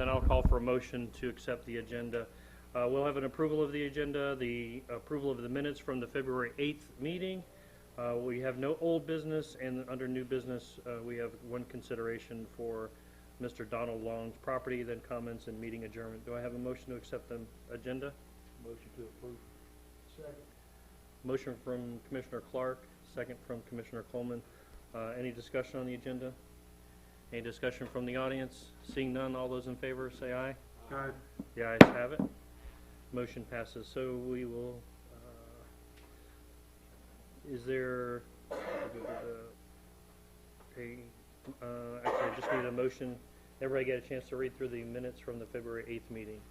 then I'll call for a motion to accept the agenda. We'll have an approval of the agenda, the approval of the minutes from the February 8th meeting. We have no old business, and under new business, we have one consideration for Mr. Donald Long's property, then comments and meeting adjournment. Do I have a motion to accept the agenda? Motion to approve. Second. Motion from Commissioner Clark, second from Commissioner Coleman. Any discussion on the agenda? Any discussion from the audience? Seeing none, all those in favor say aye. Aye. The ayes have it. Motion passes. So we will, is there actually, I just need a motion. Everybody get a chance to read through the minutes from the February 8th meeting.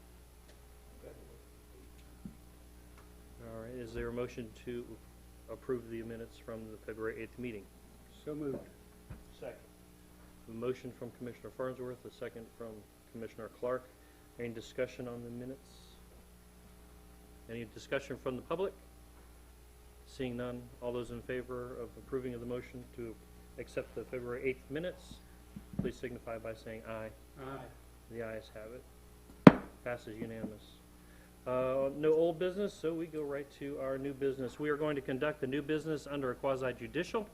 All right, is there a motion to approve the minutes from the February 8th meeting? So moved. Second. A motion from Commissioner Farnsworth, a second from Commissioner Clark. Any discussion on the minutes? Any discussion from the public? Seeing none, all those in favor of approving of the motion to accept the February 8th minutes, please signify by saying aye. Aye. The ayes have it. Passes unanimous. No old business, so we go right to our new business. We are going to conduct the new business under a quasi-judicial.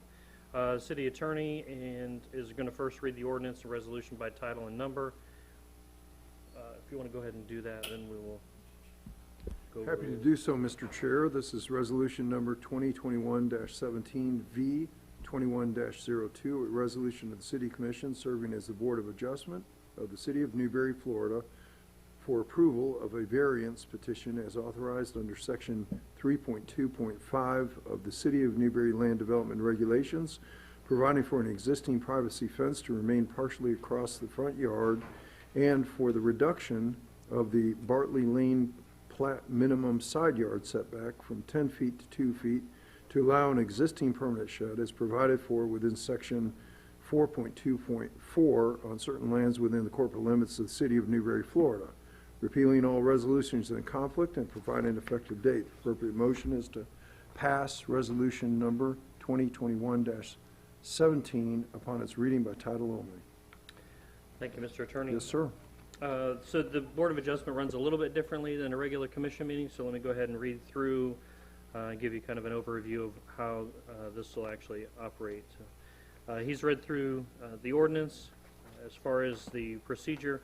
City attorney and is going to first read the ordinance and resolution by title and number. If you want to go ahead and do that, then we will go Happy to do so, Mr. Chair. This is resolution number 2021-17V 21-02, a resolution of the City Commission serving as the Board of Adjustment of the City of Newberry, Florida, for approval of a variance petition as authorized under Section 3.2.5 of the City of Newberry Land Development Regulations, providing for an existing privacy fence to remain partially across the front yard and for the reduction of the Bartley Lane plat minimum side yard setback from 10 feet to 2 feet to allow an existing permanent shed as provided for within Section 4.2.4 on certain lands within the corporate limits of the City of Newberry, Florida, repealing all resolutions in conflict and providing an effective date. The appropriate motion is to pass resolution number 2021-17 upon its reading by title only. Thank you, Mr. Attorney. Yes, sir. So the Board of Adjustment runs a little bit differently than a regular commission meeting, so let me go ahead and read through and give you kind of an overview of how this will actually operate. He's read through the ordinance. As far as the procedure,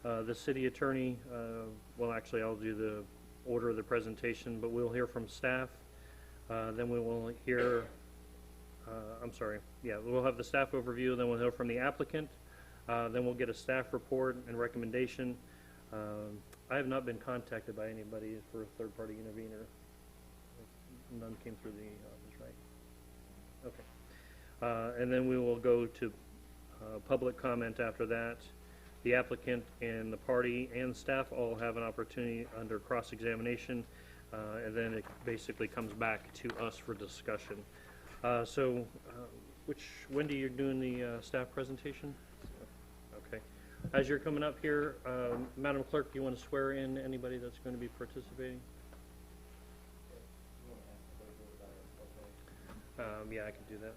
the city attorney, well, actually, I'll do the order of the presentation, but we'll hear from staff. Then we will hear, we'll have the staff overview, then we'll hear from the applicant. Then we'll get a staff report and recommendation. I have not been contacted by anybody for a third-party intervener. None came through the office, right? Okay. And then we will go to public comment after that. The applicant and the party and staff all have an opportunity under cross-examination, and then it basically comes back to us for discussion. Wendy, you're doing the staff presentation? Okay. As you're coming up here, Madam Clerk, do you want to swear in anybody that's going to be participating? Yeah, I can do that.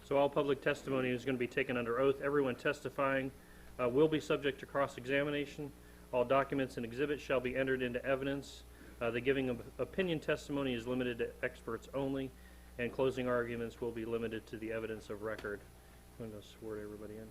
So all public testimony is going to be taken under oath. Everyone testifying will be subject to cross-examination. All documents and exhibits shall be entered into evidence. The giving of opinion testimony is limited to experts only, and closing arguments will be limited to the evidence of record. I'm going to swear everybody in.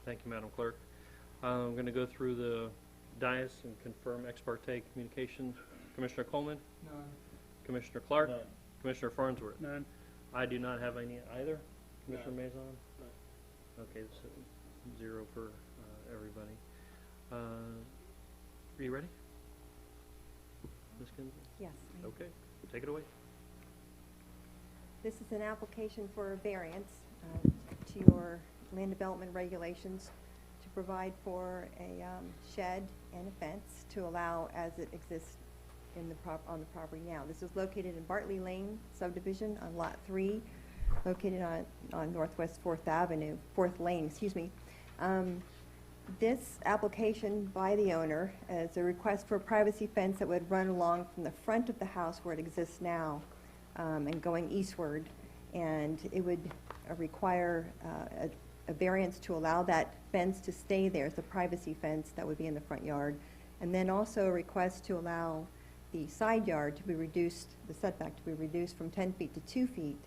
Thank you, Madam Clerk. I'm going to go through the dais and confirm ex parte communication. Commissioner Coleman? None. Commissioner Clark? None. Commissioner Farnsworth? None. I do not have any either. Commissioner None. Maison? None. Okay, so 0 for everybody. Are you ready? Ms. Kinsey? Yes. Okay, take it away. This is an application for a variance to your land development regulations to provide for a shed and a fence to allow as it exists in the on the property now. This is located in Bartley Lane subdivision on Lot 3. located on Northwest 4th Lane, excuse me. This application by the owner is a request for a privacy fence that would run along from the front of the house where it exists now and going eastward. And it would require a variance to allow that fence to stay there. It's a privacy fence that would be in the front yard. And then also a request to allow the side yard to be reduced, the setback to be reduced from 10 feet to 2 feet.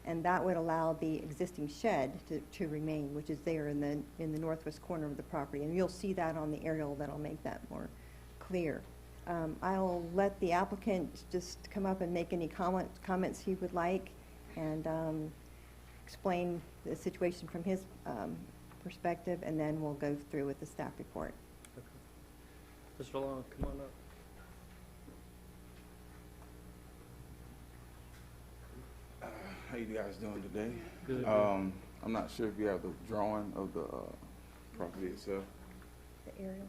And that would allow the existing shed to remain, which is there in the northwest corner of the property. And you'll see that on the aerial that'll make that more clear. I'll let the applicant just come up and make any comments he would like and explain the situation from his perspective, and then we'll go through with the staff report. Okay. Mr. Long, come on up. How you guys doing today? Good. I'm not sure if you have the drawing of the property itself. The aerial?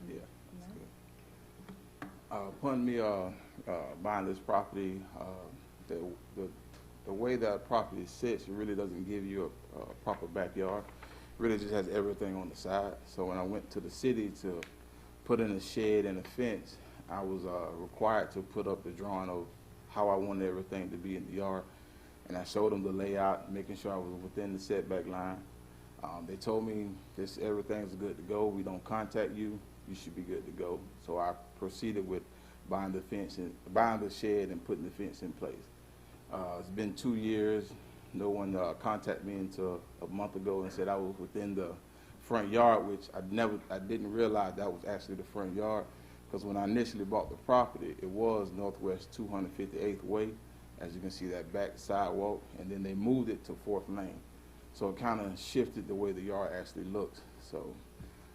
Yeah, that's good. Upon me buying this property, the way that property sits, it really doesn't give you a proper backyard. It really just has everything on the side. So when I went to the city to put in a shed and a fence, I was required to put up the drawing of how I wanted everything to be in the yard. And I showed them the layout, making sure I was within the setback line. They told me everything's good to go. We don't contact you, you should be good to go. So I proceeded with buying the shed and putting the fence in place. It's been 2 years. No one contacted me until a month ago and said I was within the front yard, which I didn't realize that was actually the front yard. Because when I initially bought the property, it was Northwest 258th Way. As you can see, that back sidewalk, and then they moved it to 4th Lane. So it kind of shifted the way the yard actually looks. So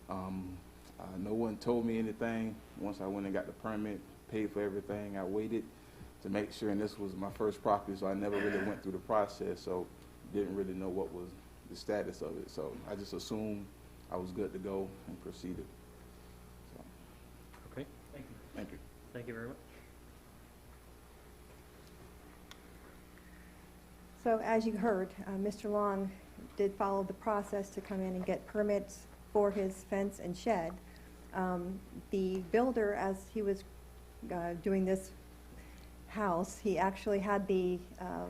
no one told me anything. Once I went and got the permit, paid for everything, I waited to make sure, and this was my first property, so I never really went through the process, so didn't really know what was the status of it. So I just assumed I was good to go and proceeded. Okay. Thank you. Thank you. Thank you very much. So as you heard, Mr. Long did follow the process to come in and get permits for his fence and shed. The builder, as he was doing this house, he actually had the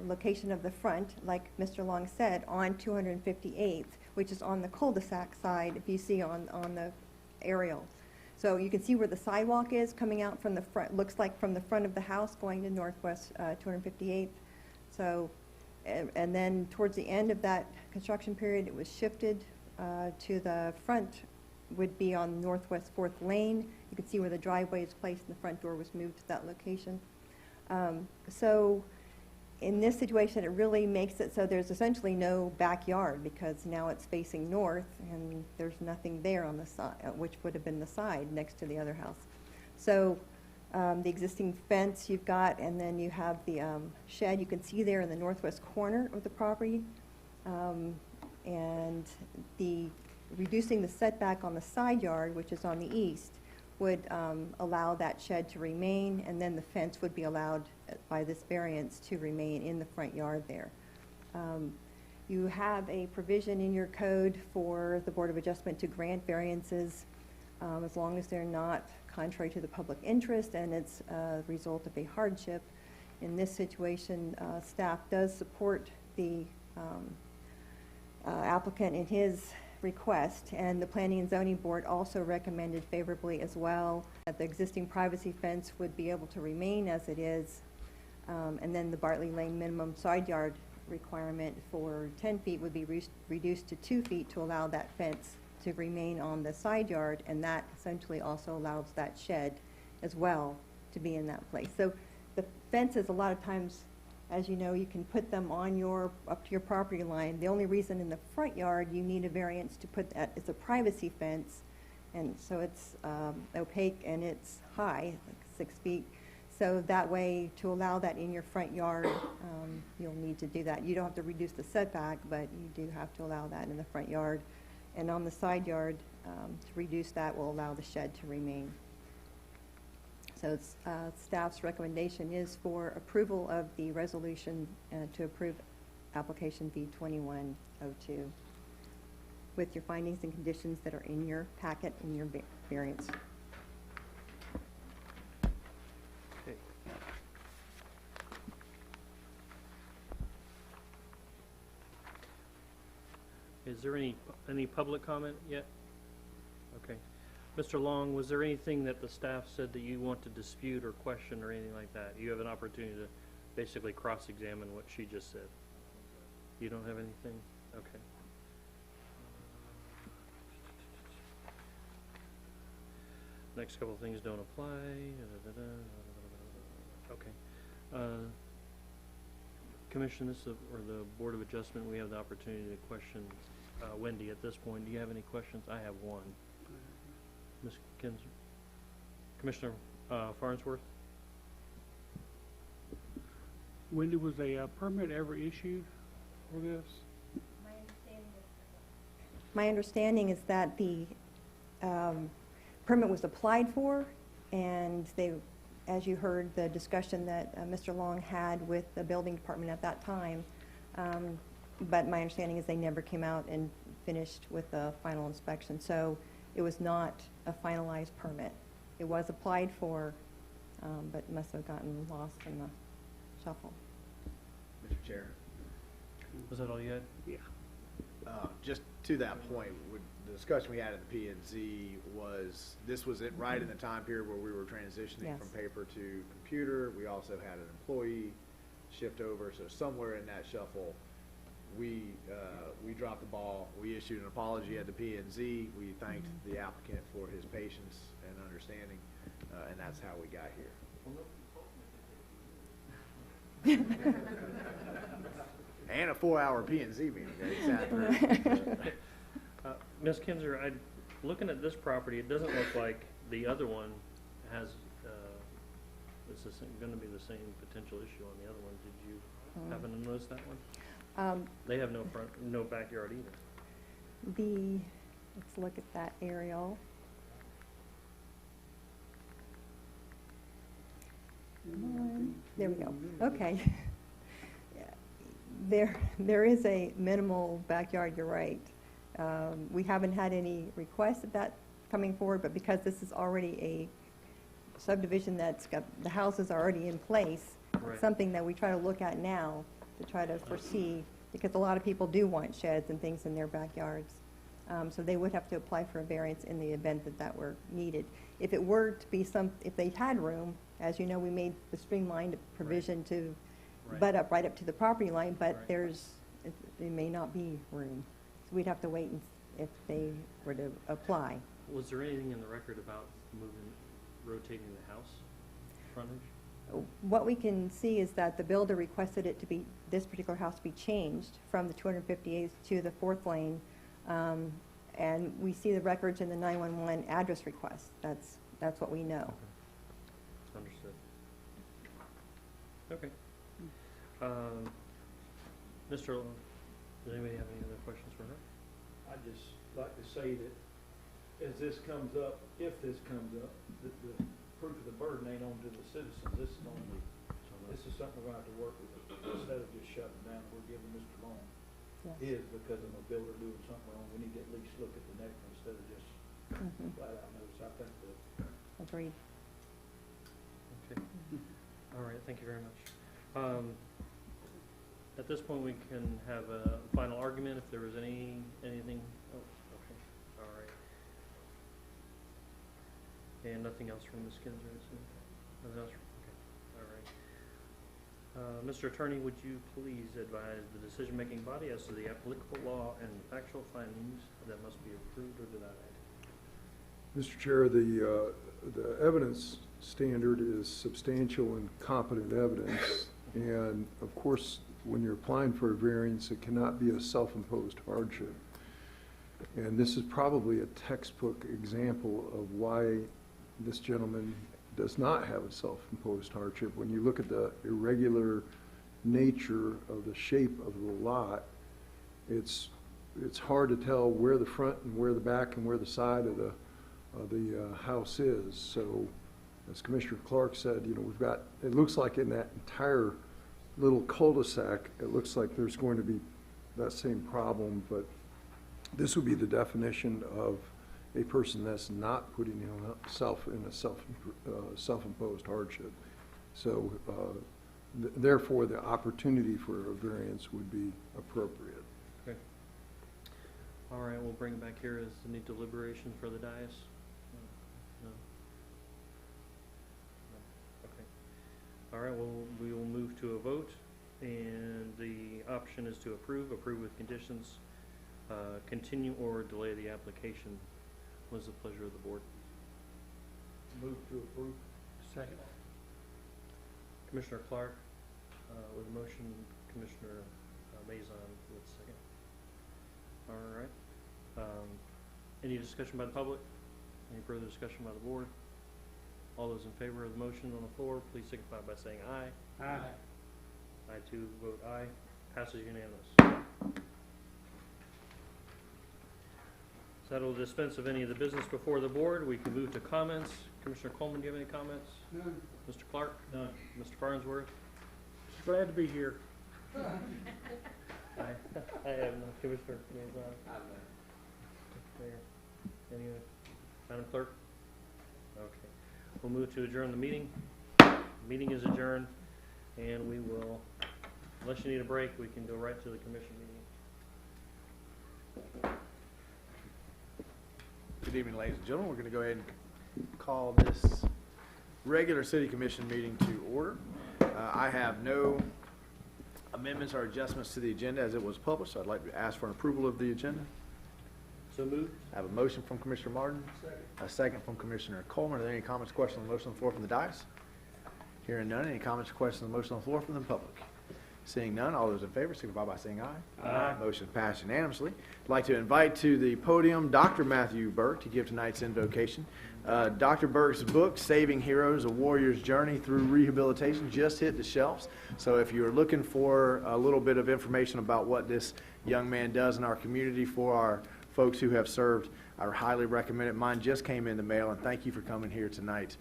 location of the front, like Mr. Long said, on 258th, which is on the cul-de-sac side, if you see on the aerial. So you can see where the sidewalk is coming out from the front, looks like from the front of the house going to Northwest 258th. So, and then towards the end of that construction period, it was shifted to the front, would be on Northwest 4th Lane. You can see where the driveway is placed and the front door was moved to that location. So in this situation, it really makes it so there's essentially no backyard, because now it's facing north and there's nothing there on the side, which would have been the side next to the other house. So the existing fence you've got, and then you have the shed you can see there in the northwest corner of the property. And reducing the setback on the side yard, which is on the east, would allow that shed to remain, and then the fence would be allowed by this variance to remain in the front yard there. You have a provision in your code for the Board of Adjustment to grant variances as long as they're not contrary to the public interest and it's a result of a hardship. In this situation, staff does support the applicant in his request, and the Planning and Zoning Board also recommended favorably as well that the existing privacy fence would be able to remain as it is, and then the Bartley Lane minimum side yard requirement for 10 feet would be reduced to 2 feet to allow that fence to remain on the side yard, and that essentially also allows that shed as well to be in that place. So the fences, a lot of times, as you know, you can put them on up to your property line. The only reason in the front yard you need a variance to put that is a privacy fence, and so it's opaque and it's high, like 6 feet. So that way, to allow that in your front yard, you'll need to do that. You don't have to reduce the setback, but you do have to allow that in the front yard. And on the side yard, to reduce that will allow the shed to remain. So staff's recommendation is for approval of the resolution to approve application V2102 with your findings and conditions that are in your packet in your variance. Okay. Is there any public comment yet? Okay. Mr. Long, was there anything that the staff said that you want to dispute or question or anything like that? You have an opportunity to basically cross-examine what she just said. You don't have anything? Okay. Next couple of things don't apply. Okay. Commission, or the Board of Adjustment, we have the opportunity to question Wendy at this point. Do you have any questions? I have one. Ms. Kinzer? Commissioner Farnsworth? Wendy, was a permit ever issued for this? My understanding is that the permit was applied for, and they, as you heard, the discussion that Mr. Long had with the building department at that time, but my understanding is they never came out and finished with the final inspection. So it was not a finalized permit. It was applied for, but must have gotten lost in the shuffle. Mr. Chair, Was that all you had? Yeah. just to that point, the discussion we had at the P&Z was, this was it right in the time period where we were transitioning Yes. from paper to computer. We also had an employee shift over, so somewhere in that shuffle, we dropped the ball. We issued an apology at the P&Z. We thanked the applicant for his patience and understanding, and that's how we got here. And a 4-hour P&Z meeting. They sat through. Ms. Kinzer, looking at this property, it doesn't look like the other one has, this is going to be the same potential issue on the other one. Did you happen to notice that one? They have no backyard either. Let's look at that aerial. There we go. Okay. There is a minimal backyard, you're right. We haven't had any requests of that coming forward, but because this is already a subdivision that's got, the houses are already in place, Right. it's something that we try to look at now to try to foresee, because a lot of people do want sheds and things in their backyards. So they would have to apply for a variance in the event that that were needed. If it were to be if they had room, as you know, we made the streamlined provision to Right. butt up right up to the property line, but Right. there may not be room. So we'd have to wait if they were to apply. Was there anything in the record about rotating the house frontage? What we can see is that the builder requested it to be, this particular house to be changed from the 258th to the 4th lane. And we see the records in the 911 address request. That's what we know. Understood. Okay. Mr. Long, does anybody have any other questions for her? I'd just like to say that as this comes up, if this comes up, the proof of the burden ain't on to the citizens. This is something we're gonna have to work with. Instead of just shutting down, we're giving Mr. Long Yes. is because of a builder doing something wrong. We need to at least look at the next one instead of just Mhm. flat out notice. I think that Agreed. Okay. All right, thank you very much. At this point, we can have a final argument if there was anything. Oh, okay. All right. And nothing else from Ms. Kinzer, I assume? Nothing else? Okay. All right. Mr. Attorney, would you please advise the decision-making body as to the applicable law and factual findings that must be approved or denied? Mr. Chair, the evidence standard is substantial and competent evidence. And of course, when you're applying for a variance, it cannot be a self-imposed hardship. And this is probably a textbook example of why this gentleman does not have a self-imposed hardship. When you look at the irregular nature of the shape of the lot, it's hard to tell where the front and where the back and where the side of the house is. So as Commissioner Clark said, we've got, it looks like in that entire little cul-de-sac, it looks like there's going to be that same problem, but this would be the definition of a person that's not putting himself in a self-imposed hardship. So therefore, the opportunity for a variance would be appropriate. Okay. All right, we'll bring it back here as any deliberation for the dais. No. Okay. All right, well, we will move to a vote, and the option is to approve with conditions, continue or delay the application. What is the pleasure of the board? Move to approve. Second. Commissioner Clark with a motion, Commissioner Mazon with a second. All right. Any discussion by the public? Any further discussion by the board? All those in favor of the motion on the floor, please signify by saying aye. Aye. I too vote aye. Passes unanimous. So that will dispense of any of the business before the board. We can move to comments. Commissioner Coleman, do you have any comments? None. Mr. Clark? None. Mr. Farnsworth? Glad to be here. I have no. Commissioner Mazon? Mayor? Any, Madam Clerk? Okay. We'll move to adjourn the meeting. Meeting is adjourned, and we will, unless you need a break, we can go right to the commission meeting. Good evening, ladies and gentlemen. We're going to go ahead and call this regular city commission meeting to order. I have no amendments or adjustments to the agenda as it was published, so I'd like to ask for an approval of the agenda. So moved. I have a motion from Commissioner Martin, a second from Commissioner Coleman. Are there any comments or questions on the motion on the floor from the dais? Hearing none, any comments or questions on the motion on the floor from the public? Seeing none, all those in favor signify by saying aye. Aye. Motion passed unanimously. I'd like to invite to the podium Dr. Matthew Burke to give tonight's invocation. Dr. Burke's book, Saving Heroes, A Warrior's Journey Through Rehabilitation, just hit the shelves. So if you're looking for a little bit of information about what this young man does in our community for our folks who have served, I highly recommend it. Mine just came in the mail, and thank you for coming here tonight.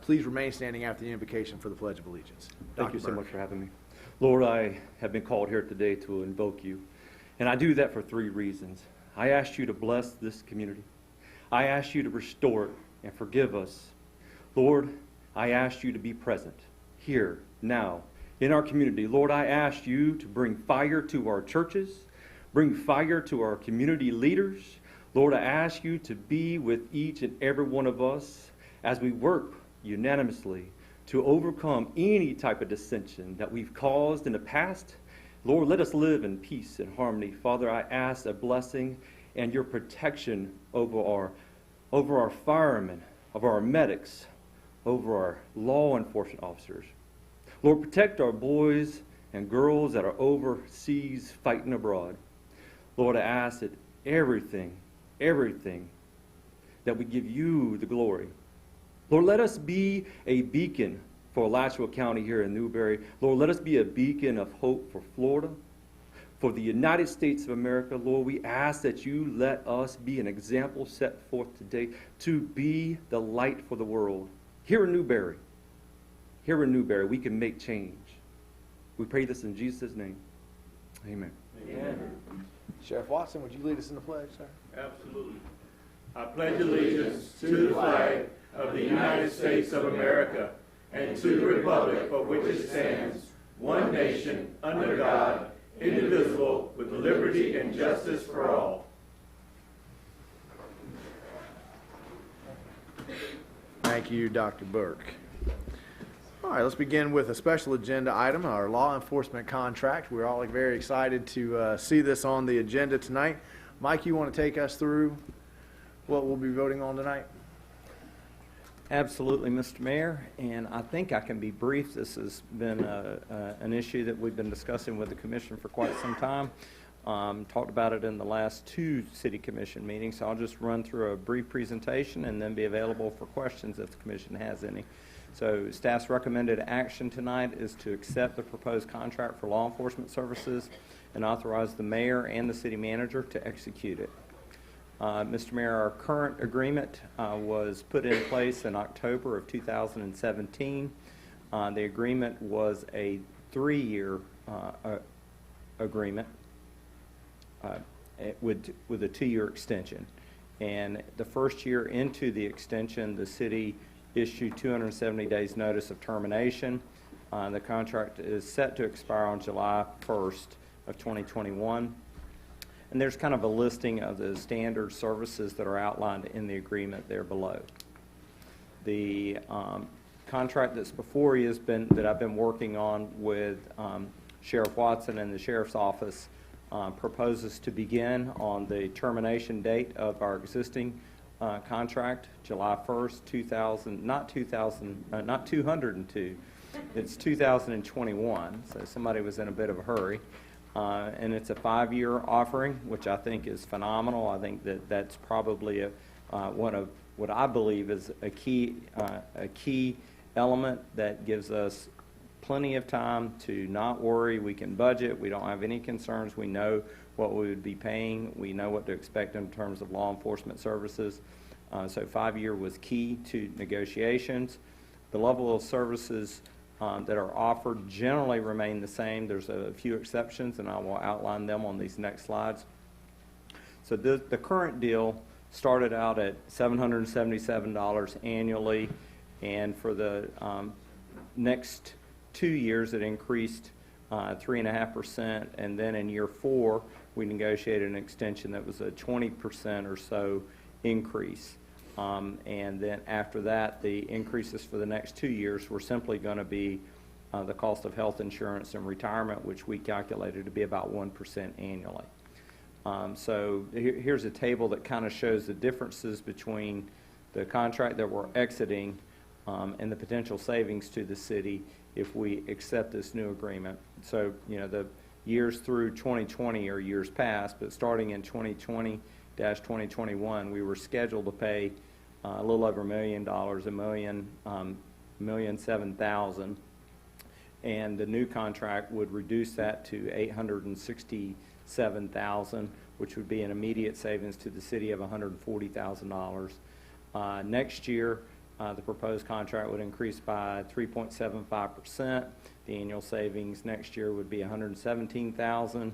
Please remain standing after the invocation for the Pledge of Allegiance. Thank Dr. you so Burke. much for having me. Lord, I have been called here today to invoke you, and I do that for 3 reasons. I ask you to bless this community. I ask you to restore it and forgive us. Lord, I ask you to be present here, now, in our community. Lord, I ask you to bring fire to our churches, bring fire to our community leaders. Lord, I ask you to be with each and every one of us as we work unanimously to overcome any type of dissension that we've caused in the past. Lord, let us live in peace and harmony. Father, I ask a blessing and your protection over our firemen, over our medics, over our law enforcement officers. Lord, protect our boys and girls that are overseas fighting abroad. Lord, I ask that everything, that we give you the glory. Lord, let us be a beacon for Alachua County here in Newberry. Lord, let us be a beacon of hope for Florida, for the United States of America. Lord, we ask that you let us be an example set forth today to be the light for the world. Here in Newberry, we can make change. We pray this in Jesus' name. Amen. Amen. Sheriff Watson, would you lead us in the pledge, sir? Absolutely. I pledge allegiance to the flag of the United States of America and to the republic for which it stands, one nation, under God, indivisible, with liberty and justice for all. Thank you, Dr. Burke. All right, let's begin with a special agenda item, our law enforcement contract. We're all very excited to see this on the agenda tonight. Mike, you want to take us through what we'll be voting on tonight? Absolutely, Mr. Mayor, and I think I can be brief. This has been an issue that we've been discussing with the Commission for quite some time. Talked about it in the last 2 City Commission meetings, so I'll just run through a brief presentation and then be available for questions if the Commission has any. So staff's recommended action tonight is to accept the proposed contract for law enforcement services and authorize the mayor and the city manager to execute it. Mr. Mayor, our current agreement was put in place in October of 2017. The agreement was a 3-year agreement with a 2-year extension. And the first year into the extension, the city issued 270 days notice of termination. The contract is set to expire on July 1st of 2021. And there's kind of a listing of the standard services that are outlined in the agreement there below. The contract that's before you that I've been working on with Sheriff Watson and the Sheriff's Office proposes to begin on the termination date of our existing contract, July 1st, not 202. It's 2021, so somebody was in a bit of a hurry. And it's a 5-year offering, which I think is phenomenal. I think that that's probably one of what I believe is a key element that gives us plenty of time to not worry. We can budget. We don't have any concerns. We know what we would be paying. We know what to expect in terms of law enforcement services. So 5-year was key to negotiations. The level of services that are offered generally remain the same. There's a few exceptions, and I will outline them on these next slides. So the current deal started out at $777 annually, and for the next 2 years it increased 3.5%, and then in year 4 we negotiated an extension that was a 20% or so increase. And then after that, the increases for the next 2 years were simply going to be the cost of health insurance and retirement, which we calculated to be about 1% annually. So here's a table that kind of shows the differences between the contract that we're exiting and the potential savings to the city if we accept this new agreement. So, you know, the years through 2020 are years past, but starting in 2020-2021, we were scheduled to pay a little over $1 million, $1,007,000, and the new contract would reduce that to $867,000, which would be an immediate savings to the city of $140,000. Next year, the proposed contract would increase by 3.75%. The annual savings next year would be $117,000.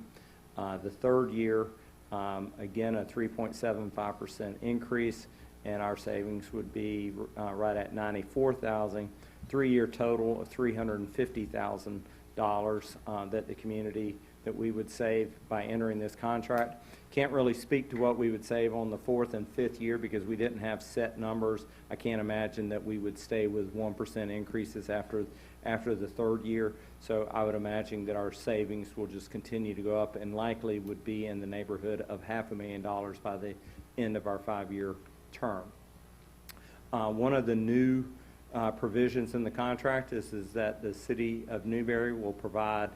The third year, again, a 3.75% increase, and our savings would be right at $94,000. 3-year total of $350,000 that the community that we would save by entering this contract. Can't really speak to what we would save on the 4th and 5th year because we didn't have set numbers. I can't imagine that we would stay with 1% increases after the 3rd year. So I would imagine that our savings will just continue to go up and likely would be in the neighborhood of $500,000 by the end of our 5-year term. One of the new provisions in the contract is that the city of Newberry will provide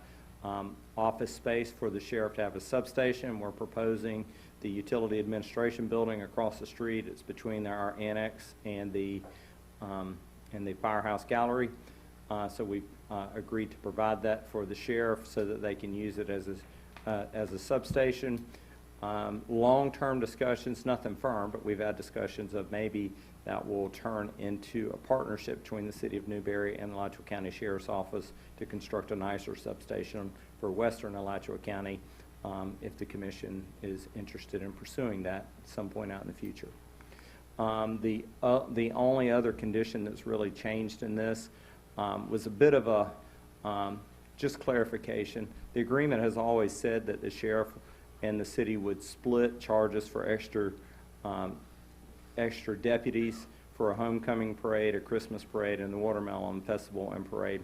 office space for the sheriff to have a substation. We're proposing the utility administration building across the street. It's between our annex and the firehouse gallery. So we agreed to provide that for the sheriff so that they can use it as a substation. Long-term discussions, nothing firm, but we've had discussions of maybe that will turn into a partnership between the city of Newberry and the Alachua County Sheriff's Office to construct a nicer substation for western Alachua County if the commission is interested in pursuing that at some point out in the future. The only other condition that's really changed in this was a bit of a just clarification. The agreement has always said that the sheriff and the city would split charges for extra deputies for a homecoming parade, a Christmas parade, and the Watermelon Festival and Parade.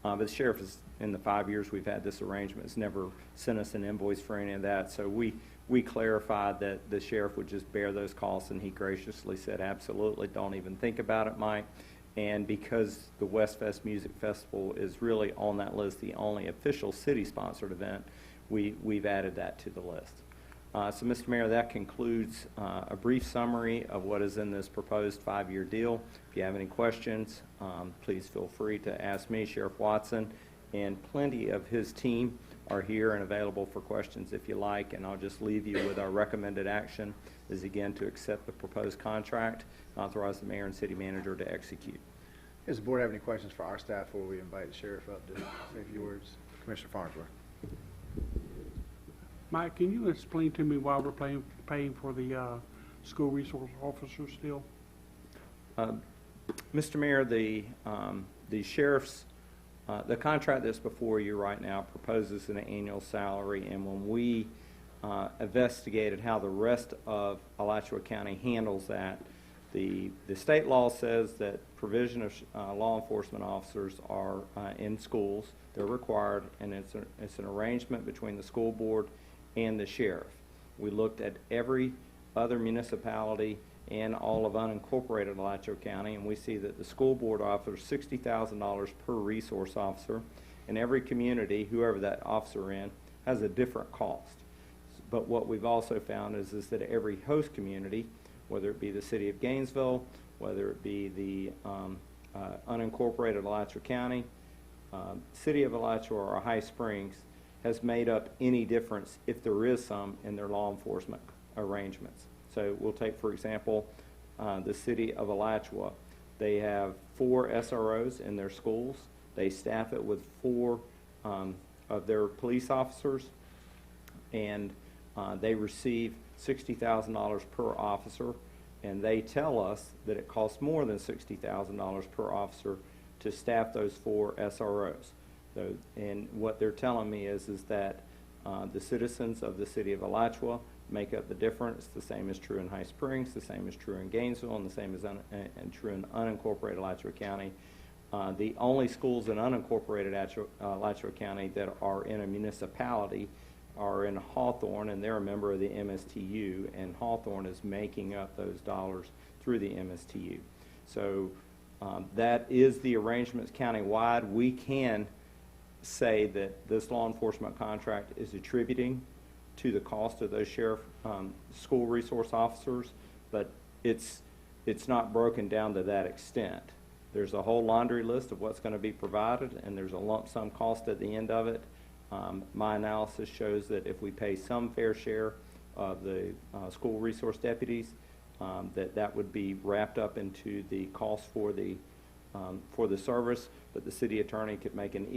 But the sheriff is, in the 5 years we've had this arrangement, has never sent us an invoice for any of that. So we clarified that the sheriff would just bear those costs, and he graciously said, absolutely, don't even think about it, Mike. And because the West Fest Music Festival is really on that list, the only official city-sponsored event, we've added that to the list. So, Mr. Mayor, that concludes a brief summary of what is in this proposed 5-year deal. If you have any questions, please feel free to ask me, Sheriff Watson, and plenty of his team are here and available for questions if you like, and I'll just leave you with our recommended action is again to accept the proposed contract and authorize the mayor and city manager to execute. Does the board have any questions for our staff before we invite the sheriff up to say a few words? Commissioner Farnsworth. Mike, can you explain to me why we're paying for the school resource officer still? Mr. Mayor, the sheriff's, the contract that's before you right now proposes an annual salary, and when we investigated how the rest of Alachua County handles that, the state law says that provision of law enforcement officers are in schools. They're required, and it's an arrangement between the school board and the sheriff. We looked at every other municipality and all of unincorporated Alachua County, and we see that the school board offers $60,000 per resource officer, and every community, whoever that officer in, has a different cost. But what we've also found is that every host community, whether it be the city of Gainesville, whether it be the unincorporated Alachua County, city of Alachua or High Springs, has made up any difference, if there is some, in their law enforcement arrangements. So we'll take, for example, the city of Alachua. They have 4 SROs in their schools. They staff it with 4 of their police officers, and they receive $60,000 per officer, and they tell us that it costs more than $60,000 per officer to staff those 4 SROs. So, and what they're telling me is that the citizens of the city of Alachua make up the difference. The same is true in High Springs, the same is true in Gainesville, and the same is true in unincorporated Alachua County. The only schools in unincorporated Alachua County that are in a municipality are in Hawthorne, and they're a member of the MSTU, and Hawthorne is making up those dollars through the MSTU. So that is the arrangements countywide. We can say that this law enforcement contract is attributing to the cost of those sheriff school resource officers, but it's not broken down to that extent. There's a whole laundry list of what's going to be provided, and there's a lump sum cost at the end of it. My analysis shows that if we pay some fair share of the school resource deputies, that would be wrapped up into the cost for the service, but the city attorney could make an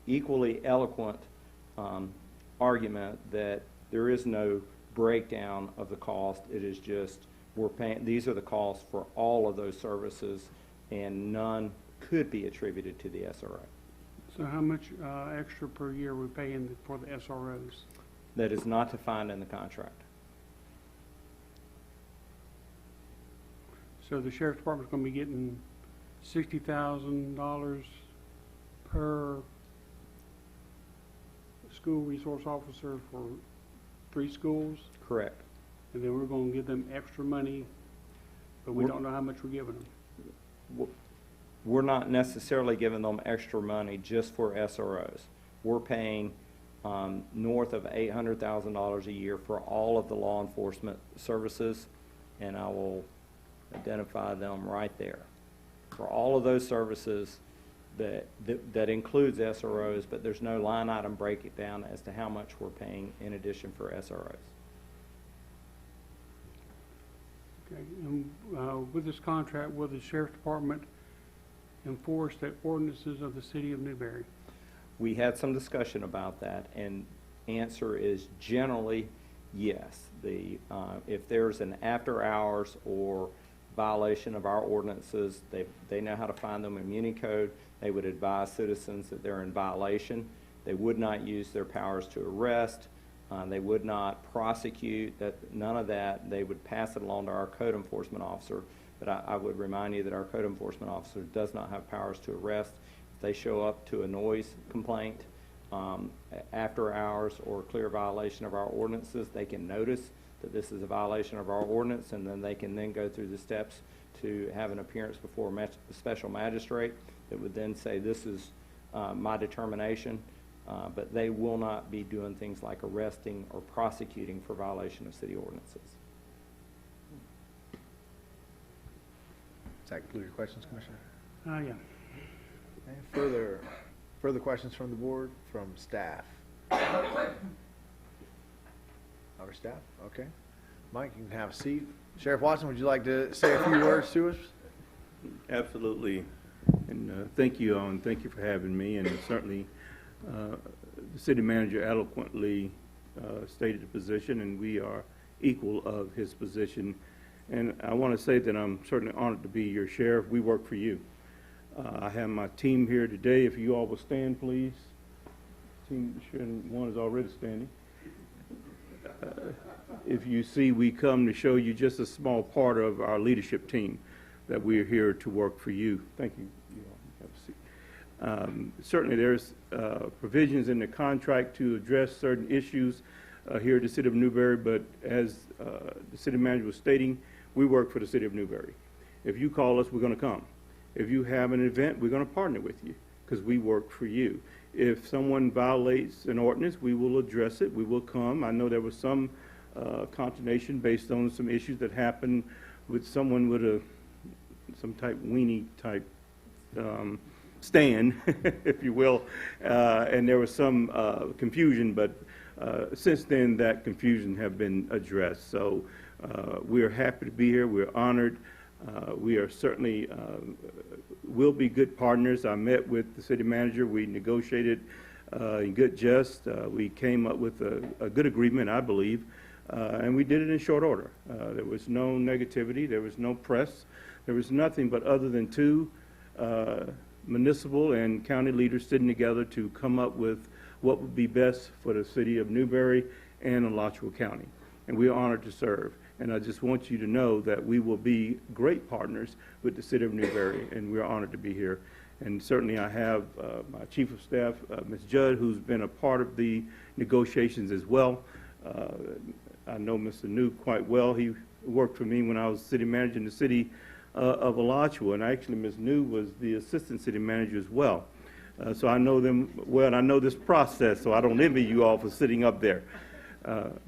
equally eloquent argument that there is no breakdown of the cost. It is just we're paying, these are the costs for all of those services, and none could be attributed to the SRO. So how much extra per year are we paying for the SROs? That is not defined in the contract. So the sheriff's department's going to be getting $60,000 per school resource officer for 3 schools, Correct. and then we're going to give them extra money, but we don't know how much we're giving them. We're not necessarily giving them extra money just for SROs. We're paying north of $800,000 a year for all of the law enforcement services, and I will identify them right there. For all of those services, that includes SROs, but there's no line item breakdown as to how much we're paying in addition for SROs. Okay, and with this contract, will the sheriff's department enforce the ordinances of the city of Newberry? We had some discussion about that, and answer is generally yes. If there's an after hours or violation of our ordinances, they know how to find them in Municode. They would advise citizens that they're in violation. They would not use their powers to arrest. They would not prosecute. None of that. They would pass it along to our code enforcement officer. But I would remind you that our code enforcement officer does not have powers to arrest. If they show up to a noise complaint after hours or clear violation of our ordinances, they can notice that this is a violation of our ordinance, and then they can then go through the steps to have an appearance before a special magistrate that would then say, this is my determination, but they will not be doing things like arresting or prosecuting for violation of city ordinances. Does that conclude your questions, Commissioner? Yeah. Okay, further questions from the board, from staff? Our staff, okay. Mike, you can have a seat. Sheriff Watson, would you like to say a few words to us? Absolutely. And thank you all, and thank you for having me. And certainly, the city manager eloquently stated the position, and we are equal of his position. And I want to say that I'm certainly honored to be your sheriff. We work for you. I have my team here today. If you all will stand, please. Team one is already standing. If you see, we come to show you just a small part of our leadership team, that we are here to work for you. Thank you. You all have a seat. Certainly, there's provisions in the contract to address certain issues here at the city of Newberry, but as the city manager was stating, we work for the city of Newberry. If you call us, we're going to come. If you have an event, we're going to partner with you because we work for you. If someone violates an ordinance, we will address it. We will come. I know there was some consternation based on some issues that happened with someone with some type weenie type stand, if you will, and there was some confusion, but since then that confusion have been addressed. So we are happy to be here. We're honored. We are certainly will be good partners. I met with the city manager. We negotiated in good jest. We came up with a good agreement, I believe, and we did it in short order. There was no negativity. There was no press. There was nothing but other than two municipal and county leaders sitting together to come up with what would be best for the city of Newberry and Alachua County. And we are honored to serve. And I just want you to know that we will be great partners with the city of Newberry, and we're honored to be here. And certainly I have my chief of staff, Ms. Judd, who's been a part of the negotiations as well. I know Mr. New quite well. He worked for me when I was city manager in the city of Alachua, and actually Ms. New was the assistant city manager as well. So I know them well, and I know this process, so I don't envy you all for sitting up there.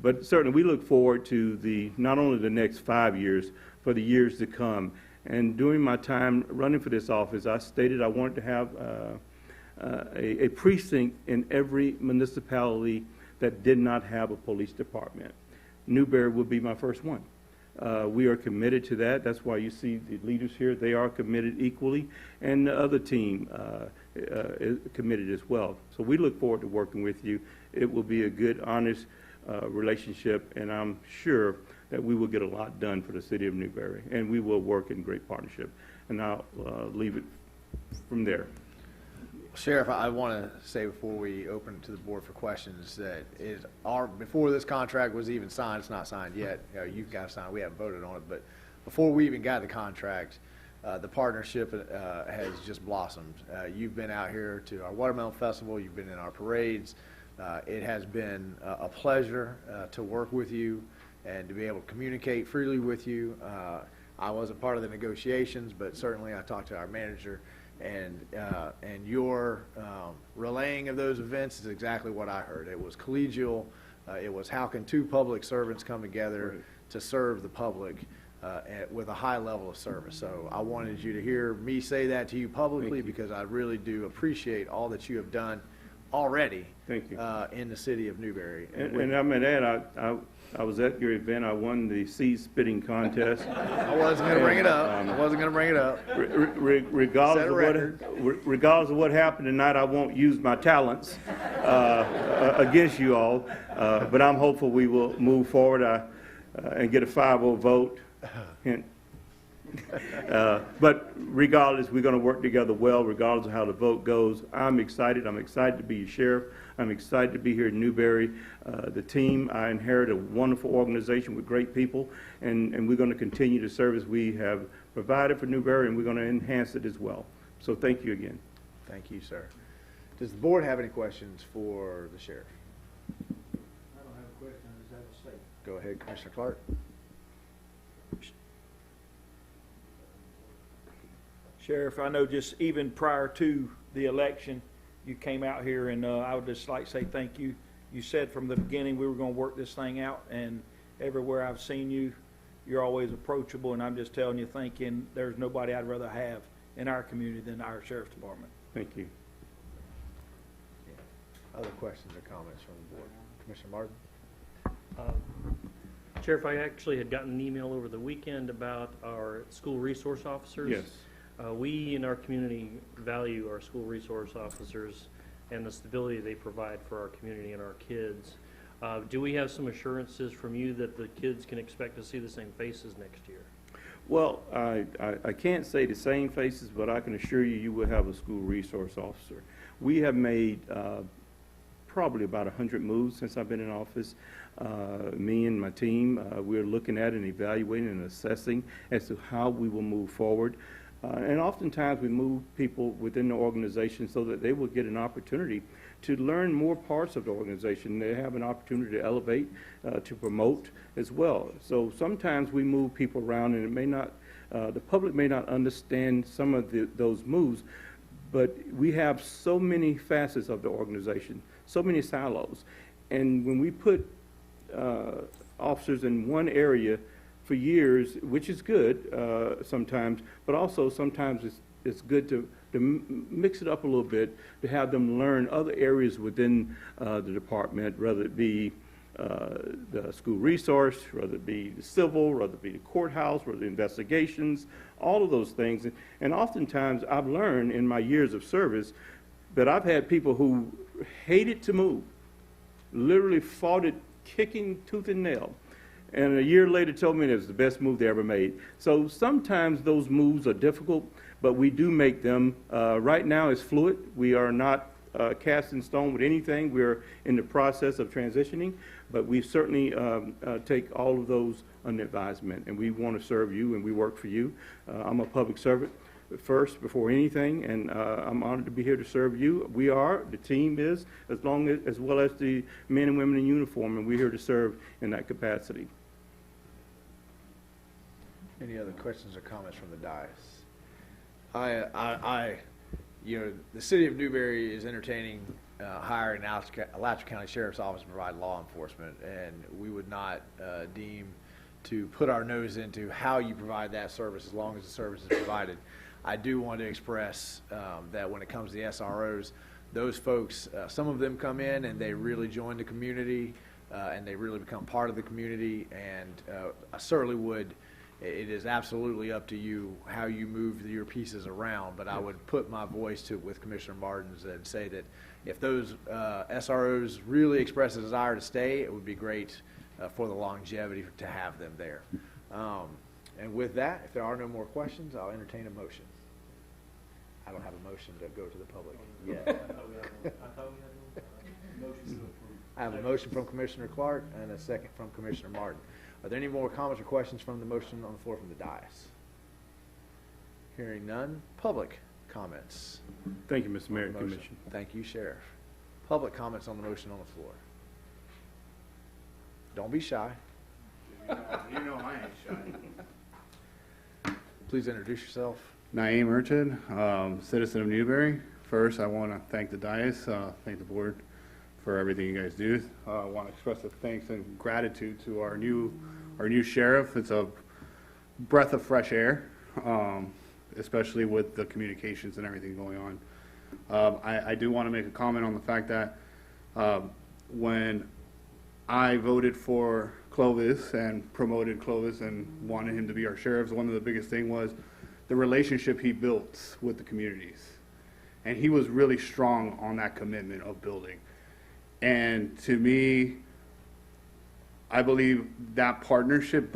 But certainly we look forward to not only the next 5 years, for the years to come. And during my time running for this office, I stated I wanted to have a precinct in every municipality that did not have a police department. Newberry would be my first one. We are committed to that. That's why you see the leaders here. They are committed equally, and the other team is committed as well. So we look forward to working with you. It will be a good, honest relationship, and I'm sure that we will get a lot done for the city of Newberry, and we will work in great partnership. And I'll leave it from there. Sheriff, I want to say before we open it to the board for questions that before this contract was even signed, it's not signed yet. You've got to sign. We haven't voted on it, but before we even got the contract, the partnership has just blossomed. You've been out here to our Watermelon Festival. You've been in our parades. It has been a pleasure to work with you and to be able to communicate freely with you. I wasn't part of the negotiations, but certainly I talked to our manager, and your relaying of those events is exactly what I heard. It was collegial. It was how can two public servants come together to serve the public with a high level of service. So I wanted you to hear me say that to you publicly because I really do appreciate all that you have done already. Thank you. In the city of Newberry. And I mean, Ed, I was at your event. I won the seed spitting contest. I wasn't going to bring it up. Regardless of what happened tonight, I won't use my talents against you all. But I'm hopeful we will move forward and get a 5-0 vote. Hint. But regardless, we're going to work together well, regardless of how the vote goes. I'm excited. I'm excited to be your sheriff. I'm excited to be here in Newberry. The team, I inherit a wonderful organization with great people, and we're going to continue to serve as we have provided for Newberry, and we're going to enhance it as well. So thank you again. Thank you, sir. Does the board have any questions for the sheriff? I don't have a question, I just have a statement. Go ahead, Commissioner Clark. Sheriff, I know just even prior to the election, you came out here, and I would just like to say thank you. You said from the beginning we were going to work this thing out, and everywhere I've seen you, you're always approachable, and I'm just telling you, thinking there's nobody I'd rather have in our community than our sheriff's department. Thank you. Other questions or comments from the board? Commissioner Martin? Sheriff, I actually had gotten an email over the weekend about our school resource officers. Yes. We in our community value our school resource officers and the stability they provide for our community and our kids. Do we have some assurances from you that the kids can expect to see the same faces next year? Well, I can't say the same faces, but I can assure you, you will have a school resource officer. We have made probably about 100 moves since I've been in office. Me and my team, we're looking at and evaluating and assessing as to how we will move forward. And oftentimes we move people within the organization so that they will get an opportunity to learn more parts of the organization. They have an opportunity to elevate, to promote as well. So sometimes we move people around and it may not, the public may not understand some of those moves, but we have so many facets of the organization, so many silos. And when we put officers in one area for years, which is good sometimes, but also sometimes it's good to mix it up a little bit, to have them learn other areas within the department, whether it be the school resource, whether it be the civil, whether it be the courthouse, whether the investigations, all of those things. And oftentimes I've learned in my years of service that I've had people who hated to move, literally fought it kicking tooth and nail, and a year later told me it was the best move they ever made. So sometimes those moves are difficult, but we do make them. Right now it's fluid. We are not cast in stone with anything. We're in the process of transitioning, but we certainly take all of those under advisement, and we want to serve you and we work for you. I'm a public servant first before anything, and I'm honored to be here to serve you. We are, the team is, as well as the men and women in uniform, and we're here to serve in that capacity. Any other questions or comments from the dais? The city of Newberry is entertaining hiring Alachua County Sheriff's Office to provide law enforcement, and we would not deem to put our nose into how you provide that service as long as the service is provided. I do want to express that when it comes to the SROs, those folks, some of them come in and they really join the community and they really become part of the community, and I certainly would. It is absolutely up to you how you move your pieces around, but I would put my voice with Commissioner Martin's and say that if those SROs really express a desire to stay, it would be great for the longevity to have them there. And with that, if there are no more questions, I'll entertain a motion. I don't have a motion to go to the public yet. I have a motion from Commissioner Clark and a second from Commissioner Martin. Are there any more comments or questions from the motion on the floor from the dais? Hearing none. Public comments. Thank you, Mr. Mayor and Commission. Thank you, Sheriff. Public comments on the motion on the floor. Don't be shy. You know I ain't shy. Please introduce yourself. Naeem Urchin, citizen of Newberry. First, I want to thank the dais, thank the board for everything you guys do. I want to express a thanks and gratitude to our new sheriff. It's a breath of fresh air, especially with the communications and everything going on. I do want to make a comment on the fact that when I voted for Clovis and promoted Clovis and wanted him to be our sheriff, one of the biggest thing was the relationship he built with the communities. And he was really strong on that commitment of building. And to me, I believe that partnership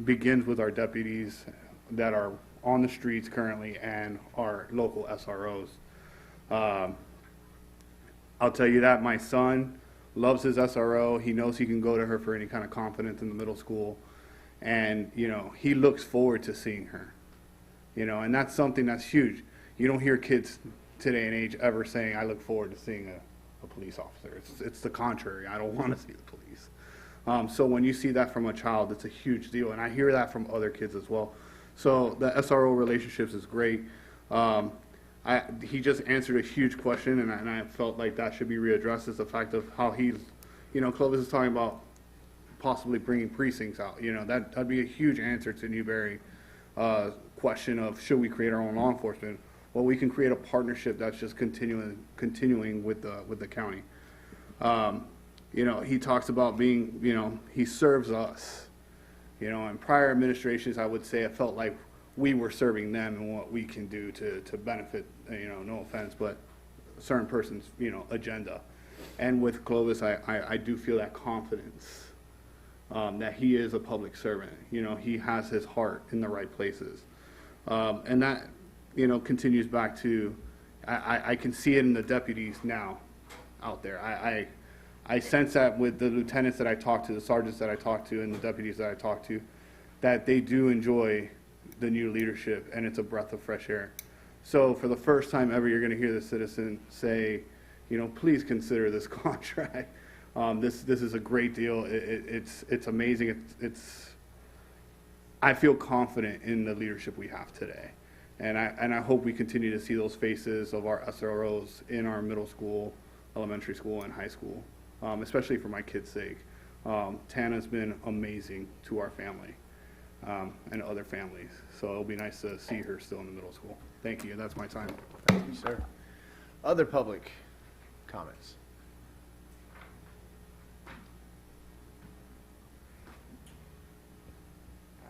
begins with our deputies that are on the streets currently and our local SROs. I'll tell you that my son loves his SRO. He knows he can go to her for any kind of confidence in the middle school. And, he looks forward to seeing her. And that's something that's huge. You don't hear kids today and age ever saying, I look forward to seeing a police officer. It's the contrary. I don't want to see the police. So when you see that from a child, it's a huge deal. And I hear that from other kids as well. So the SRO relationships is great. He just answered a huge question, and I felt like that should be readdressed, is the fact of how he's, Clovis is talking about possibly bringing precincts out. That'd be a huge answer to Newberry question of should we create our own law enforcement. well, we can create a partnership that's just continuing with the county. You know, he talks about being, you know, he serves us. You know, in prior administrations, I would say it felt like we were serving them and what we can do to benefit, you know, no offense, but a certain person's, you know, agenda. And with Clovis, I do feel that confidence that he is a public servant. You know, he has his heart in the right places. And that, you know, continues back to, I can see it in the deputies now out there. I sense that with the lieutenants that I talk to, the sergeants that I talk to, and the deputies that I talk to, that they do enjoy the new leadership, and it's a breath of fresh air. So for the first time ever, you're going to hear the citizen say, you know, please consider this contract. This is a great deal. It's amazing. I feel confident in the leadership we have today, and I hope we continue to see those faces of our SROs in our middle school, elementary school, and high school, especially for my kids' sake. Tana's been amazing to our family and other families, so it'll be nice to see her still in the middle school. Thank you. That's my time. Thank you, sir. Other public comments?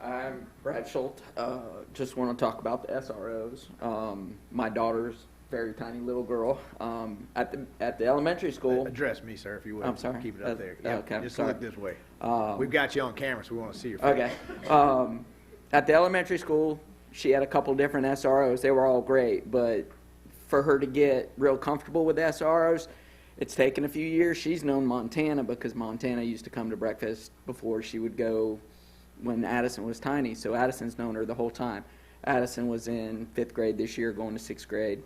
I'm Brad Schultz. Just want to talk about the SROs. My daughter's very tiny little girl at the elementary school. Address me, sir, if you would. I'm sorry. Keep it up there. Yeah, okay, just sorry. look this way. We've got you on camera, so we want to see your face. Okay. At the elementary school, she had a couple different SROs. They were all great, but for her to get real comfortable with the SROs, it's taken a few years. She's known Montana because Montana used to come to breakfast before she would go when Addison was tiny. So Addison's known her the whole time. Addison was in 5th grade this year, going to 6th grade.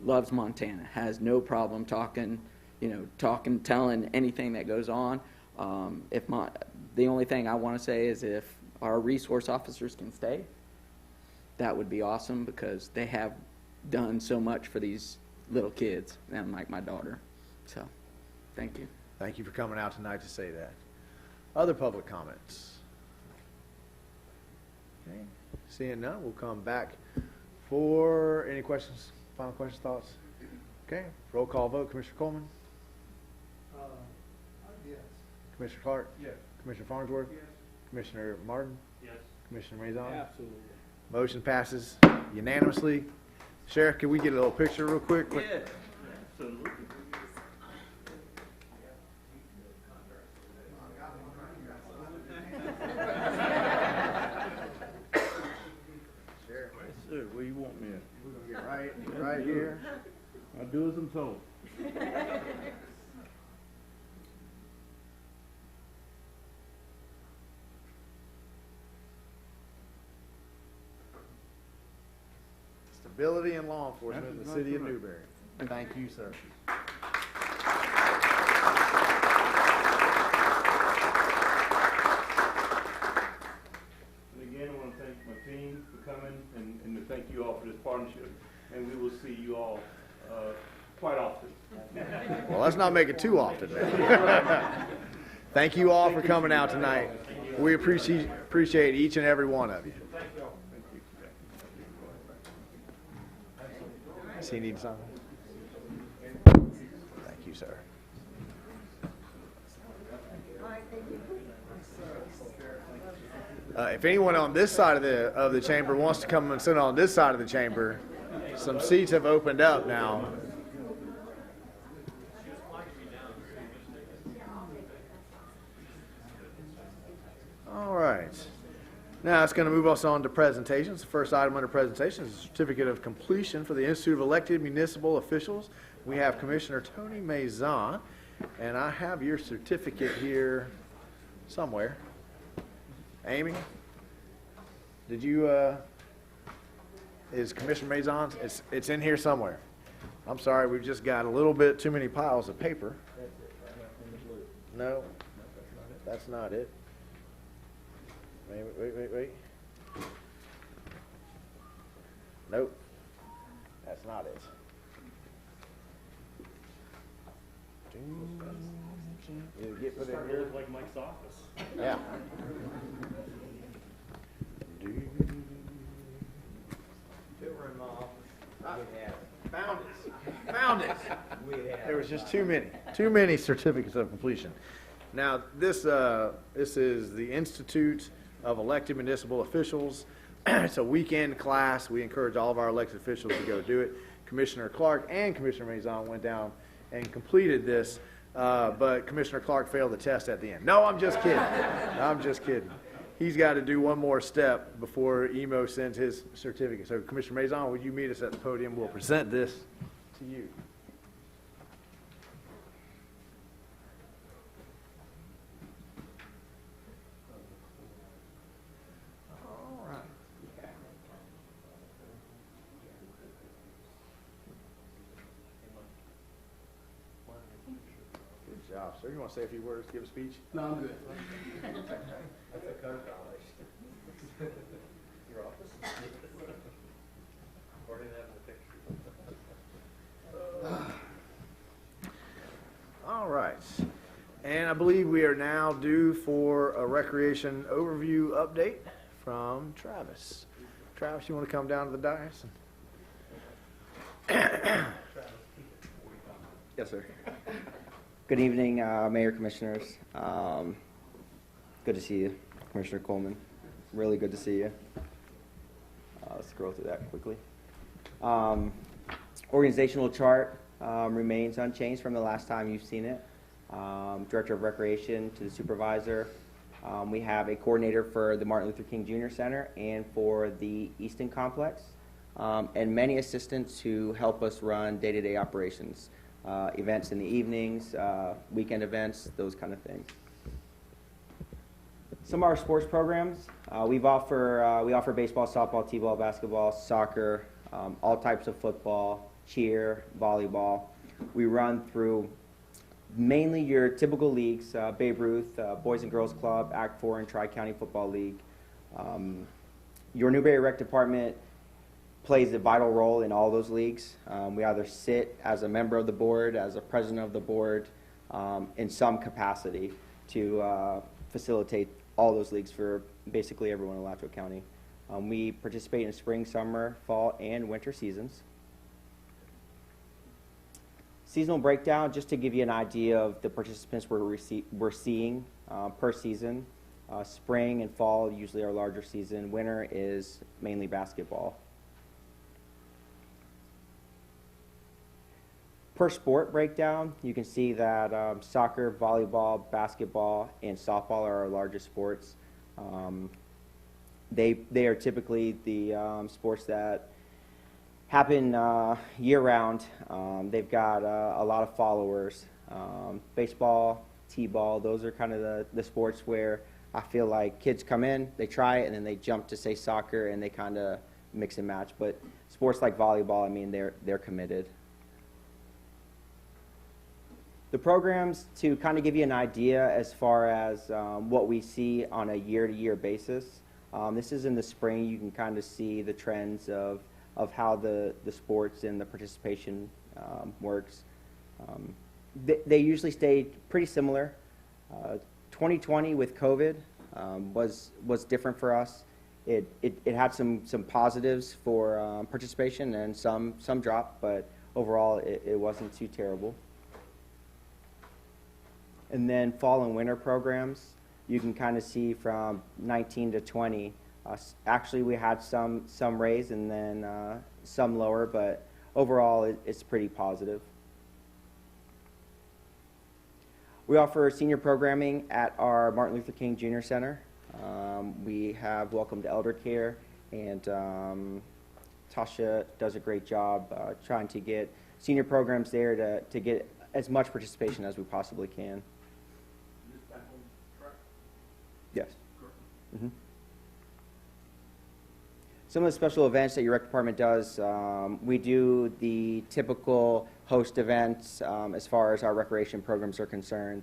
Loves Montana, has no problem talking, telling anything that goes on. The only thing I want to say is if our resource officers can stay, that would be awesome because they have done so much for these little kids, and like my daughter. So, thank you. Thank you for coming out tonight to say that. Other public comments? Okay. Seeing none, we'll come back for any questions, final questions, thoughts? Okay, roll call vote. Commissioner Coleman? Yes. Commissioner Clark? Yes. Commissioner Farnsworth? Yes. Commissioner Martin? Yes. Commissioner Maison? Absolutely. Motion passes unanimously. Sheriff, can we get a little picture real quick? Yeah, absolutely. Sheriff, Yes, sir. Where you want me at? we're gonna get right here. I'll do as I'm told. Stability and law enforcement in the That's city of right. Newberry. Thank you, sir. And again, I want to thank my team for coming and to thank you all for this partnership. And we will see you all quite often. Well, let's not make it too often. Thank you all for coming out tonight. We appreciate each and every one of you. Does he need something? Thank you, sir. If anyone on this side of the chamber wants to come and sit on this side of the chamber, some seats have opened up now. All right. Now it's going to move us on to presentations. The first item under presentations is a certificate of completion for the Institute of Elected Municipal Officials. We have Commissioner Tony Maison, and I have your certificate here somewhere. Amy, did you, is Commissioner Maison, it's in here somewhere. I'm sorry, we've just got a little bit too many piles of paper. No, that's not it. Wait. Nope, that's not it. Did it get put in here? Like Mike's office. Yeah. Found it. Found it. There was just too many certificates of completion. Now, this is the Institute of Elected Municipal Officials. It's a weekend class. We encourage all of our elected officials to go do it. Commissioner Clark and Commissioner Maison went down and completed this, but Commissioner Clark failed the test at the end. No, I'm just kidding. I'm just kidding. He's got to do one more step before EMO sends his certificate. So, Commissioner Maison, would you meet us at the podium? We'll present this to you. All right. Good job, sir. You want to say a few words, give a speech? No, I'm good. That's a code violation. Your office? Or didn't have the picture. All right. And I believe we are now due for a recreation overview update from Travis. Travis, you want to come down to the dais? Yes, sir. Good evening, Mayor, Commissioners. Good to see you, Commissioner Coleman. Really good to see you. Let's scroll through that quickly. Organizational chart remains unchanged from the last time you've seen it. Director of Recreation to the supervisor. We have a coordinator for the Martin Luther King Jr. Center and for the Easton Complex, and many assistants who help us run day-to-day operations, events in the evenings, weekend events, those kind of things. Some of our sports programs, we offer baseball, softball, t-ball, basketball, soccer, all types of football, cheer, volleyball. We run through mainly your typical leagues, Babe Ruth, Boys and Girls Club, Act 4, and Tri-County Football League. Your Newberry Rec Department plays a vital role in all those leagues. We either sit as a member of the board, as a president of the board, in some capacity to facilitate all those leagues for basically everyone in Alachua County. We participate in spring, summer, fall, and winter seasons. Seasonal breakdown, just to give you an idea of the participants we're seeing per season. Spring and fall usually our larger season. Winter is mainly basketball. Per sport breakdown, you can see that soccer, volleyball, basketball, and softball are our largest sports. They are typically the sports that happen year-round. They've got a lot of followers. Baseball, t-ball, those are kind of the sports where I feel like kids come in, they try it, and then they jump to, say, soccer, and they kind of mix and match. But sports like volleyball, I mean, they're committed. The programs, to kind of give you an idea as far as what we see on a year-to-year basis, this is in the spring. You can kind of see the trends of how the sports and the participation works. They usually stay pretty similar. 2020 with COVID was different for us. It had some positives for participation and some drop, but overall it wasn't too terrible. And then fall and winter programs, you can kind of see from 19 to 20. Actually, we had some raise and then some lower, but overall it's pretty positive. We offer senior programming at our Martin Luther King Jr. Center. We have Welcome to Elder Care, and Tasha does a great job trying to get senior programs there to get as much participation as we possibly can. Yes. Mm-hmm. Some of the special events that your rec department does, we do the typical host events as far as our recreation programs are concerned.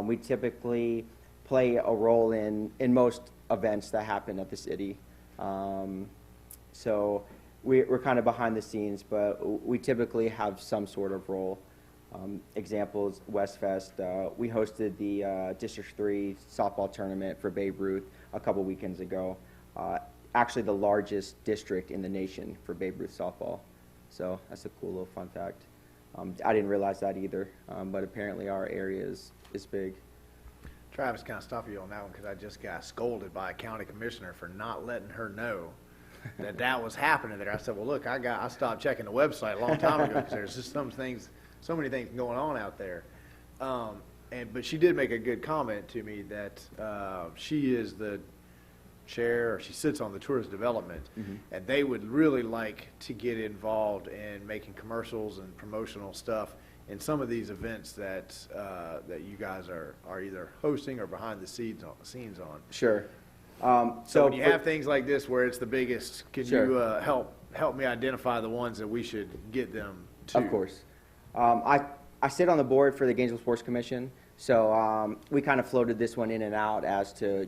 We typically play a role in most events that happen at the city. So we're kind of behind the scenes, but we typically have some sort of role. Examples, Westfest. We hosted the District 3 softball tournament for Babe Ruth a couple weekends ago. Actually the largest district in the nation for Babe Ruth softball. So that's a cool little fun fact. I didn't realize that either, but apparently our area is big. Travis, kind of stop you on that one because I just got scolded by a county commissioner for not letting her know that that was happening there. I said, well, look, I stopped checking the website a long time ago because there's just so many things going on out there. But she did make a good comment to me that she is the chair, or she sits on the tourist development, and they would really like to get involved in making commercials and promotional stuff in some of these events that that you guys are either hosting or behind the scenes on. Sure. So when you have things like this where it's the biggest, can Sure. you help me identify the ones that we should get them to? Of course. I sit on the board for the Gainesville Sports Commission, so we kind of floated this one in and out as to,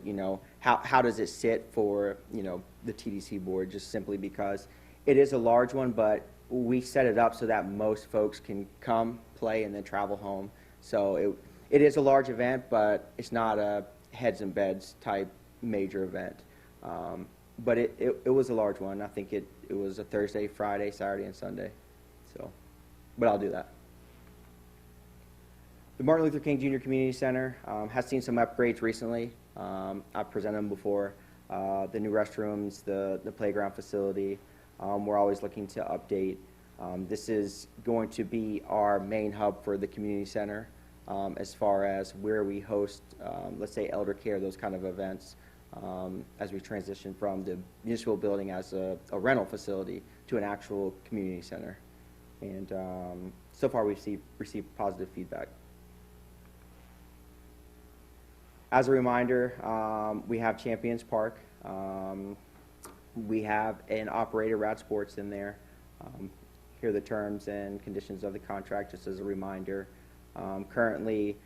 how does it sit for, the TDC board, just simply because it is a large one, but we set it up so that most folks can come, play, and then travel home. So it is a large event, but it's not a heads and beds type major event. But it was a large one. I think it was a Thursday, Friday, Saturday, and Sunday. So, but I'll do that. The Martin Luther King Jr. Community Center has seen some upgrades recently. I've presented them before. The new restrooms, the playground facility. We're always looking to update. This is going to be our main hub for the community center as far as where we host, let's say, elder care, those kind of events, as we transition from the municipal building as a rental facility to an actual community center. And so far we've received positive feedback. As a reminder, we have Champions Park. We have an operator, Rad Sports, in there. Here are the terms and conditions of the contract, just as a reminder. Currently,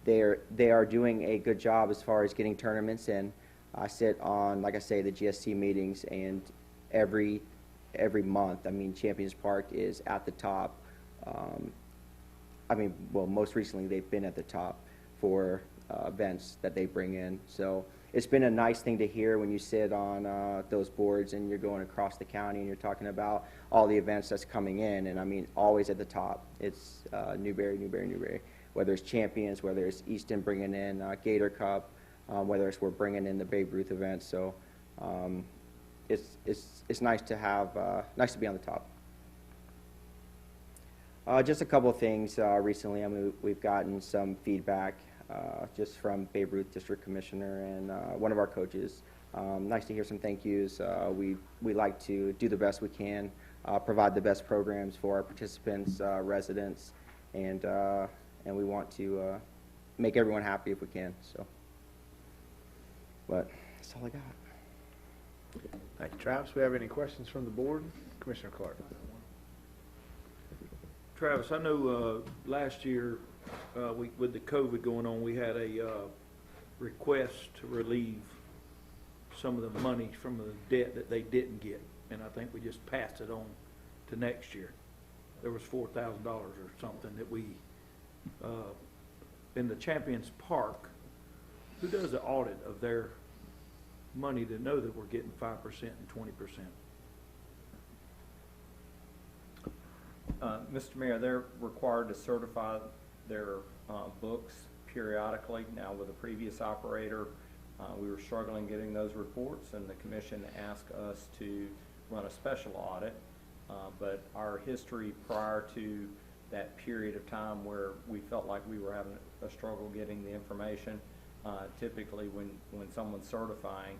they are doing a good job as far as getting tournaments in. I sit on, like I say, the GSC meetings, and every month, Champions Park is at the top. Most recently, they've been at the top for events that they bring in. So it's been a nice thing to hear when you sit on those boards and you're going across the county and you're talking about all the events that's coming in. And always at the top, it's Newberry. Whether it's Champions, whether it's Easton bringing in Gator Cup, whether it's we're bringing in the Babe Ruth event. So it's nice to have, nice to be on the top. Just a couple of things recently. We've gotten some feedback just from Babe Ruth District Commissioner and one of our coaches. Nice to hear some thank yous. We like to do the best we can, provide the best programs for our participants, residents, and we want to make everyone happy if we can. So, but that's all I got. Thank you, Travis. We have any questions from the board? Commissioner Clark. Travis, I know last year with the COVID going on, we had a request to relieve some of the money from the debt that they didn't get, and I think we just passed it on to next year. There was $4,000 or something that we, in the Champions Park, who does the audit of their money to know that we're getting 5% and 20%? Mr. Mayor, they're required to certify their books periodically. Now, with the previous operator, we were struggling getting those reports, and the commission asked us to run a special audit. But our history prior to that period of time where we felt like we were having a struggle getting the information, typically when someone's certifying,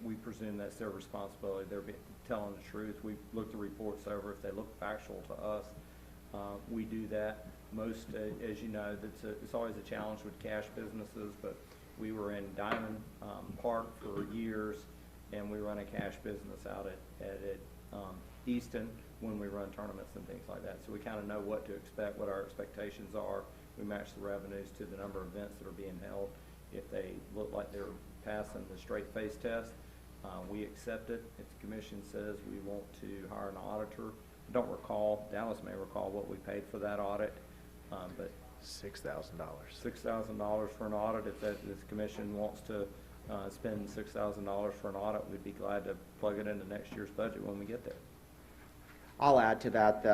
we presume that's their responsibility. They're telling the truth. We look the reports over. If they look factual to us, we do that. Most, as you know, it's always a challenge with cash businesses, but we were in Diamond Park for years, and we run a cash business out at Easton when we run tournaments and things like that. So we kind of know what to expect, what our expectations are. We match the revenues to the number of events that are being held. If they look like they're passing the straight face test, we accept it. If the commission says we want to hire an auditor, I don't recall, Dallas may recall what we paid for that audit, but $6,000. $6,000 for an audit. If the commission wants to spend $6,000 for an audit, we'd be glad to plug it into next year's budget when we get there. I'll add to that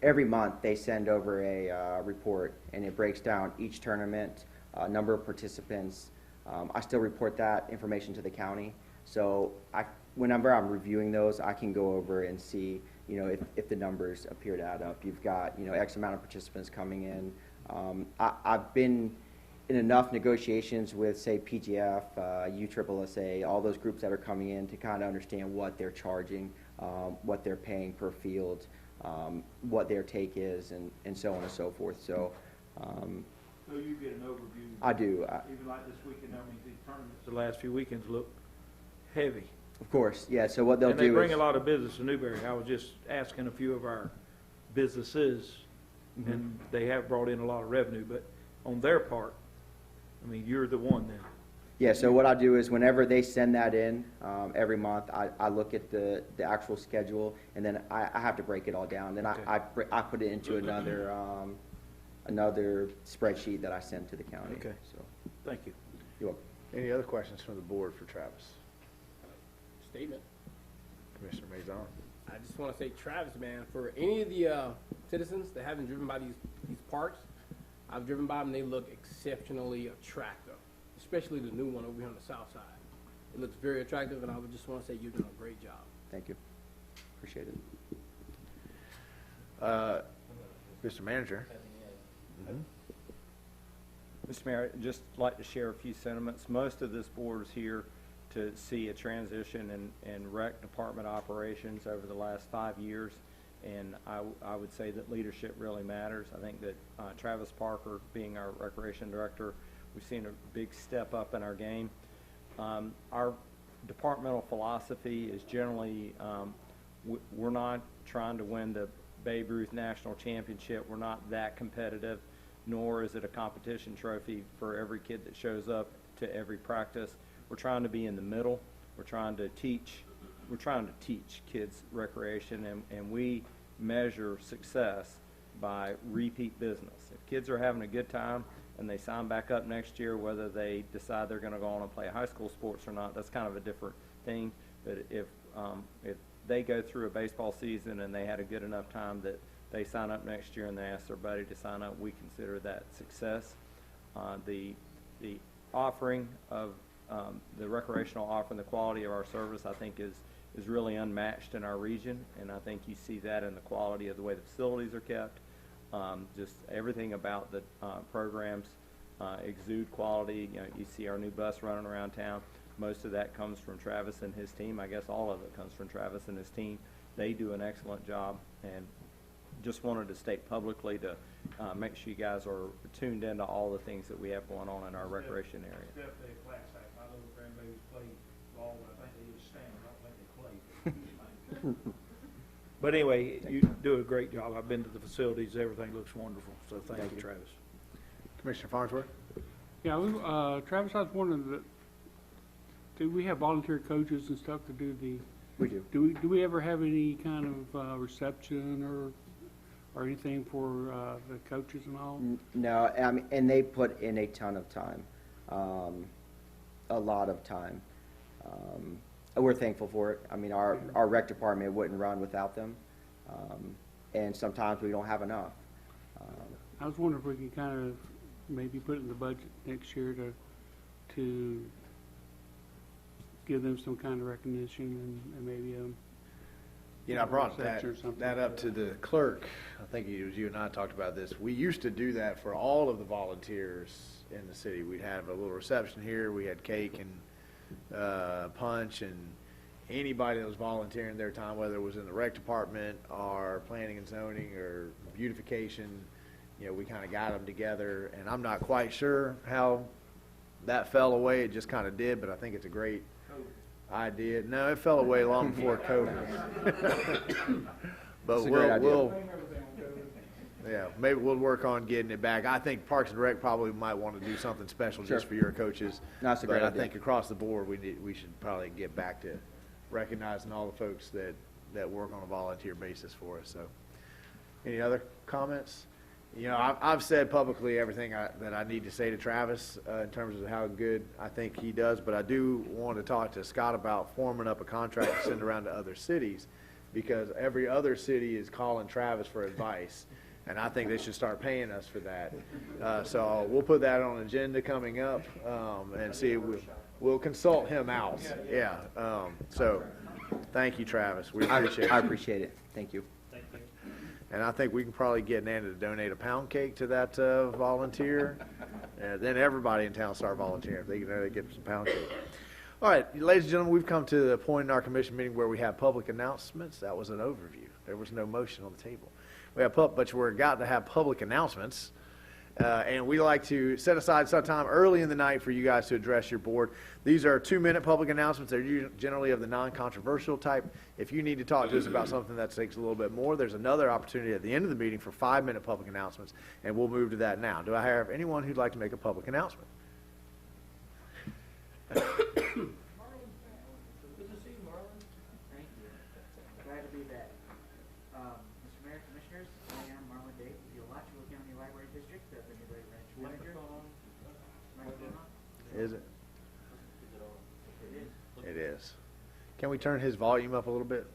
every month they send over a report, and it breaks down each tournament, number of participants. I still report that information to the county. So whenever I'm reviewing those, I can go over and see, if the numbers appear to add up. You've got, X amount of participants coming in. I've been in enough negotiations with, say, PGF, USSSA, all those groups that are coming in to kind of understand what they're charging, what they're paying per field, what their take is, and so on and so forth. So you get an overview. I do. Even like this weekend, these tournaments, the last few weekends look heavy. Of course, yeah. So what they'll And do they bring is a lot of business to Newberry. I was just asking a few of our businesses, and they have brought in a lot of revenue, but on their part, you're the one then. Yeah, so what I do is whenever they send that in every month, I look at the actual schedule, and then I have to break it all down. Then Okay. I put it into another spreadsheet that I send to the county. Okay. So Thank you. you're welcome. Any other questions from the board for Travis? Statement. Commissioner Maison? I just want to say, Travis, man, for any of the citizens that haven't driven by these parks, I've driven by them, they look exceptionally attractive, especially the new one over here on the south side. It looks very attractive, and I would just want to say you're doing a great job. Thank you. Appreciate it. Mr. Manager? Mr. Mayor, I'd just like to share a few sentiments. Most of this board is here to see a transition in rec department operations over the last 5 years, and I would say that leadership really matters. I think that Travis Parker, being our recreation director, we've seen a big step up in our game. Our departmental philosophy is generally we're not trying to win the Babe Ruth National Championship. We're not that competitive, nor is it a competition trophy for every kid that shows up to every practice. We're trying to be in the middle. We're trying to teach kids recreation, and we measure success by repeat business. If kids are having a good time and they sign back up next year, whether they decide they're going to go on and play high school sports or not, that's kind of a different thing. But if they go through a baseball season and they had a good enough time that they sign up next year and they ask their buddy to sign up, we consider that success. The offering of the recreational offering, the quality of our service, I think is really unmatched in our region, and I think you see that in the quality of the way the facilities are kept. Just everything about the programs exude quality. You see our new bus running around town. Most of that comes from Travis and his team. I guess all of it comes from Travis and his team. They do an excellent job, and just wanted to state publicly to make sure you guys are tuned into all the things that we have going on in our recreation area. It's definitely a class act. My little grandbabies played ball, but I think they just stand. I don't think they play. But anyway, you do a great job. I've been to the facilities. Everything looks wonderful. So thank you, Travis. Commissioner Farnsworth? Yeah, Travis, I was wondering, do we have volunteer coaches and stuff to do the? We do. Do we ever have any kind of reception or anything for the coaches and all? No, and they put in a ton of time, a lot of time. We're thankful for it. Our rec department wouldn't run without them, and sometimes we don't have enough. I was wondering if we could kind of maybe put it in the budget next year to give them some kind of recognition and maybe I brought reception or something. that up to the clerk. I think it was you and I talked about this. We used to do that for all of the volunteers in the city. We'd have a little reception here. We had cake and punch, and anybody that was volunteering their time, whether it was in the rec department or planning and zoning or beautification, we kind of got them together. And I'm not quite sure how that fell away. It just kind of did, but I think it's a great idea. No, it fell away long before COVID. But maybe we'll work on getting it back. I think Parks and Rec probably might want to do something special just for your coaches. That's a great idea. idea. I think across the board we should probably get back to recognizing all the folks that work on a volunteer basis for us. So, any other comments? You know, I've said publicly everything that I need to say to Travis in terms of how good I think he does, but I do want to talk to Scott about forming up a contract to send around to other cities, because every other city is calling Travis for advice, and I think they should start paying us for that. So we'll put that on agenda coming up and see. We'll consult him out. Yeah. So thank you, Travis. We appreciate it. I appreciate it. Thank you. Thank you. And I think we can probably get Nana to donate a pound cake to that volunteer. And then everybody in town start volunteering if they get some pound cake. All right, ladies and gentlemen, we've come to the point in our commission meeting where we have public announcements. That was an overview. There was no motion on the table. We have but we're got to have public announcements. And we like to set aside some time early in the night for you guys to address your board. These are 2-minute public announcements. They're generally of the non-controversial type. If you need to talk to us about something that takes a little bit more, there's another opportunity at the end of the meeting for 5-minute public announcements, and we'll move to that now. Do I have anyone who'd like to make a public announcement? Good to see you, Marlon. Thank you. Glad to be back. Mr. Mayor, Commissioners, I am Marlon Day with the Alachua County Library District, the Newberry Branch Manager. Microphone on? Is it? It is. It is. Can we turn his volume up a little bit?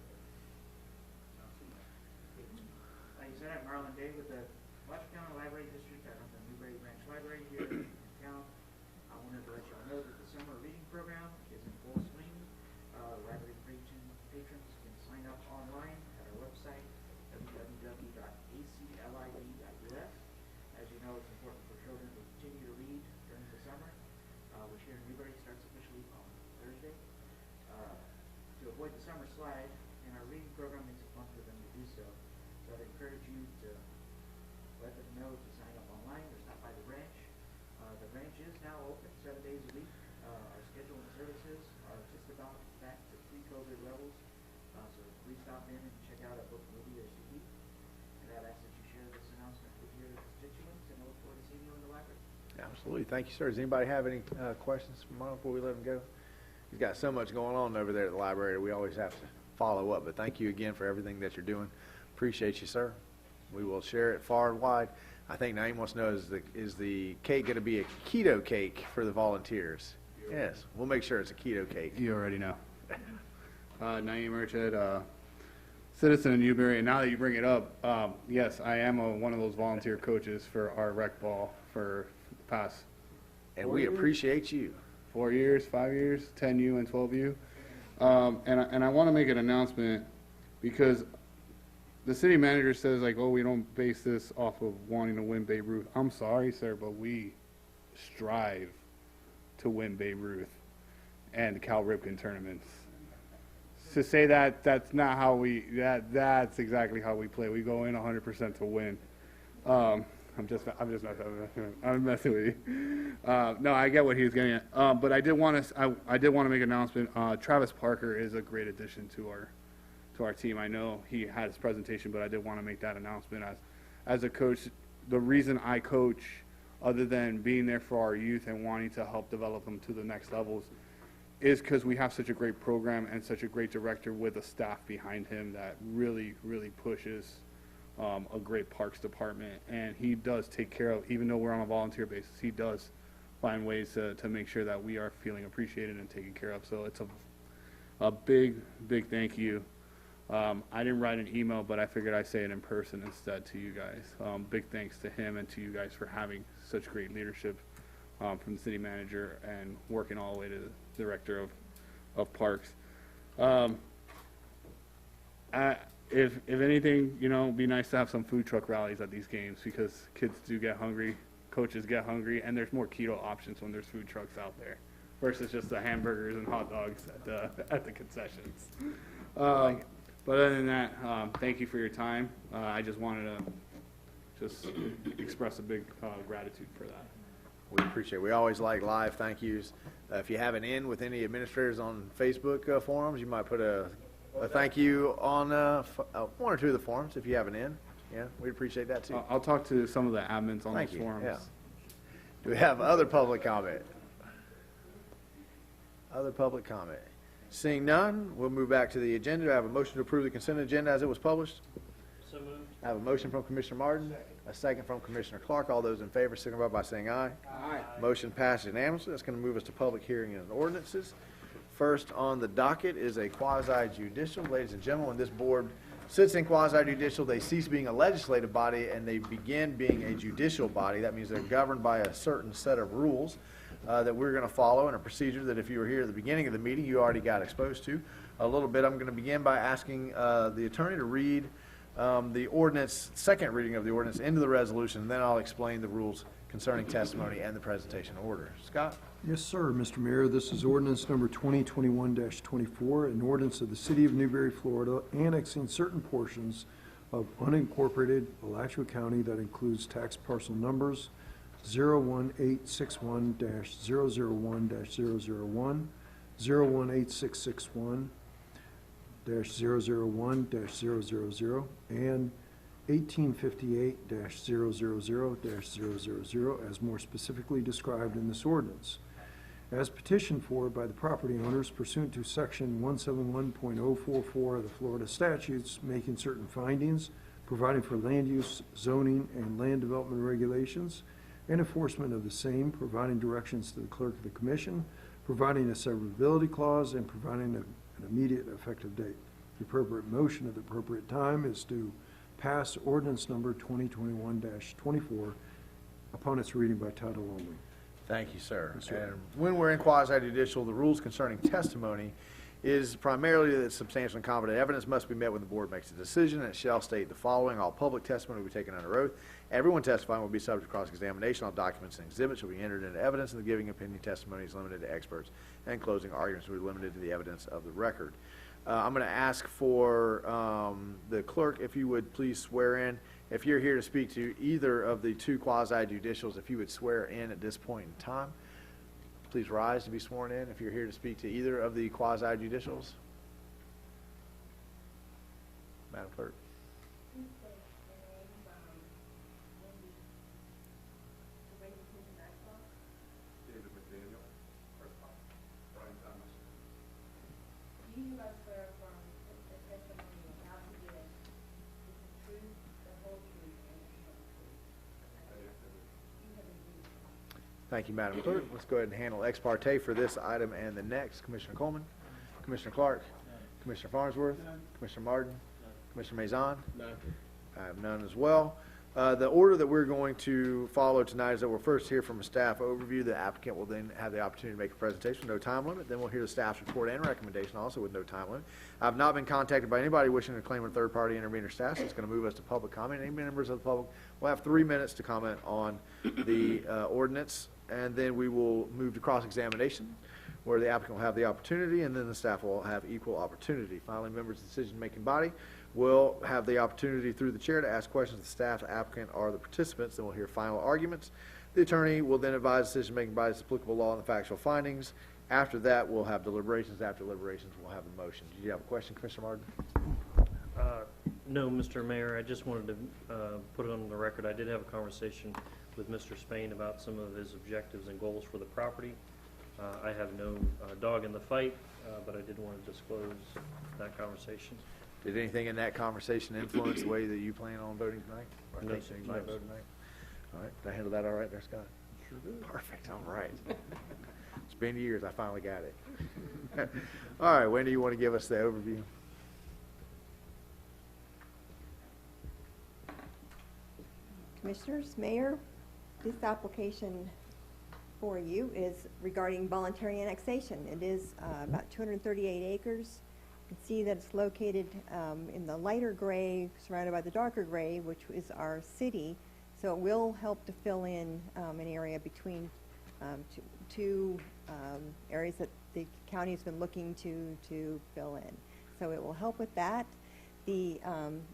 Like you said, I'm Marlon Day with the Alachua County Library District. I run the Newberry Branch Library here in town. I wanted to let y'all know that the summer reading program is in full swing. Library patrons can sign up online at our website, www.aclib.us. As you know, it's important for children to continue to read during the summer, which here in Newberry starts officially on Thursday. To avoid the summer slide, and our reading program makes it fun for them to do so. So I'd encourage you to let them know to sign up online or stop by the branch. The branch is now open 7 days a week. Our schedule and services are just about back to pre-COVID levels. So please stop in and check out a book, movie, or CD. And I'd ask that you share this announcement with your constituents, and I look forward to seeing you in the library. Absolutely. Thank you, sir. Does anybody have any questions for Marlon before we let him go? He's got so much going on over there at the library that we always have to follow up. But thank you again for everything that you're doing. Appreciate you, sir. We will share it far and wide. I think Naeem wants to know, is the cake going to be a keto cake for the volunteers? Yes. We'll make sure it's a keto cake. You already know. Naeem Urchid, citizen of Newberry, and now that you bring it up, yes, I am one of those volunteer coaches for our rec ball for the past. And we appreciate you. 4 years, 5 years, 10U and 12U. And I want to make an announcement because the city manager says, like, oh, we don't base this off of wanting to win Babe Ruth. I'm sorry, sir, but we strive to win Babe Ruth and the Cal Ripken tournaments. To say that that's not how that's exactly how we play. We go in 100% to win. I'm messing with you. No, I get what he was getting at. But I did want to make an announcement. Travis Parker is a great addition to our team. I know he had his presentation, but I did want to make that announcement as a coach. The reason I coach, other than being there for our youth and wanting to help develop them to the next levels, is because we have such a great program and such a great director with a staff behind him that really, really pushes a great parks department. And he does take care of, even though we're on a volunteer basis, he does find ways to make sure that we are feeling appreciated and taken care of. So it's a big, big thank you. I didn't write an email, but I figured I'd say it in person instead to you guys. Big thanks to him and to you guys for having such great leadership from the city manager and working all the way to the director of parks. If anything, it'd be nice to have some food truck rallies at these games because kids do get hungry, coaches get hungry, and there's more keto options when there's food trucks out there versus just the hamburgers and hot dogs at the concessions. But other than that, thank you for your time. I just wanted to express a big gratitude for that. We appreciate it. We always like live thank yous. If you have an in with any administrators on Facebook forums, you might put a thank you on one or two of the forums if you have an in. Yeah, we'd appreciate that too. I'll talk to some of the admins on those forums. Yeah. Do we have other public comment? Other public comment? Seeing none, we'll move back to the agenda. I have a motion to approve the consent agenda as it was published. So moved. I have a motion from Commissioner Martin, a second from Commissioner Clark. All those in favor signify by saying aye. Aye. Motion passes unanimously. That's going to move us to public hearing and ordinances. First on the docket is a quasi-judicial. Ladies and gentlemen, when this board sits in quasi-judicial, they cease being a legislative body and they begin being a judicial body. That means they're governed by a certain set of rules that we're going to follow, and a procedure that if you were here at the beginning of the meeting, you already got exposed to a little bit. I'm going to begin by asking the attorney to read the ordinance, second reading of the ordinance into the resolution, and then I'll explain the rules concerning testimony and the presentation order. Scott? Yes, sir, Mr. Mayor. This is ordinance number 2021-24, an ordinance of the City of Newberry, Florida, annexing certain portions of unincorporated Alachua County that includes tax parcel numbers 01861-001-001, 01861-001-000, and 1858-000-000 as more specifically described in this ordinance. As petitioned for by the property owners pursuant to Section 171.044 of the Florida statutes, making certain findings, providing for land use, zoning, and land development regulations, and enforcement of the same, providing directions to the clerk of the commission, providing a severability clause, and providing an immediate effective date. The appropriate motion at the appropriate time is to pass ordinance number 2021-24 upon its reading by title only. Thank you, sir. Yes, sir. And when we're in quasi-judicial, the rules concerning testimony is primarily that substantial and competent evidence must be met when the board makes a decision, and it shall state the following: all public testimony will be taken under oath. Everyone testifying will be subject to cross-examination. All documents and exhibits will be entered into evidence, and the giving opinion testimony is limited to experts, and closing arguments will be limited to the evidence of the record. I'm going to ask for the clerk, if you would please swear in. If you're here to speak to either of the two quasi-judicials, if you would swear in at this point in time. Please rise to be sworn in if you're here to speak to either of the quasi-judicials. Madam Clerk. Thank you, Madam Clerk. Let's go ahead and handle ex parte for this item and the next. Commissioner Coleman, Commissioner Clark, Commissioner Farnsworth, Commissioner Martin, Commissioner Mazan. None. I have none as well. The order that we're going to follow tonight is that we'll first hear from a staff overview. The applicant will then have the opportunity to make a presentation with no time limit. Then we'll hear the staff's report and recommendation also with no time limit. I've not been contacted by anybody wishing to claim a third-party intervener status. So it's going to move us to public comment. Any members of the public will have 3 minutes to comment on the ordinance, and then we will move to cross-examination, where the applicant will have the opportunity, and then the staff will have equal opportunity. Finally, members of the decision-making body will have the opportunity through the chair to ask questions of the staff, the applicant, or the participants. Then we'll hear final arguments. The attorney will then advise the decision-making body's applicable law and the factual findings. After that, we'll have deliberations. After deliberations, we'll have the motion. Did you have a question, Commissioner Martin? No, Mr. Mayor, I just wanted to put it on the record. I did have a conversation with Mr. Spain about some of his objectives and goals for the property. I have no dog in the fight, but I did want to disclose that conversation. Did anything in that conversation influence the way that you plan on voting tonight? Or No, think sir. you might No, vote sir. tonight? All right, did I handle that all right there, Scott? Sure did. Perfect, all right. It's been years, I finally got it. All right, Wendy, you want to give us the overview? Commissioners, Mayor, this application for you is regarding voluntary annexation. It is about 238 acres. You can see that it's located in the lighter gray, surrounded by the darker gray, which is our city. So it will help to fill in an area between two areas that the county has been looking to fill in. So it will help with that. The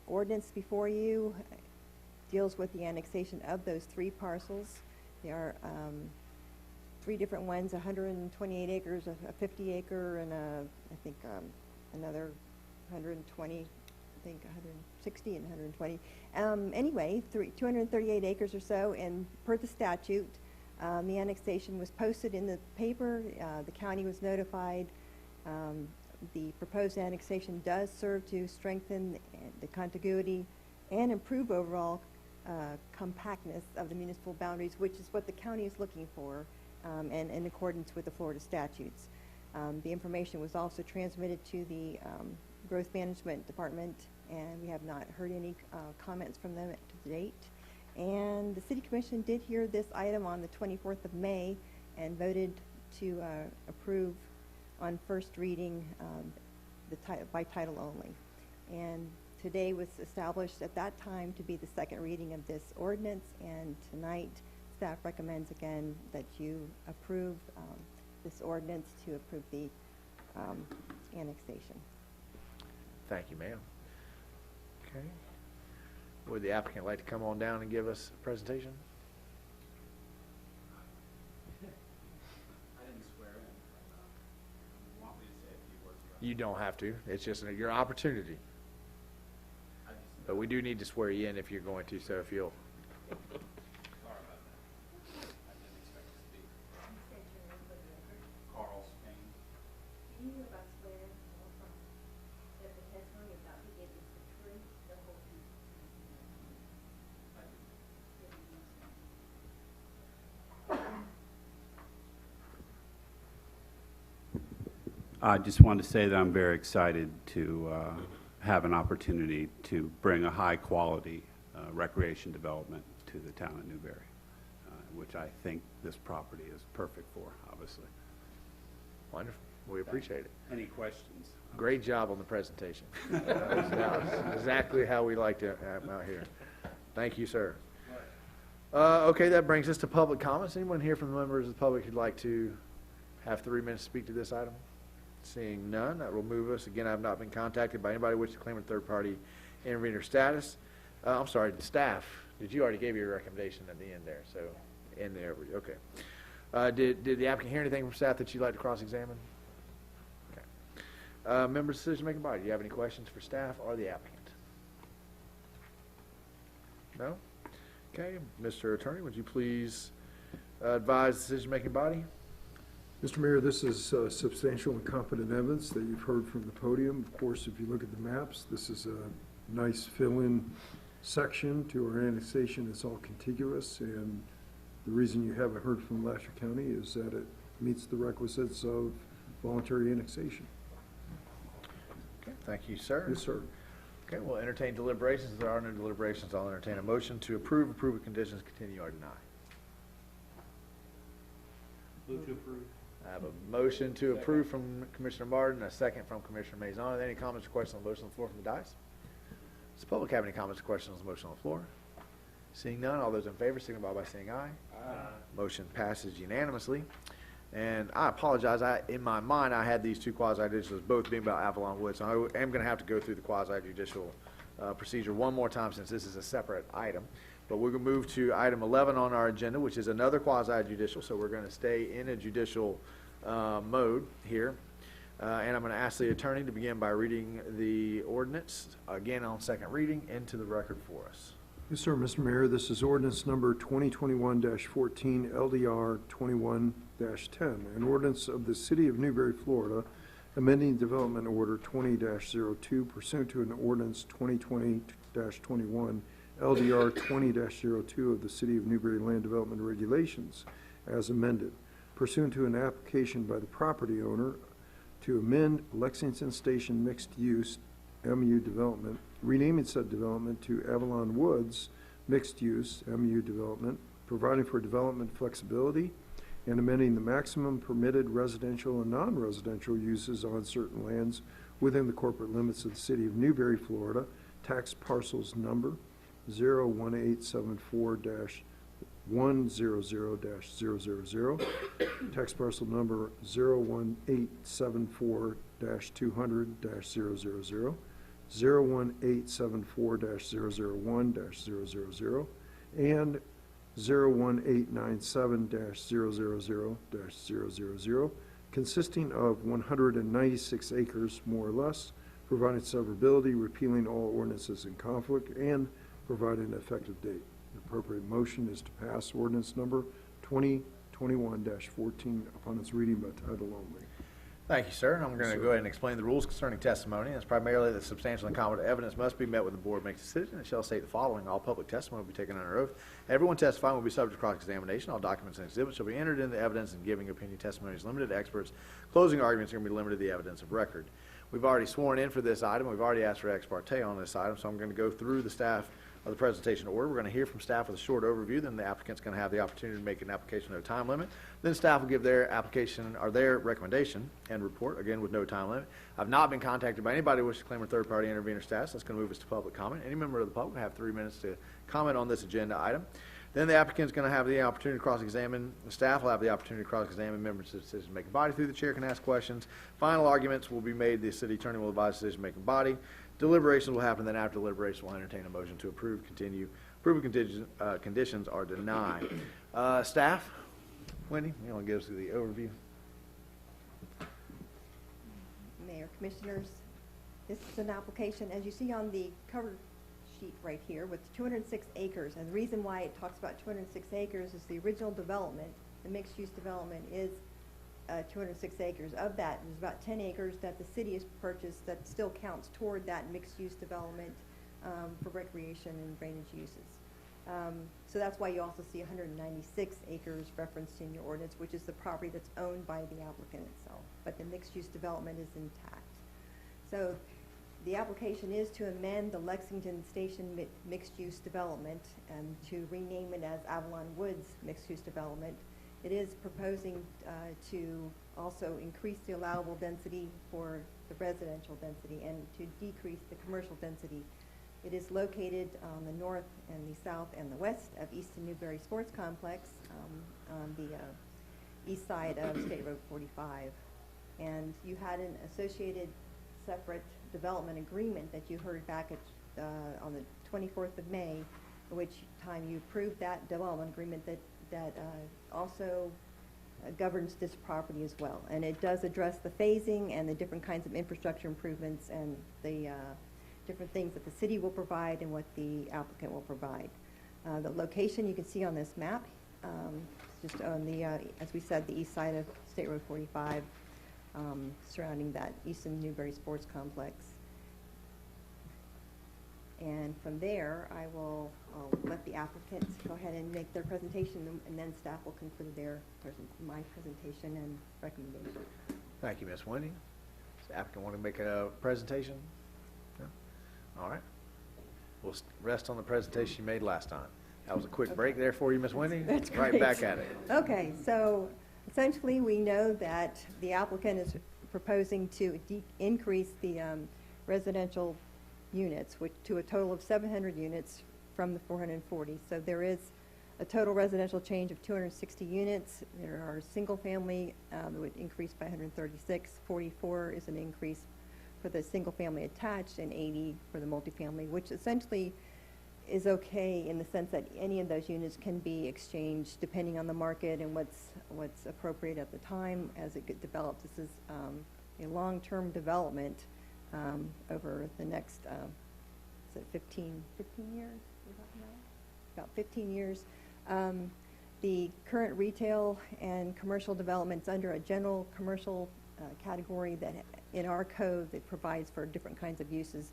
ordinance before you deals with the annexation of those 3 parcels. There are 3 different ones, 128 acres, a 50 acre, and I think another 120, I think 160 and 120. Anyway, 238 acres or so, and per the statute, the annexation was posted in the paper. The county was notified. The proposed annexation does serve to strengthen the contiguity and improve overall compactness of the municipal boundaries, which is what the county is looking for, and in accordance with the Florida statutes. The information was also transmitted to the Growth Management Department, and we have not heard any comments from them to date. And the City Commission did hear this item on the 24th of May and voted to approve on first reading by title only. And today was established at that time to be the second reading of this ordinance, and tonight staff recommends again that you approve this ordinance to approve the annexation. Thank you, ma'am. Okay. Would the applicant like to come on down and give us a presentation? I didn't swear in. You want me to say a few words about it? You don't have to. It's just your opportunity. But we do need to swear you in if you're going to, so if you'll. Sorry about that. I didn't expect to speak. Carl Spain. Do you about swear that the testimony about to give is the truth, the whole truth? I just wanted to say that I'm very excited to have an opportunity to bring a high-quality recreation development to the town of Newberry, which I think this property is perfect for, obviously. Wonderful. We appreciate it. Any questions? Great job on the presentation. That was exactly how we like to have out here. Thank you, sir. Okay, that brings us to public comments. Anyone here from the members of the public who'd like to have 3 minutes to speak to this item? Seeing none, that will move us. Again, I have not been contacted by anybody wishing to claim a third-party intervener status. I'm sorry, staff. Did you already give your recommendation at the end there? So, in there, okay. Did the applicant hear anything from staff that you'd like to cross-examine? Okay. Members of the decision-making body, do you have any questions for staff or the applicant? No? Okay. Mr. Attorney, would you please advise the decision-making body? Mr. Mayor, this is substantial and competent evidence that you've heard from the podium. Of course, if you look at the maps, this is a nice fill-in section to our annexation. It's all contiguous, and the reason you haven't heard from Lasher County is that it meets the requisites of voluntary annexation. Okay, thank you, sir. Yes, sir. Okay, we'll entertain deliberations. If there are no deliberations, I'll entertain a motion to approve with conditions, continue, or deny. Move to approve. I have a motion to approve from Commissioner Martin, a second from Commissioner Maison. Are there any comments or questions on the motion on the floor from the dais? Does the public have any comments or questions on the motion on the floor? Seeing none, all those in favor signify by saying aye. Aye. Motion passes unanimously. And I apologize, in my mind, I had these two quasi-judicials both being about Avalon Woods. So I am going to have to go through the quasi-judicial procedure one more time since this is a separate item. But we're going to move to item 11 on our agenda, which is another quasi-judicial. So we're going to stay in a judicial mode here. And I'm going to ask the attorney to begin by reading the ordinance, again on second reading, into the record for us. Yes, sir, Mr. Mayor. This is ordinance number 2021-14 LDR 21-10, an ordinance of the City of Newberry, Florida, amending Development Order 20-02 pursuant to an ordinance 2020-21 LDR 20-02 of the City of Newberry Land Development Regulations as amended, pursuant to an application by the property owner to amend Lexington Station Mixed Use MU Development, renaming said development to Avalon Woods Mixed Use MU Development, providing for development flexibility, and amending the maximum permitted residential and non-residential uses on certain lands within the corporate limits of the City of Newberry, Florida, tax parcels number 01874-100-000, tax parcel number 01874-200-000, 01874-001-000, and 01897-000-000, consisting of 196 acres, more or less, providing severability, repealing all ordinances in conflict, and providing an effective date. The appropriate motion is to pass ordinance number 2021-14 upon its reading by title only. Thank you, sir. I'm going to go ahead and explain the rules concerning testimony. It's primarily that substantial and competent evidence must be met when the board makes a decision. It shall state the following. All public testimony will be taken under oath. Everyone testifying will be subject to cross-examination. All documents and exhibits shall be entered into evidence, and giving opinion testimony is limited to experts. Closing arguments are going to be limited to the evidence of record. We've already sworn in for this item. We've already asked for ex parte on this item, so I'm going to go through the staff of the presentation order. We're going to hear from staff with a short overview. Then the applicant's going to have the opportunity to make an application with no time limit. Then staff will give their application or their recommendation and report, again with no time limit. I've not been contacted by anybody who wishes to claim a third-party intervener status. That's going to move us to public comment. Any member of the public will have 3 minutes to comment on this agenda item. Then the applicant's going to have the opportunity to cross-examine. The staff will have the opportunity to cross-examine members of the decision-making body. Through the chair can ask questions. Final arguments will be made. The city attorney will advise the decision-making body. Deliberations will happen. Then after deliberation, we'll entertain a motion to approve, continue. Approve of conditions are denied. Staff, Wendy, you want to give us the overview? Mayor, Commissioners, this is an application, as you see on the cover sheet right here, with 206 acres. And the reason why it talks about 206 acres is the original development, the mixed-use development, is 206 acres. Of that, there's about 10 acres that the city has purchased that still counts toward that mixed-use development for recreation and drainage uses. So that's why you also see 196 acres referenced in your ordinance, which is the property that's owned by the applicant itself. But the mixed-use development is intact. So the application is to amend the Lexington Station mixed-use development and to rename it as Avalon Woods mixed-use development. It is proposing to also increase the allowable density for the residential density and to decrease the commercial density. It is located on the north and the south and the west of Easton Newberry Sports Complex on the east side of State Road 45. And you had an associated separate development agreement that you heard back at, on the 24th of May, at which time you approved that development agreement that also governs this property as well. And it does address the phasing and the different kinds of infrastructure improvements and the different things that the city will provide and what the applicant will provide. The location you can see on this map, just on the, as we said, the east side of State Road 45, surrounding that Easton Newberry Sports Complex. And from there, I'll let the applicants go ahead and make their presentation, and then staff will conclude my presentation and recommendation. Thank you, Ms. Wendy. Does the applicant want to make a presentation? No? All right. We'll rest on the presentation you made last time. That was a quick break there for you, Ms. Wendy. That's right great. back at it. Okay, so essentially we know that the applicant is proposing to increase the residential units, which to a total of 700 units from the 440. So there is a total residential change of 260 units. There are single family that would increase by 136. 44 is an increase for the single family attached, and 80 for the multifamily, which essentially is okay in the sense that any of those units can be exchanged depending on the market and what's appropriate at the time as it develops. This is a long-term development over the next, is it 15 years? About 15 years. The current retail and commercial developments under a general commercial category that in our code that provides for different kinds of uses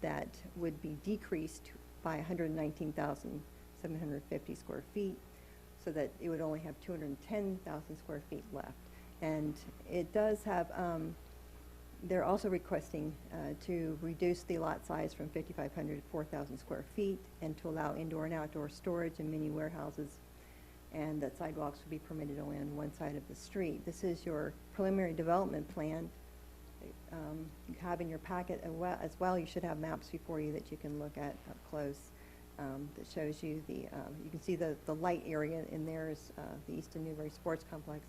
that would be decreased by 119,750 square feet, so that it would only have 210,000 square feet left. And it does have, they're also requesting to reduce the lot size from 5,500 to 4,000 square feet and to allow indoor and outdoor storage and mini warehouses, and that sidewalks would be permitted only on one side of the street. This is your preliminary development plan. You have in your packet as well. You should have maps before you that you can look at up close that shows you the, you can see the light area in there is the Easton Newberry Sports Complex.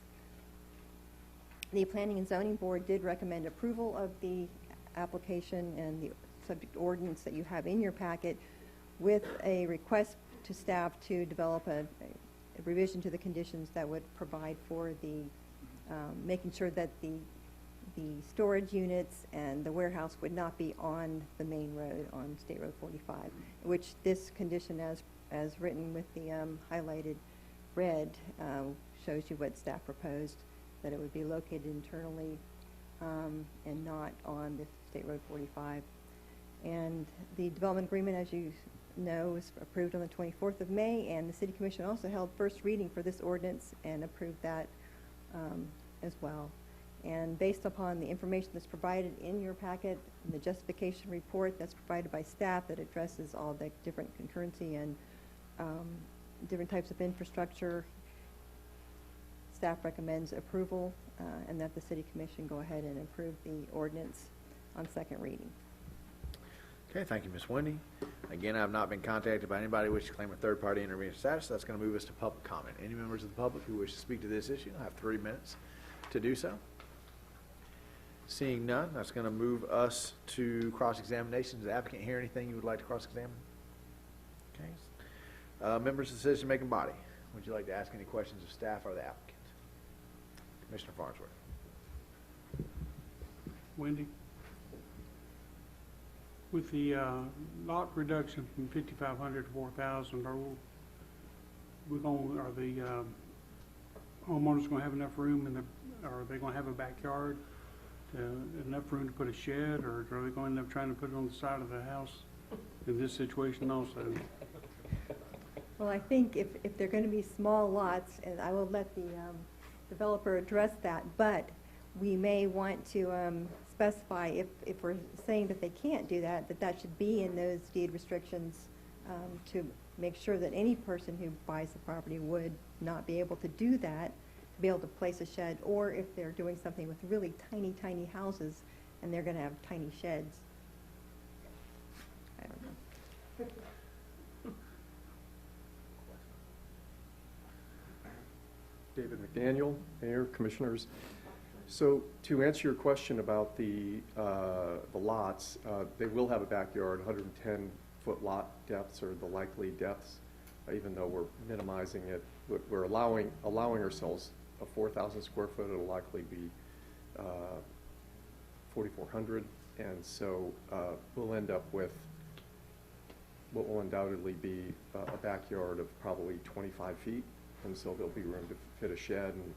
The Planning and Zoning Board did recommend approval of the application and the subject ordinance that you have in your packet with a request to staff to develop a revision to the conditions that would provide for the making sure that the storage units and the warehouse would not be on the main road on State Road 45, which this condition as written with the highlighted red shows you what staff proposed. that it would be located internally and not on the State Road 45. And the development agreement, as you know, was approved on the 24th of May, and the City Commission also held first reading for this ordinance and approved that as well. And based upon the information that's provided in your packet, and the justification report that's provided by staff that addresses all the different concurrency and different types of infrastructure, staff recommends approval and that the City Commission go ahead and approve the ordinance on second reading. Okay, thank you, Ms. Wendy. Again, I have not been contacted by anybody wishing to claim a third-party intervener status. That's going to move us to public comment. Any members of the public who wish to speak to this issue have 3 minutes to do so. Seeing none, that's going to move us to cross-examination. Does the applicant hear anything you would like to cross-examine? Okay. Members of the decision-making body, would you like to ask any questions of staff or the applicant? Commissioner Farnsworth. Wendy? With the lot reduction from 5,500 to 4,000, are the homeowners going to have enough room are they going to have a backyard, enough room to put a shed, or are they going to end up trying to put it on the side of the house in this situation also? Well, I think if they're going to be small lots, and I will let the developer address that, but we may want to specify if we're saying that they can't do that, that should be in those deed restrictions to make sure that any person who buys the property would not be able to do that, to be able to place a shed, or if they're doing something with really tiny, tiny houses and they're going to have tiny sheds. I don't know. David McDaniel, Mayor, Commissioners. So to answer your question about the lots, they will have a backyard. 110-foot lot depths are the likely depths, even though we're minimizing it. We're allowing ourselves a 4,000 square foot. It'll likely be 4,400, and so we'll end up with what will undoubtedly be a backyard of probably 25 feet, and so there'll be room to fit a shed. And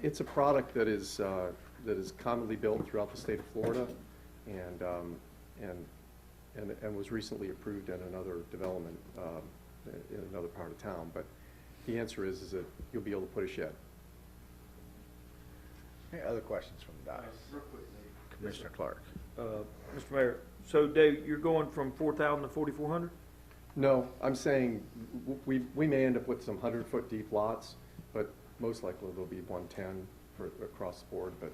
it's a product that is commonly built throughout the state of Florida, and was recently approved in another development in another part of town. But the answer is that you'll be able to put a shed. Any other questions from the dais? Commissioner Clark. Mr. Mayor, so Dave, you're going from 4,000 to 4,400? No, I'm saying we may end up with some 100-foot deep lots, but most likely there'll be 110 across the board. But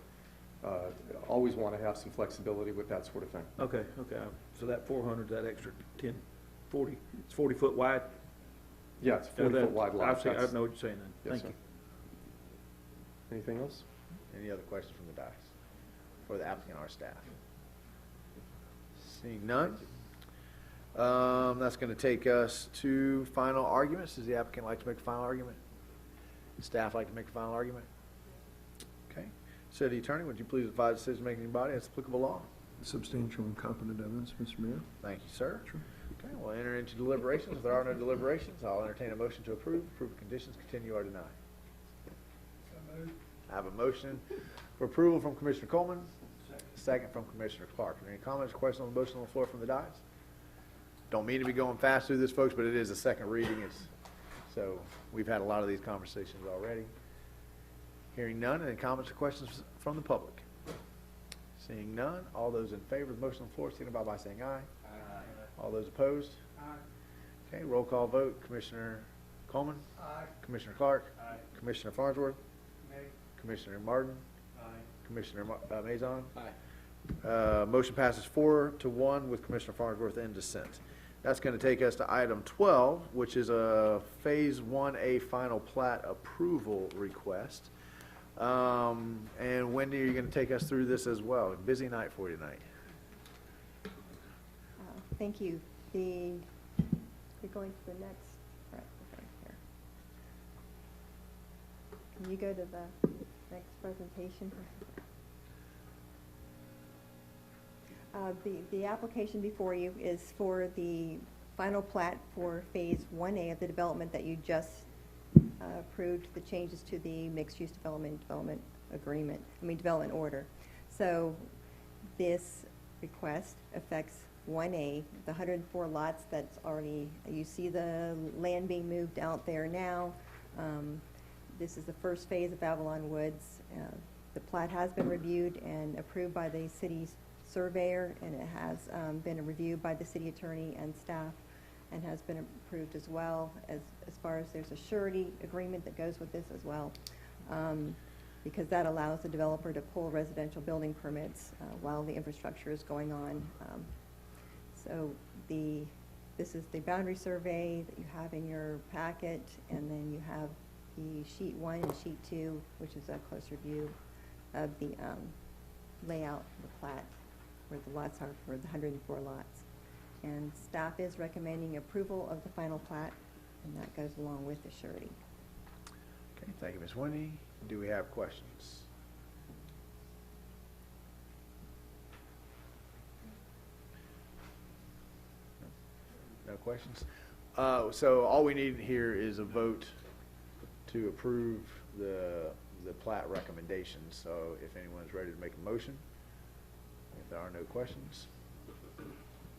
always want to have some flexibility with that sort of thing. Okay. So that 400, that extra 10, 40, it's 40 foot wide? Yeah, it's 40-foot wide lot. I know what you're saying then. Yes, Thank you. Anything else? Any other questions from the dais for the applicant or staff? Seeing none, that's going to take us to final arguments. Does the applicant like to make a final argument? Staff like to make a final argument? Okay. City Attorney, would you please advise the decision-making body as applicable law? Substantial and competent evidence, Mr. Mayor. Thank you, sir. Sure. Okay, we'll enter into deliberations. If there are no deliberations, I'll entertain a motion to approve of conditions, continue or deny. I have a motion for approval from Commissioner Coleman, second from Commissioner Clark. Any comments or questions on the motion on the floor from the dais? Don't mean to be going fast through this, folks, but it is a second reading. So we've had a lot of these conversations already. Hearing none, any comments or questions from the public? Seeing none, all those in favor of the motion on the floor signify by saying aye. Aye. All those opposed? Aye. Okay, roll call vote. Commissioner Coleman? Aye. Commissioner Clark? Aye. Commissioner Farnsworth? Aye. Commissioner Martin? Aye. Commissioner Mazon? Aye. Motion passes 4-1 with Commissioner Farnsworth in dissent. That's going to take us to item 12, which is a Phase 1A final plat approval request. And Wendy, are you going to take us through this as well? Busy night for you tonight. Thank you. You're going to the next, right, okay, here. Can you go to the next presentation? The application before you is for the final plat for Phase 1A of the development that you just approved the changes to the mixed-use development development order. So this request affects 1A, the 104 lots that's already, you see the land being moved out there now. This is the first phase of Avalon Woods. The plat has been reviewed and approved by the city's surveyor, and it has been reviewed by the city attorney and staff, and has been approved as well, as far as there's a surety agreement that goes with this as well, because that allows the developer to pull residential building permits while the infrastructure is going on. So this is the boundary survey that you have in your packet, and then you have the sheet 1 and sheet 2, which is a closer view of the layout of the plat, where the lots are for the 104 lots. And staff is recommending approval of the final plat, and that goes along with the surety. Okay, thank you, Ms. Winnie. Do we have questions? No questions? So all we need here is a vote to approve the plat recommendations. So if anyone's ready to make a motion, if there are no questions.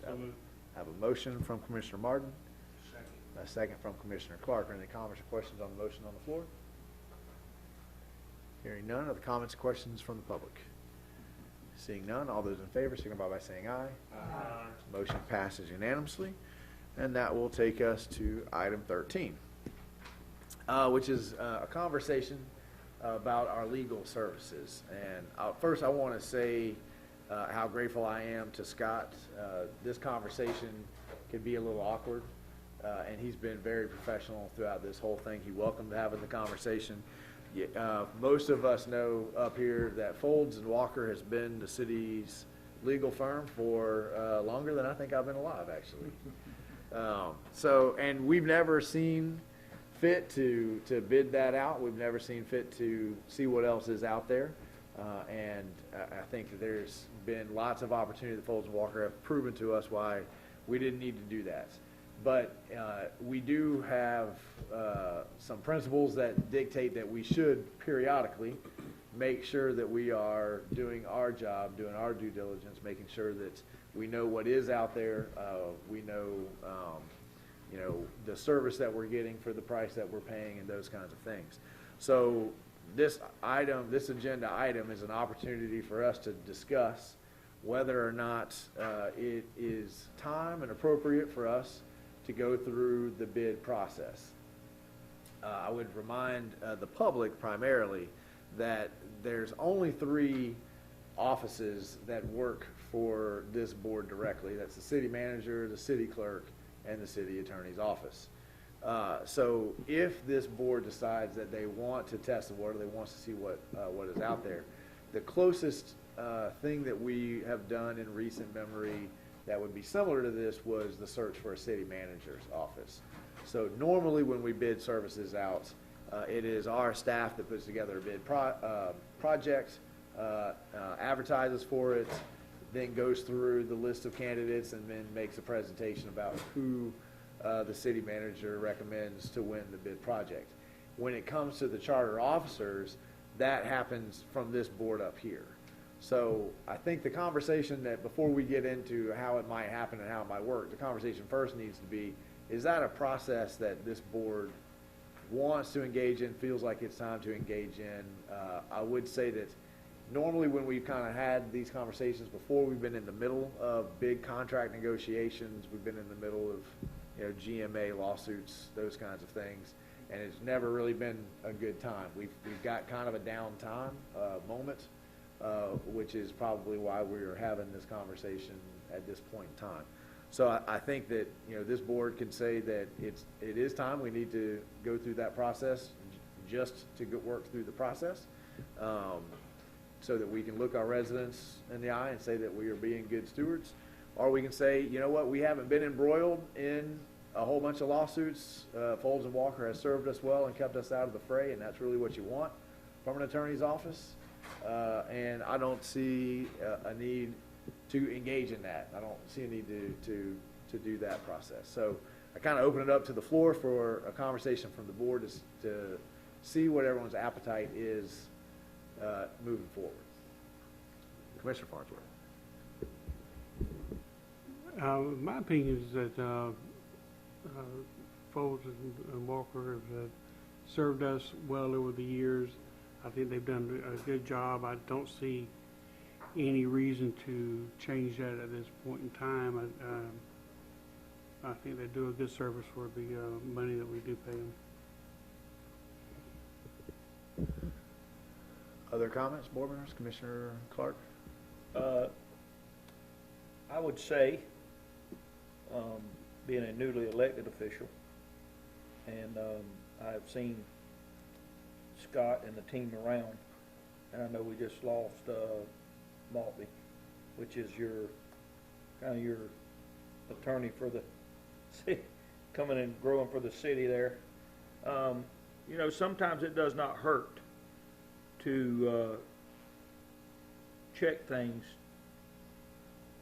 Have a motion from Commissioner Martin. A second from Commissioner Clark. Are there any comments or questions on the motion on the floor? Hearing none. Are the comments or questions from the public? Seeing none, all those in favor signify by saying aye. Aye. Motion passes unanimously. And that will take us to item 13, which is a conversation about our legal services. And first I want to say how grateful I am to Scott. This conversation can be a little awkward, and he's been very professional throughout this whole thing. He welcomed having the conversation. Most of us know up here that Folds and Walker has been the city's legal firm for longer than I think I've been alive, actually. And we've never seen fit to bid that out. We've never seen fit to see what else is out there. And I think that there's been lots of opportunity that Folds and Walker have proven to us why we didn't need to do that. But we do have some principles that dictate that we should periodically make sure that we are doing our job, doing our due diligence, making sure that we know what is out there. We know, the service that we're getting for the price that we're paying, and those kinds of things. So this agenda item is an opportunity for us to discuss whether or not it is time and appropriate for us to go through the bid process. I would remind the public primarily that there's only 3 offices that work for this board directly. That's the city manager, the city clerk, and the city attorney's office. So if this board decides that they want to test the water, they want to see what is out there, the closest thing that we have done in recent memory that would be similar to this was the search for a city manager's office. So normally when we bid services out, it is our staff that puts together a bid project, advertises for it, then goes through the list of candidates and then makes a presentation about who the city manager recommends to win the bid project. When it comes to the charter officers, that happens from this board up here. So I think the conversation that before we get into how it might happen and how it might work, the conversation first needs to be, is that a process that this board wants to engage in, feels like it's time to engage in? I would say that normally when we've kind of had these conversations before, we've been in the middle of big contract negotiations, we've been in the middle of GMA lawsuits, those kinds of things, and it's never really been a good time. We've got kind of a downtime moment, which is probably why we're having this conversation at this point in time. So I think that this board can say that it is time. We need to go through that process just to work through the process, so that we can look our residents in the eye and say that we are being good stewards. Or we can say, you know what, we haven't been embroiled in a whole bunch of lawsuits. Folds and Walker has served us well and kept us out of the fray, and that's really what you want from an attorney's office. And I don't see a need to engage in that. I don't see a need to do that process. So I kind of open it up to the floor for a conversation from the board to see what everyone's appetite is moving forward. Commissioner Farnsworth. My opinion is that Foles and Walker have served us well over the years. I think they've done a good job. I don't see any reason to change that at this point in time. I think they do a good service for the money that we do pay them. Other comments, board members? Commissioner Clark? I would say, being a newly elected official, and I've seen Scott and the team around, and I know we just lost Maltby, which is your attorney for the city, coming and growing for the city there. You know, sometimes it does not hurt to check things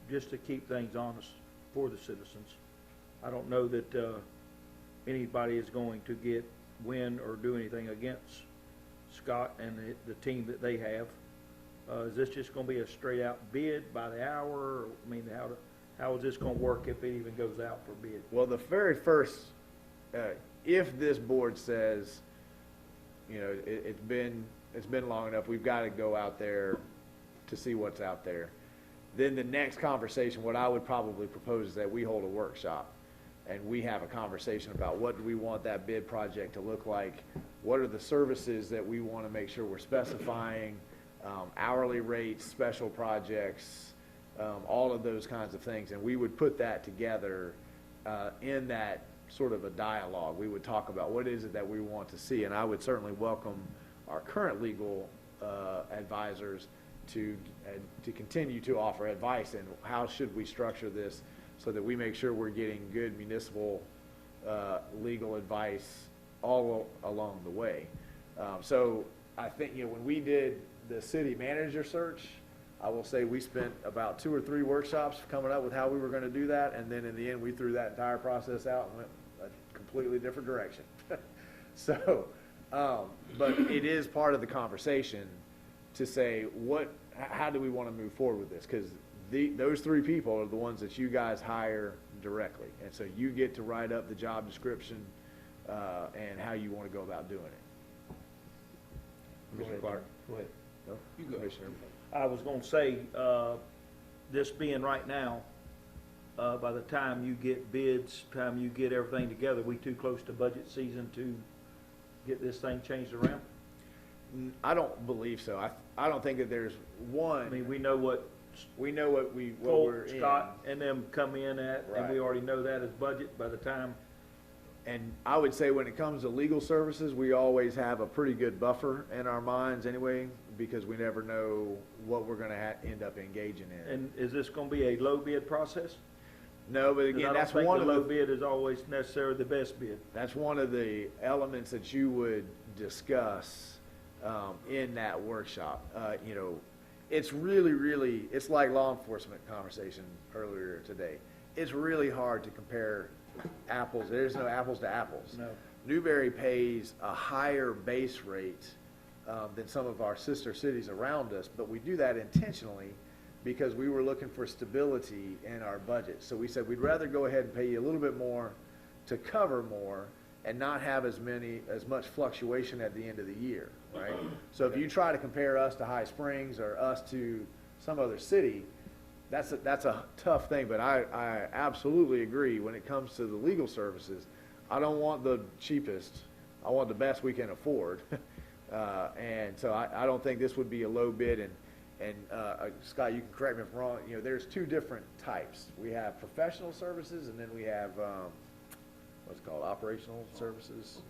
just to keep things honest for the citizens. I don't know that anybody is going to win or do anything against Scott and the team that they have. Is this just going to be a straight out bid by the hour? I mean, how is this going to work if it even goes out for bid? Well, the very first, if this board says, you know, it's been long enough, we've got to go out there to see what's out there, then the next conversation, what I would probably propose is that we hold a workshop and we have a conversation about what do we want that bid project to look like, what are the services that we want to make sure we're specifying, hourly rates, special projects, all of those kinds of things, and we would put that together in that sort of a dialogue. We would talk about what is it that we want to see, and I would certainly welcome our current legal advisors to continue to offer advice and how should we structure this so that we make sure we're getting good municipal legal advice all along the way. So I think, you know, when we did the city manager search, I will say we spent about 2 or 3 workshops coming up with how we were going to do that, and then in the end we threw that entire process out and went a completely different direction. So, but it is part of the conversation to say how do we want to move forward with this, because those 3 people are the ones that you guys hire directly, and so you get to write up the job description and how you want to go about doing it. Commissioner Clark. Go ahead. No? You go. Commissioner. I was going to say, this being right now, by the time you get bids, time you get everything together, we too close to budget season to get this thing changed around? I don't believe so. I don't think that there's one. I mean, we know what we're Scott and them come in at, and we Right. already know that as budget by the time. And I would say when it comes to legal services, we always have a pretty good buffer in our minds anyway, because we never know what we're going to end up engaging in. And is this going to be a low bid process? No, but again, that's one of the low bid is always necessarily the best bid. That's one of the elements that you would discuss in that workshop. You know, it's really, it's like law enforcement conversation earlier today. It's really hard to compare apples. There's no apples to apples. No. Newberry pays a higher base rate than some of our sister cities around us, but we do that intentionally because we were looking for stability in our budget. So we said we'd rather go ahead and pay you a little bit more to cover more and not have as much fluctuation at the end of the year, right? So if you try to compare us to High Springs or us to some other city, that's a tough thing, but I absolutely agree when it comes to the legal services. I don't want the cheapest. I want the best we can afford. And so I don't think this would be a low bid. And Scott, you can correct me if I'm wrong. You know, there's 2 different types. We have professional services, and then we have what's called operational services,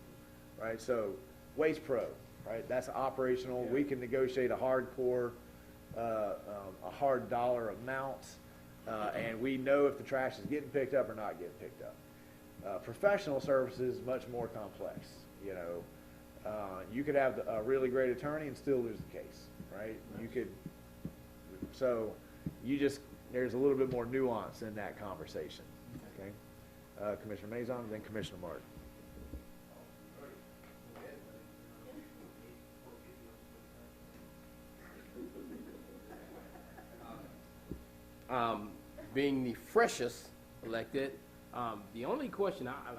right? So Waste Pro, right? That's operational. Yeah. We can negotiate a hardcore, a hard dollar amount, and we know if the trash is getting picked up or not getting picked up. Professional services is much more complex. You know, you could have a really great attorney and still lose the case, right? You could. So there's a little bit more nuance in that conversation. Okay. Commissioner Mazon, and then Commissioner Martin. Being the freshest elected, the only question I've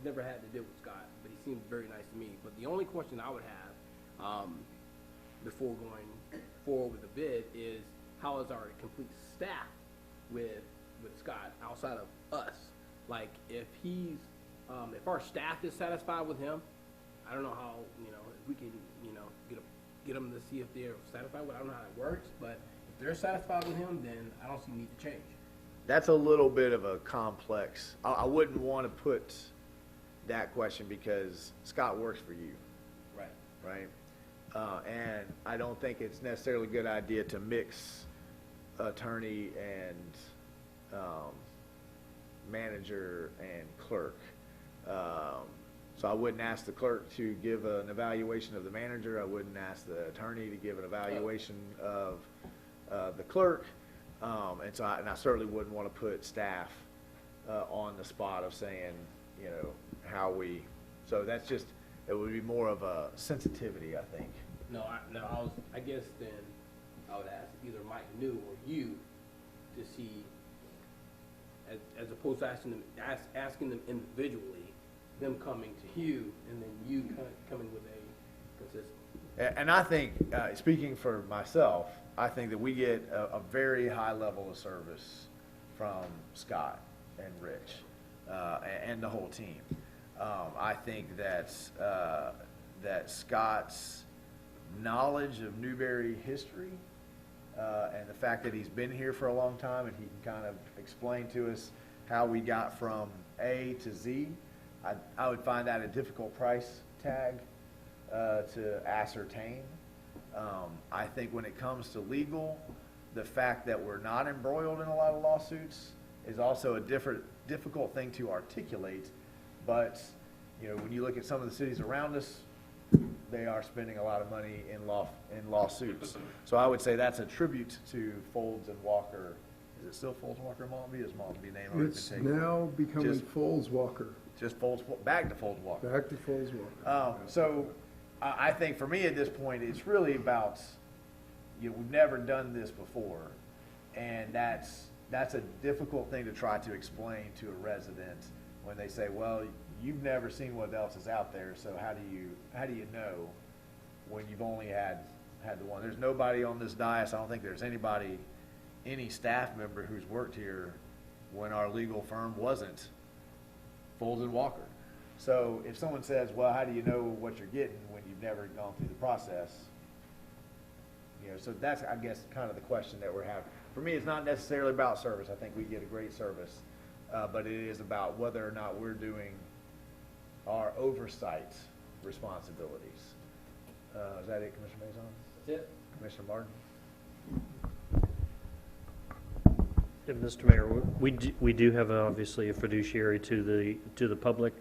never had to deal with Scott, but he seems very nice to me. But the only question I would have before going forward with the bid is, how is our complete staff with Scott outside of us? Like, if he's if our staff is satisfied with him, I don't know how, if we can, get them to see if they're satisfied with. I don't know how it works, but if they're satisfied with him, then I don't see need to change. That's a little bit of a complex. I wouldn't want to put that question because Scott works for you. Right. And I don't think it's necessarily a good idea to mix attorney and manager and clerk. So I wouldn't ask the clerk to give an evaluation of the manager. I wouldn't ask the attorney to give an evaluation of the clerk. And I certainly wouldn't want to put staff on the spot of saying, how we. So that's just, it would be more of a sensitivity, I think. I guess then I would ask either Mike New or you to see, as opposed to asking them individually, them coming to you and then you coming with a consistent. And I think, speaking for myself, I think that we get a very high level of service from Scott and Rich and the whole team. I think that Scott's knowledge of Newberry history and the fact that he's been here for a long time and he can kind of explain to us how we got from A to Z, I would find that a difficult price tag to ascertain. I think when it comes to legal, the fact that we're not embroiled in a lot of lawsuits is also a difficult thing to articulate. But when you look at some of the cities around us, they are spending a lot of money in lawsuits. So I would say that's a tribute to Folds and Walker. Is it still Folds, Walker, Maltby? Is Maltby name already It's been taken? now becoming Folds Walker. Just Folds, back to Folds Walker. Back to Folds Walker. So I think for me at this point, it's really about, we've never done this before, and that's a difficult thing to try to explain to a resident when they say, well, you've never seen what else is out there, so how do you know when you've only had the one? There's nobody on this dais. I don't think there's any staff member who's worked here when our legal firm wasn't Folds and Walker. So if someone says, well, how do you know what you're getting when you've never gone through the process? So that's, I guess, kind of the question that we're having. For me, it's not necessarily about service. I think we get a great service. But it is about whether or not we're doing our oversight responsibilities. Is that it, Commissioner Mazon? That's it. Commissioner Martin? Yeah, Mr. Mayor, we do have obviously a fiduciary to the public.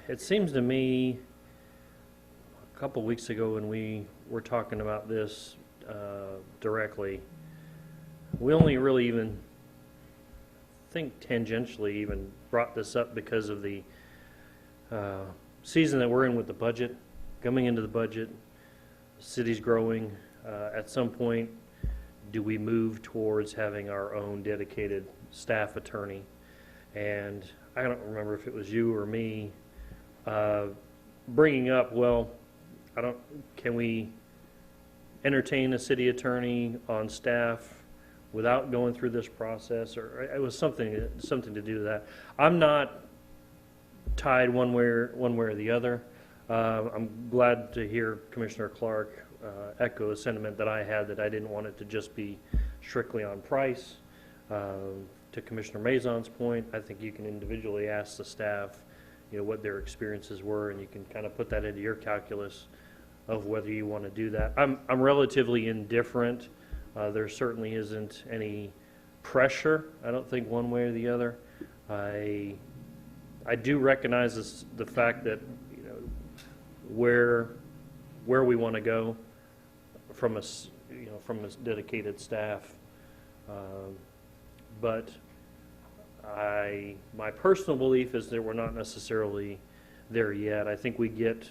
It seems to me a couple weeks ago when we were talking about this directly, we only really even think tangentially even brought this up because of the season that we're in with the budget. Coming into the budget, the city's growing. At some point, do we move towards having our own dedicated staff attorney? And I don't remember if it was you or me bringing up, well, can we entertain a city attorney on staff without going through this process? Or it was something to do with that. I'm not tied one way or the other. I'm glad to hear Commissioner Clark echo a sentiment that I had, that I didn't want it to just be strictly on price. To Commissioner Mazon's point, I think you can individually ask the staff, what their experiences were, and you can kind of put that into your calculus of whether you want to do that. I'm relatively indifferent. There certainly isn't any pressure, I don't think, one way or the other. I do recognize the fact that where we want to go from a dedicated staff, but My personal belief is that we're not necessarily there yet. I think we get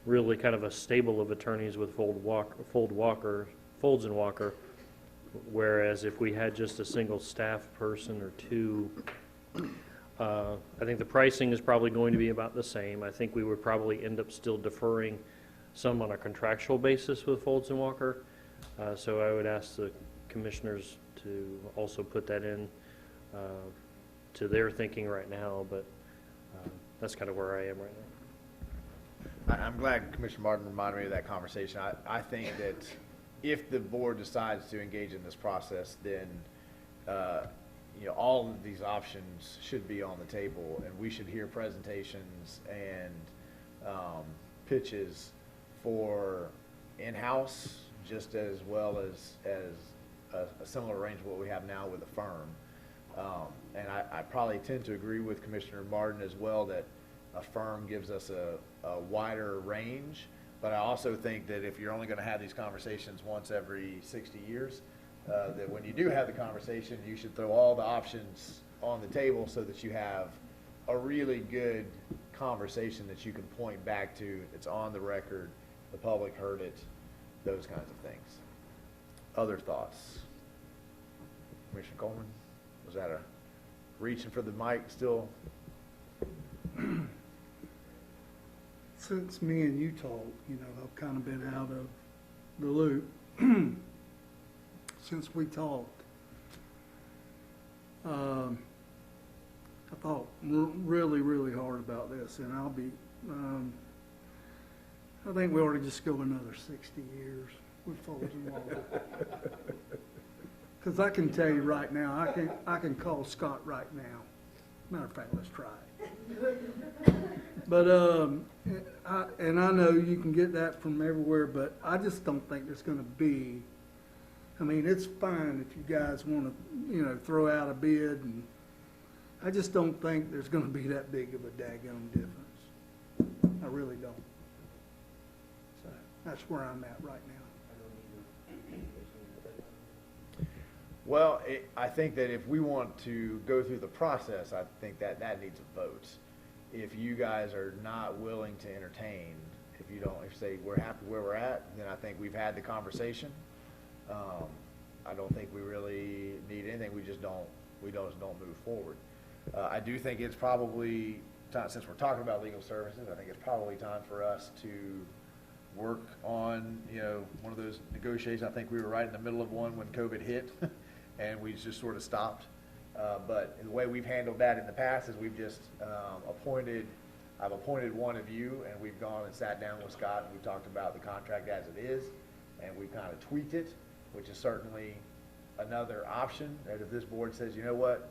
really kind of a stable of attorneys with Folds and Walker, whereas if we had just a single staff person or two, I think the pricing is probably going to be about the same. I think we would probably end up still deferring some on a contractual basis with Folds and Walker. So I would ask the commissioners to also put that in to their thinking right now, but that's kind of where I am right now. I'm glad Commissioner Martin reminded me of that conversation. I think that if the board decides to engage in this process, then all of these options should be on the table, and we should hear presentations and pitches for in-house, just as well as a similar arrangement what we have now with a firm. And I probably tend to agree with Commissioner Martin as well that a firm gives us a wider range, but I also think that if you're only going to have these conversations once every 60 years, that when you do have the conversation, you should throw all the options on the table so that you have a really good conversation that you can point back to. It's on the record, the public heard it, those kinds of things. Other thoughts? Commissioner Coleman, was that a reaching for the mic still? Since me and you talked, I've kind of been out of the loop. Since we talked, I thought really, really hard about this, and I think we ought to just go another 60 years with Folds and Walker. Because I can tell you right now, I can call Scott right now. Matter of fact, let's try it. But I know you can get that from everywhere, but I just don't think there's going to be. I mean, it's fine if you guys want to, throw out a bid, and I just don't think there's going to be that big of a daggone difference. I really don't. So that's where I'm at right now. Well, I think that if we want to go through the process, I think that needs a vote. If you guys are not willing to entertain, if you say we're happy where we're at, then I think we've had the conversation. I don't think we really need anything. We just don't move forward. I do think it's probably time, since we're talking about legal services, I think it's probably time for us to work on one of those negotiations. I think we were right in the middle of one when COVID hit, and we just sort of stopped. But the way we've handled that in the past is we've just I've appointed one of you, and we've gone and sat down with Scott, and we talked about the contract as it is, and we've kind of tweaked it, which is certainly another option. That if this board says, you know what,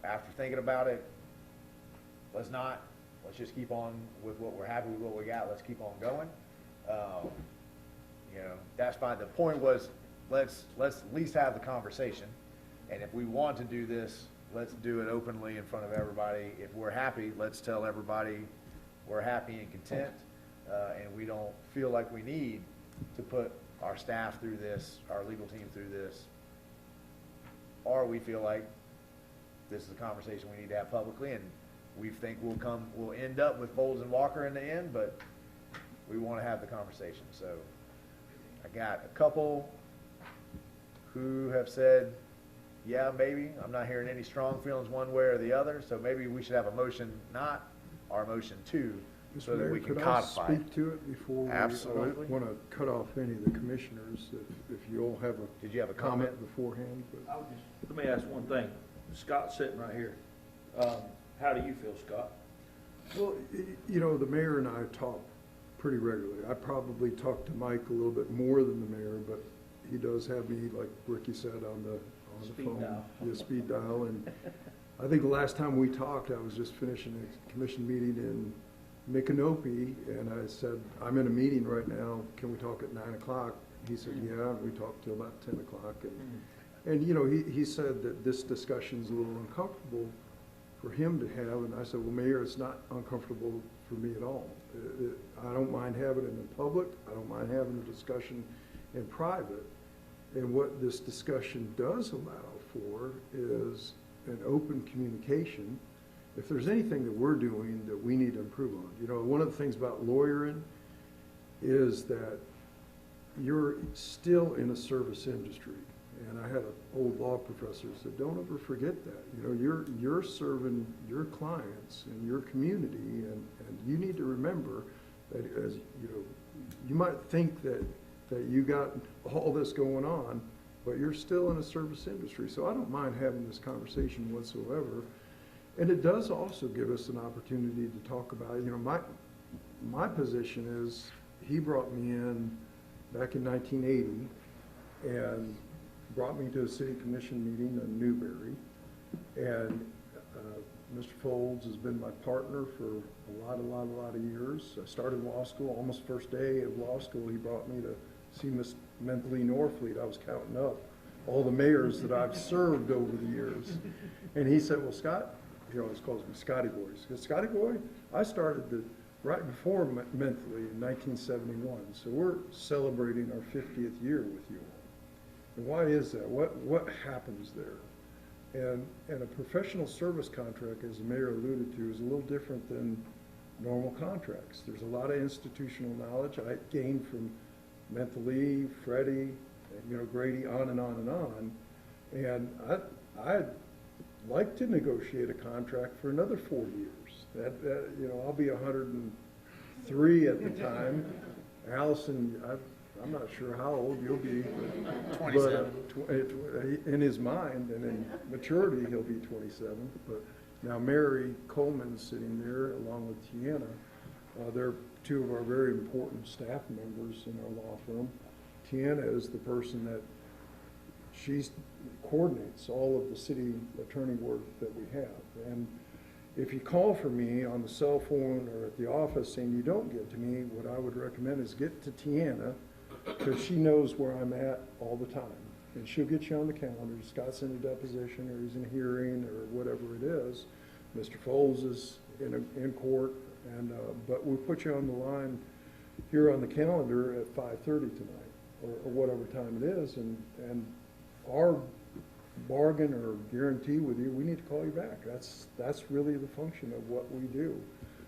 after thinking about it, let's just keep on with what we're happy with what we got. Let's keep on going. That's fine. The point was, let's at least have the conversation. And if we want to do this, let's do it openly in front of everybody. If we're happy, let's tell everybody we're happy and content, and we don't feel like we need to put our staff through this, our legal team through this, or we feel like this is a conversation we need to have publicly, and we think we'll end up with Folds and Walker in the end, but we want to have the conversation. So I got a couple who have said, yeah, maybe. I'm not hearing any strong feelings one way or the other, so maybe we should have a motion not, or a motion to, so that we can codify Could I it. speak to it before we? Absolutely. I don't want to cut off any of the commissioners, if you all have a. Did you have a comment comment? beforehand? But Let me ask one thing. Scott's sitting right here. How do you feel, Scott? Well, the mayor and I talk pretty regularly. I probably talk to Mike a little bit more than the mayor, but he does have me, like Ricky said, on the Speed phone. dial. Yeah, speed dial. And I think the last time we talked, I was just finishing a commission meeting in Micanopy, and I said, I'm in a meeting right now. Can we talk at 9 o'clock? He said, yeah, and we talked till about 10 o'clock. And he said that this discussion's a little uncomfortable for him to have, and I said, well, Mayor, it's not uncomfortable for me at all. I don't mind having it in public. I don't mind having a discussion in private. And what this discussion does allow for is, and open communication. If there's anything that we're doing that we need to improve on, you know, one of the things about lawyering is that you're still in a service industry. And I had an old law professor who said, don't ever forget that. You know, you're serving your clients and your community, and you need to remember that, as you know, you might think that you got all this going on, but you're still in a service industry. So I don't mind having this conversation whatsoever. And it does also give us an opportunity to talk about, you know, my position is, he brought me in back in 1980 and brought me to a city commission meeting in Newberry. And Mr. Folds has been my partner for a lot of years. I started law school, almost first day of law school, he brought me to see Miss Mentally Norfleet. I was counting up all the mayors that I've served over the years. And he said, well, Scott, he always calls me Scotty Boy. He said, Scotty Boy, I started right before Mentally in 1971. So we're celebrating our 50th year with you all. And why is that? What happens there? And a professional service contract, as the mayor alluded to, is a little different than normal contracts. There's a lot of institutional knowledge I gained from Mentally, Freddie, you know, Grady, on and on and on. And I'd like to negotiate a contract for another 4 years. That you know, I'll be 103 at the time. Allison, I'm not sure how old you'll be. 27. But in his mind and in maturity, he'll be 27. But now Mary Coleman's sitting there along with Tiana. They're two of our very important staff members in our law firm. Tiana is the person that she coordinates all of the city attorney work that we have. And if you call for me on the cell phone or at the office and you don't get to me, what I would recommend is get to Tiana, because she knows where I'm at all the time. And she'll get you on the calendar. Scott's in a deposition, or he's in a hearing, or whatever it is. Mr. Foles is in court, and but we'll put you on the line here on the calendar at 5:30 tonight, or whatever time it is, and our bargain or guarantee with you, we need to call you back. That's really the function of what we do.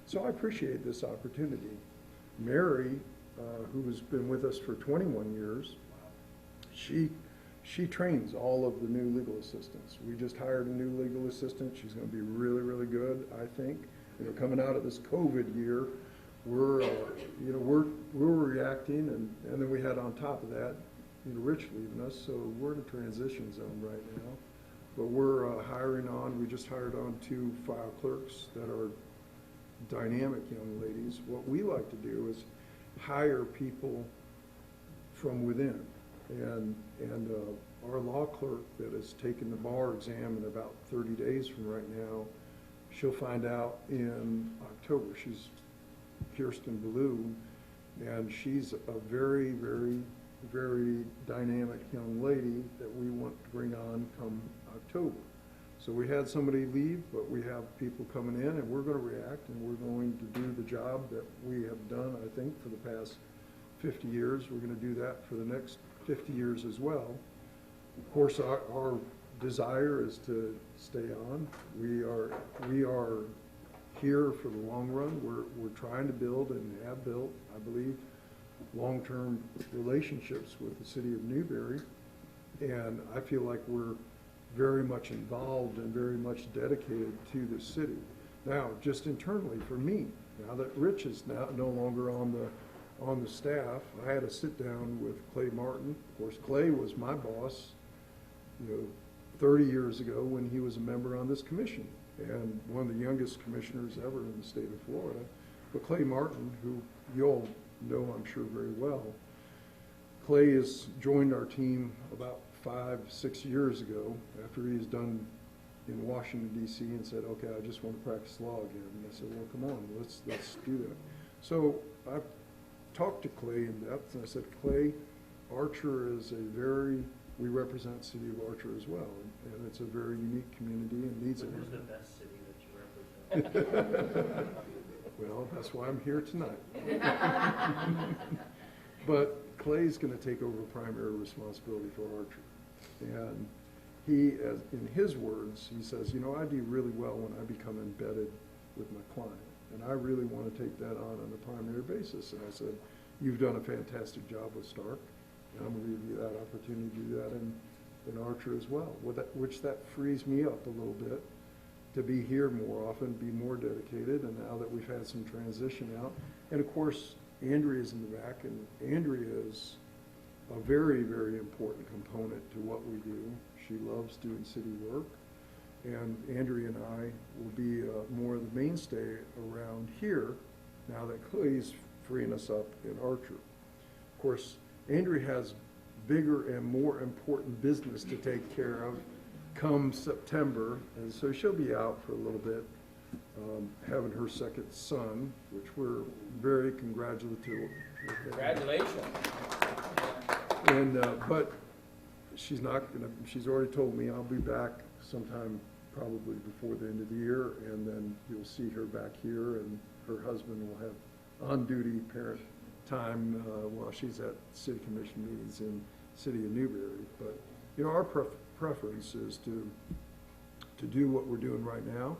So I appreciate this opportunity. Mary, who has been with us for 21 years, she trains all of the new legal assistants. We just hired a new legal assistant. She's going to be really, really good, I think. You know, coming out of this COVID year, we're reacting, and then we had on top of that, you know, Rich leaving us, so we're in a transition zone right now. But we're hiring on. We just hired on 2 file clerks that are dynamic young ladies. What we like to do is hire people from within. And our law clerk that has taken the bar exam in about 30 days from right now, she'll find out in October. She's Kirsten Ballou, and she's a very, very, very dynamic young lady that we want to bring on come October. So we had somebody leave, but we have people coming in, and we're going to react, and we're going to do the job that we have done, I think, for the past 50 years. We're going to do that for the next 50 years as well. Of course, our desire is to stay on. We are here for the long run. We're trying to build, and have built, I believe, long-term relationships with the city of Newberry, and I feel like we're very much involved and very much dedicated to the city. Now, just internally for me, now that Rich is now no longer on the staff, I had a sit down with Clay Martin. Of course, Clay was my boss, 30 years ago when he was a member on this commission, and one of the youngest commissioners ever in the state of Florida. But Clay Martin, who you all know, I'm sure, very well, Clay has joined our team about 5-6 years ago after he was done in Washington, D.C. and said, okay, I just want to practice law again. And I said, well, come on, let's do that. So I've talked to Clay in depth, and I said, Clay, Archer is we represent the city of Archer as well, and it's a very unique community and needs it. Who's the best city that you represent? Well, that's why I'm here tonight. But Clay's going to take over primary responsibility for Archer. And he, as in his words, he says, you know, I do really well when I become embedded with my client, and I really want to take that on a primary basis. And I said, you've done a fantastic job with Stark, and I'm going to give you that opportunity to do that in Archer as well, which that frees me up a little bit to be here more often, be more dedicated, and now that we've had some transition out. And of course, Andrea's in the back, and Andrea is a very, very important component to what we do. She loves doing city work, and Andrea and I will be more of the mainstay around here now that Clay's freeing us up in Archer. Of course, Andrea has bigger and more important business to take care of come September, and so she'll be out for a little bit, having her second son, which we're very congratulatory. Congratulations. And but she's not gonna. She's already told me I'll be back sometime probably before the end of the year, and then you'll see her back here, and her husband will have on-duty parent time while she's at city commission meetings in city of Newberry. But you know, our preference is to do what we're doing right now,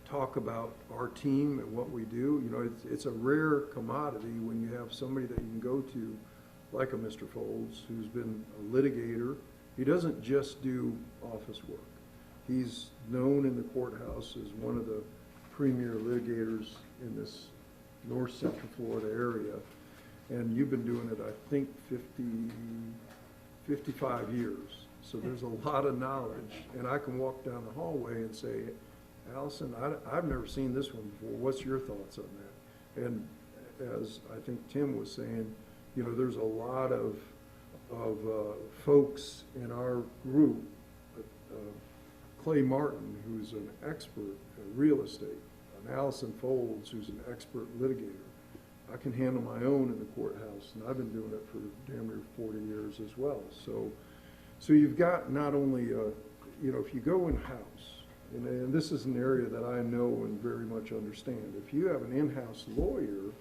talk about our team and what we do. You know, it's a rare commodity when you have somebody that you can go to, like a Mr. Folds, who's been a litigator. He doesn't just do office work. He's known in the courthouse as one of the premier litigators in this north central Florida area. And you've been doing it, I think, 55 years. So there's a lot of knowledge. And I can walk down the hallway and say, Allison, I've never seen this one before. What's your thoughts on that? And as I think Tim was saying, you know, there's a lot of folks in our group, Clay Martin, who's an expert in real estate, and Allison Folds, who's an expert litigator. I can handle my own in the courthouse, and I've been doing it for damn near 40 years as well. So you've got not only, you know, if you go in-house, and this is an area that I know and very much understand. If you have an in-house lawyer,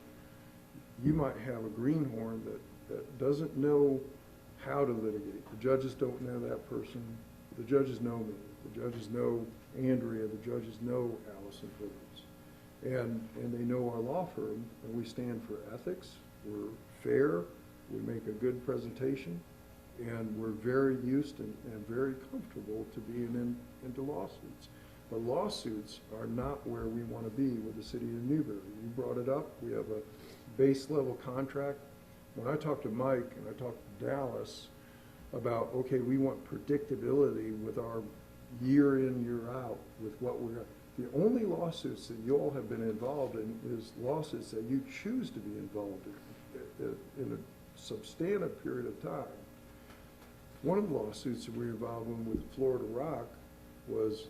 you might have a greenhorn that doesn't know how to litigate. The judges don't know that person. The judges know me. The judges know Andrea. The judges know Allison Folds. And they know our law firm, and we stand for ethics. We're fair. We make a good presentation. And we're very used and very comfortable to being into lawsuits. But lawsuits are not where we want to be with the city of Newberry. You brought it up. We have a base level contract. When I talked to Mike and I talked to Dallas about, okay, we want predictability with our year in, year out with what we're, the only lawsuits that you all have been involved in is lawsuits that you choose to be involved in a substantive period of time. One of the lawsuits that we were involved in with Florida Rock was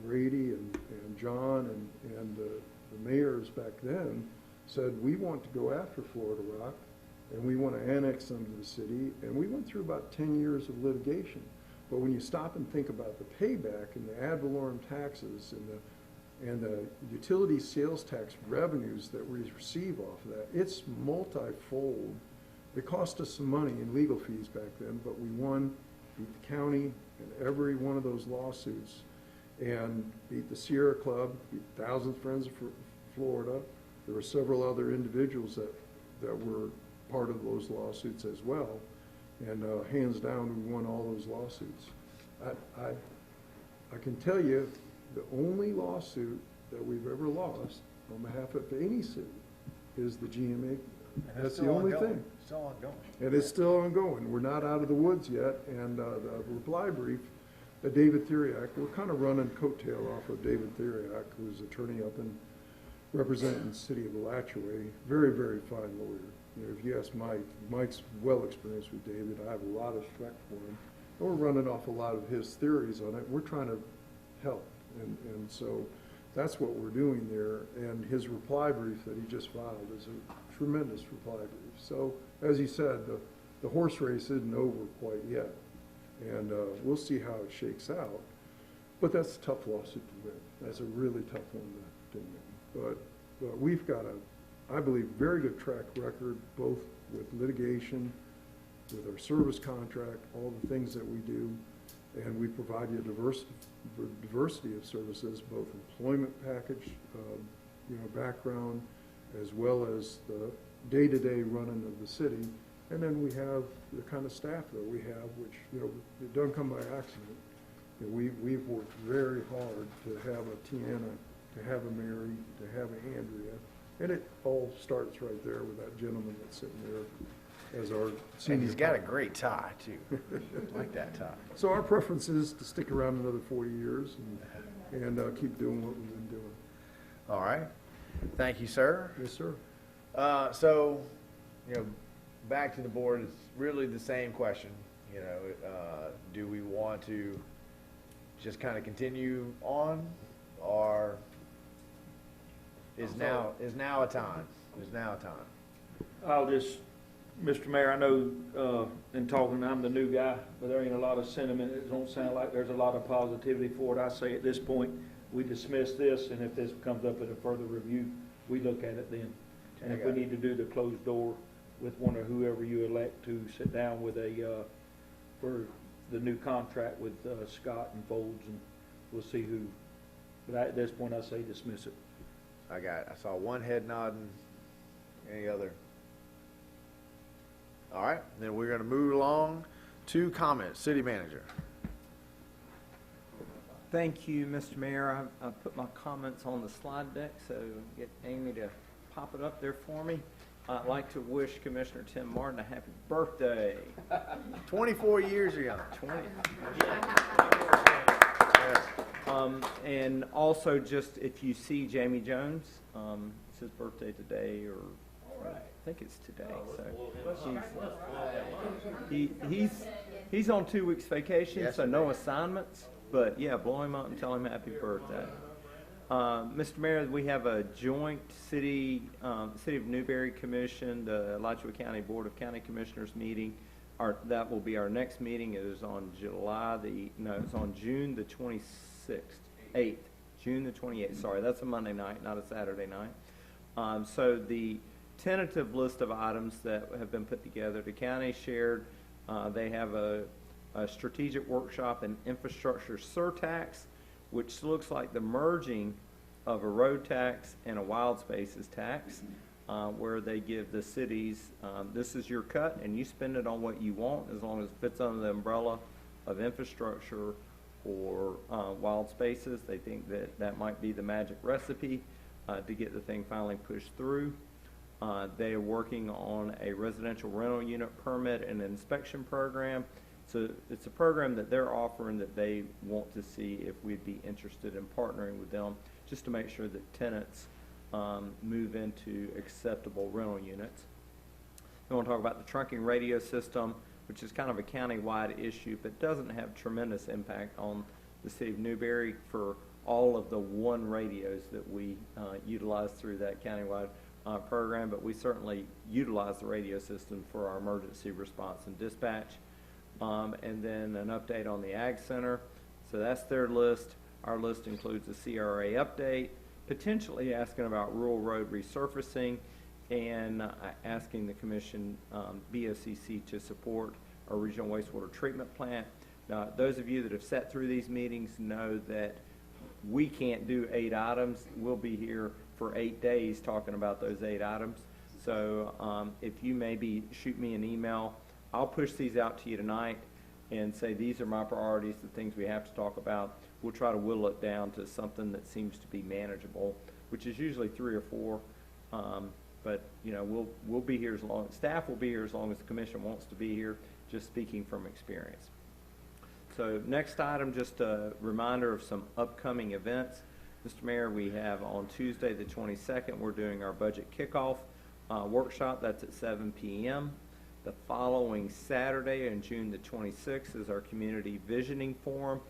Grady and John and the mayors back then said, we want to go after Florida Rock and we want to annex them to the city. And we went through about 10 years of litigation. But when you stop and think about the payback and the ad valorem taxes and the utility sales tax revenues that we receive off of that, it's multifold. It cost us some money in legal fees back then, but we won, beat the county in every one of those lawsuits, and beat the Sierra Club, beat Thousand Friends of Florida. There were several other individuals that were part of those lawsuits as well, and hands down, we won all those lawsuits. I can tell you the only lawsuit that we've ever lost on behalf of any city is the GMA. That's the only thing. It's still ongoing. And it's still ongoing. We're not out of the woods yet. And the reply brief that David Theriak, we're kind of running coattail off of David Theriak, who's attorney up in representing the city of Alachua. Very, very fine lawyer. You know, if you ask Mike, Mike's well experienced with David. I have a lot of respect for him. And we're running off a lot of his theories on it. We're trying to help. And so that's what we're doing there. And his reply brief that he just filed is a tremendous reply brief. So, as he said, the horse race isn't over quite yet. And we'll see how it shakes out. But that's a tough lawsuit to win. That's a really tough one to win. But we've got I believe, very good track record, both with litigation, with our service contract, all the things that we do. And we provide you a diversity of services, both employment package, background, as well as the day-to-day running of the city. And then we have the kind of staff that we have, which, it doesn't come by accident. We've worked very hard to have a Tiana, to have a Mary, to have an Andrea. And it all starts right there with that gentleman that's sitting there as our senior. And he's got a great tie, too. I like that tie. So our preference is to stick around another 40 years and keep doing what we've been doing. All right. Thank you, sir. Yes, sir. So, back to the board, it's really the same question. Do we want to just kind of continue on, or is now a time? Is now a time? I'll just, Mr. Mayor, I know in talking, I'm the new guy, but there ain't a lot of sentiment. It don't sound like there's a lot of positivity for it. I say at this point, we dismiss this, and if this comes up at a further review, we look at it then. And if we need to do the closed door with one or whoever you elect to sit down with for the new contract with Scott and Folds, and we'll see who. But at this point, I say dismiss it. I saw one head nodding. Any other? All right, then we're going to move along to comments. City Manager. Thank you, Mr. Mayor. I put my comments on the slide deck, so get Amy to pop it up there for me. I'd like to wish Commissioner Tim Martin a happy birthday. 24 years young. 20. And also, just if you see Jamie Jones, it's his birthday today, or I think it's today. So he's on 2 weeks vacation, so no assignments. But yeah, blow him up and tell him happy birthday. Mr. Mayor, we have a joint City of Newberry Commission, the Alachua County Board of County Commissioners meeting. That will be our next meeting. It is on it's on June the 26th, 8th, June the 28th. Sorry, that's a Monday night, not a Saturday night. So the tentative list of items that have been put together, the county shared. They have a strategic workshop and infrastructure surtax, which looks like the merging of a road tax and a wild spaces tax, where they give the cities, this is your cut, and you spend it on what you want as long as it fits under the umbrella of infrastructure or wild spaces. They think that might be the magic recipe to get the thing finally pushed through. They are working on a residential rental unit permit and inspection program. So it's a program that they're offering that they want to see if we'd be interested in partnering with them, just to make sure that tenants move into acceptable rental units. We want to talk about the trunking radio system, which is kind of a county-wide issue, but doesn't have tremendous impact on the city of Newberry for all of the one radios that we utilize through that county-wide program, but we certainly utilize the radio system for our emergency response and dispatch. And then an update on the Ag Center. So that's their list. Our list includes a CRA update, potentially asking about rural road resurfacing, and asking the Commission, BOCC, to support our regional wastewater treatment plant. Now, those of you that have sat through these meetings know that we can't do 8 items. We'll be here for 8 days talking about those 8 items. So if you maybe shoot me an email, I'll push these out to you tonight and say these are my priorities, the things we have to talk about. We'll try to whittle it down to something that seems to be manageable, which is usually 3 or 4. But we'll be here as long. Staff will be here as long as the Commission wants to be here. Just speaking from experience. So next item, just a reminder of some upcoming events. Mr. Mayor, we have on Tuesday the 22nd, we're doing our budget kickoff workshop. That's at 7 p.m. The following Saturday, on June the 26th, is our Community Visioning Forum.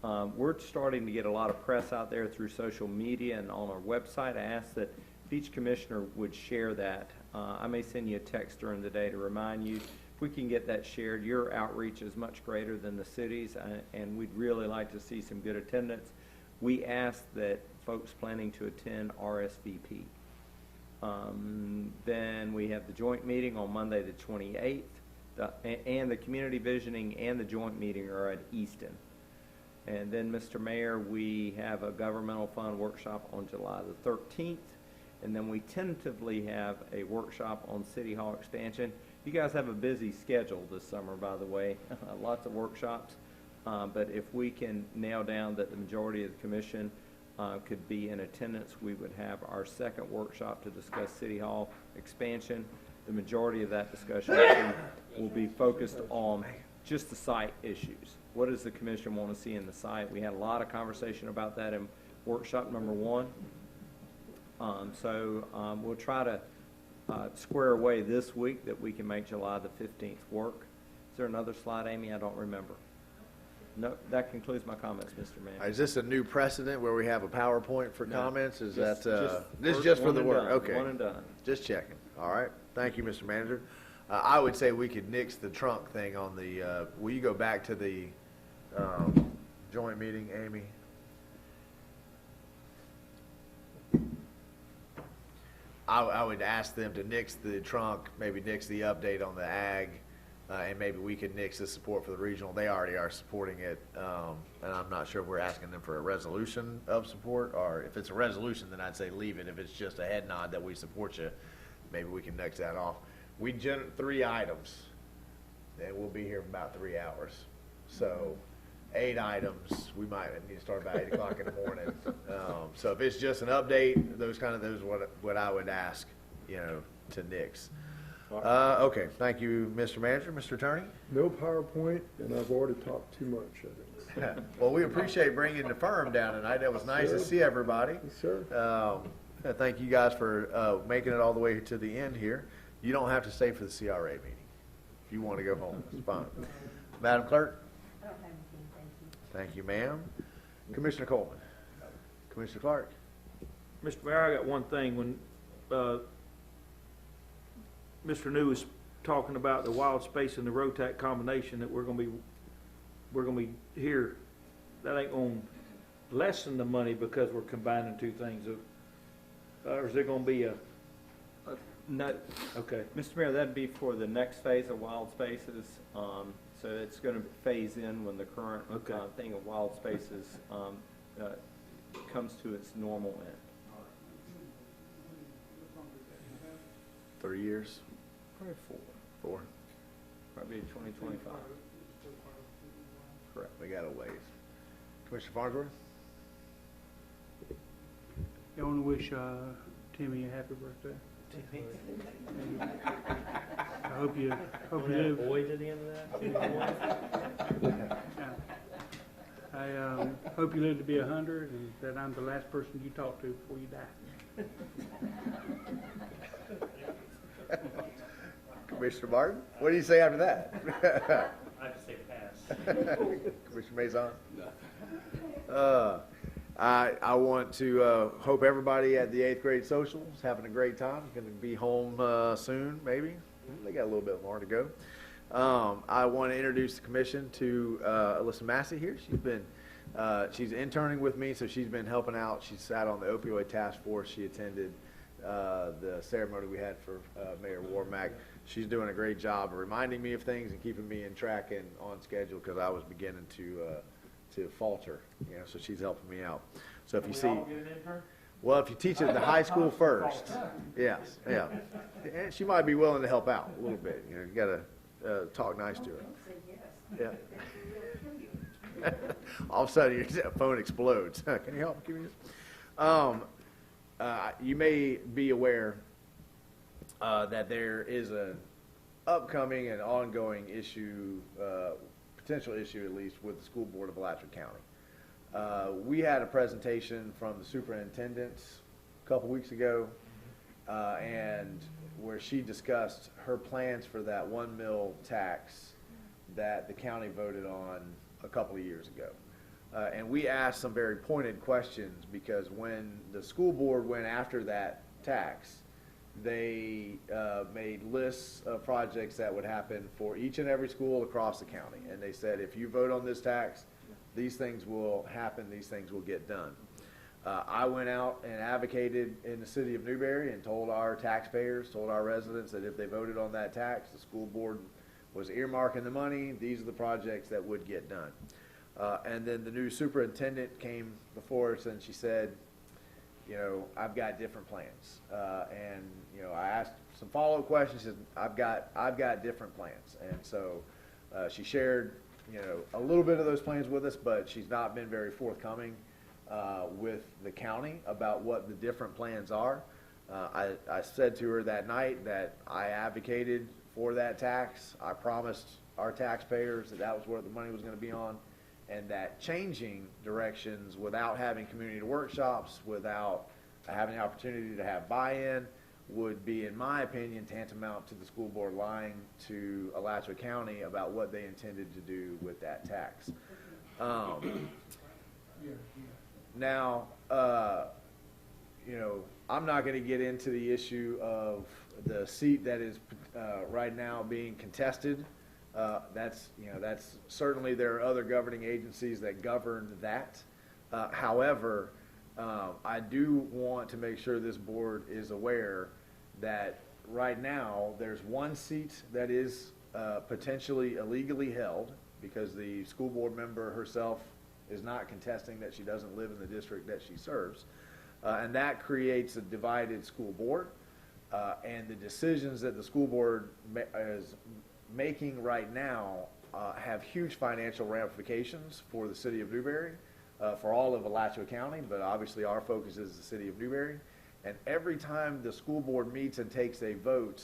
We're starting to get a lot of press out there through social media and on our website. I ask that if each commissioner would share that. I may send you a text during the day to remind you. If we can get that shared, your outreach is much greater than the city's, and we'd really like to see some good attendance. We ask that folks planning to attend RSVP. Then we have the joint meeting on Monday the 28th and the community visioning and the joint meeting are at Easton. And then, Mr. Mayor, we have a governmental fund workshop on July the 13th. And then we tentatively have a workshop on City Hall expansion. You guys have a busy schedule this summer, by the way, lots of workshops. But if we can nail down that the majority of the commission could be in attendance, we would have our second workshop to discuss City Hall expansion. The majority of that discussion will be focused on just the site issues. What does the commission want to see in the site? We had a lot of conversation about that in workshop number 1. We'll try to square away this week that we can make July the 15th work. Is there another slide, Amy? I don't remember. No, that concludes my comments, Mr. Mayor. Is this a new precedent where we have a PowerPoint for comments? Is this is just for the work? Done, Okay. one and done. Just checking. All right. Thank you, Mr. Manager. I would say we could nix the trunk thing on the, will you go back to the joint meeting, Amy? I would ask them to nix the trunk, maybe nix the update on the ag, and maybe we could nix the support for the regional. They already are supporting it, and I'm not sure if we're asking them for a resolution of support, or if it's a resolution, then I'd say leave it. If it's just a head nod that we support you, maybe we can nix that off. We generate 3 items, and we'll be here for about 3 hours. So 8 items, we might need to start about 8 o'clock in the morning. So if it's just an update, those what I would ask, to nix. Okay, thank you, Mr. Manager. Mr. Attorney? No PowerPoint, and I've already talked too much, I think. Well, we appreciate bringing the firm down tonight. It was nice to see everybody. Yes, sir. Thank you guys for making it all the way to the end here. You don't have to stay for the CRA meeting. If you want to go home, it's fine. Madam Clerk? I don't have anything, thank you. Thank you, ma'am. Commissioner Coleman? Commissioner Clark? Mr. Mayor, I got one thing. When Mr. New was talking about the wild space and the ROTAC combination that we're gonna be here, that ain't gonna lessen the money because we're combining 2 things. Or is there gonna be a No. Okay. Mr. Mayor, that'd be for the next phase of wild spaces. So it's going to phase in when the current thing of wild spaces comes to its normal end. 3 years? Probably 4. 4? Probably 2025. Correct. We got a ways. Commissioner Farnsworth? I want to wish Timmy a happy birthday. I hope you live. Boy to the end of that? I hope you live to be 100, and that I'm the last person you talk to before you die. Commissioner Martin? What do you say after that? I have to say pass. Commissioner Maison? No. I want to hope everybody at the 8th grade social is having a great time. Going to be home soon, maybe. They got a little bit more to go. I want to introduce the commission to Alyssa Massey here. She's interning with me, so she's been helping out. She sat on the opioid task force. She attended the ceremony we had for Mayor Warmack. She's doing a great job of reminding me of things and keeping me in track and on schedule because I was beginning to falter, so she's helping me out. So if you see, well, if you teach it at the high school first, yes, yeah, and she might be willing to help out a little bit. You got to talk nice to her. Yeah. All of a sudden, your phone explodes. Can you help? Give me this. You may be aware that there is an upcoming and ongoing issue. Potential issue, at least, with the school board of Alachua County. We had a presentation from the superintendent a couple weeks ago, and where she discussed her plans for that 1 mil tax that the county voted on a couple of years ago. And we asked some very pointed questions because when the school board went after that tax, they made lists of projects that would happen for each and every school across the county. And they said, if you vote on this tax, these things will happen, these things will get done. I went out and advocated in the city of Newberry and told our taxpayers, told our residents that if they voted on that tax, the school board was earmarking the money. These are the projects that would get done. And then the new superintendent came before us and she said, you know, I've got different plans. And, you know, I asked some follow-up questions. She said, I've got different plans. And so she shared, you know, a little bit of those plans with us, but she's not been very forthcoming with the county about what the different plans are. I said to her that night that I advocated for that tax. I promised our taxpayers that that was what the money was going to be on, and that changing directions without having community workshops, without having the opportunity to have buy-in, would be, in my opinion, tantamount to the school board lying to Alachua County about what they intended to do with that tax. Now, you know, I'm not going to get into the issue of the seat that is right now being contested. That's certainly, there are other governing agencies that govern that. However, I do want to make sure this board is aware that right now there's one seat that is potentially illegally held because the school board member herself is not contesting that she doesn't live in the district that she serves. And that creates a divided school board. And the decisions that the school board is making right now have huge financial ramifications for the city of Newberry, for all of Alachua County, but obviously our focus is the city of Newberry. And every time the school board meets and takes a vote,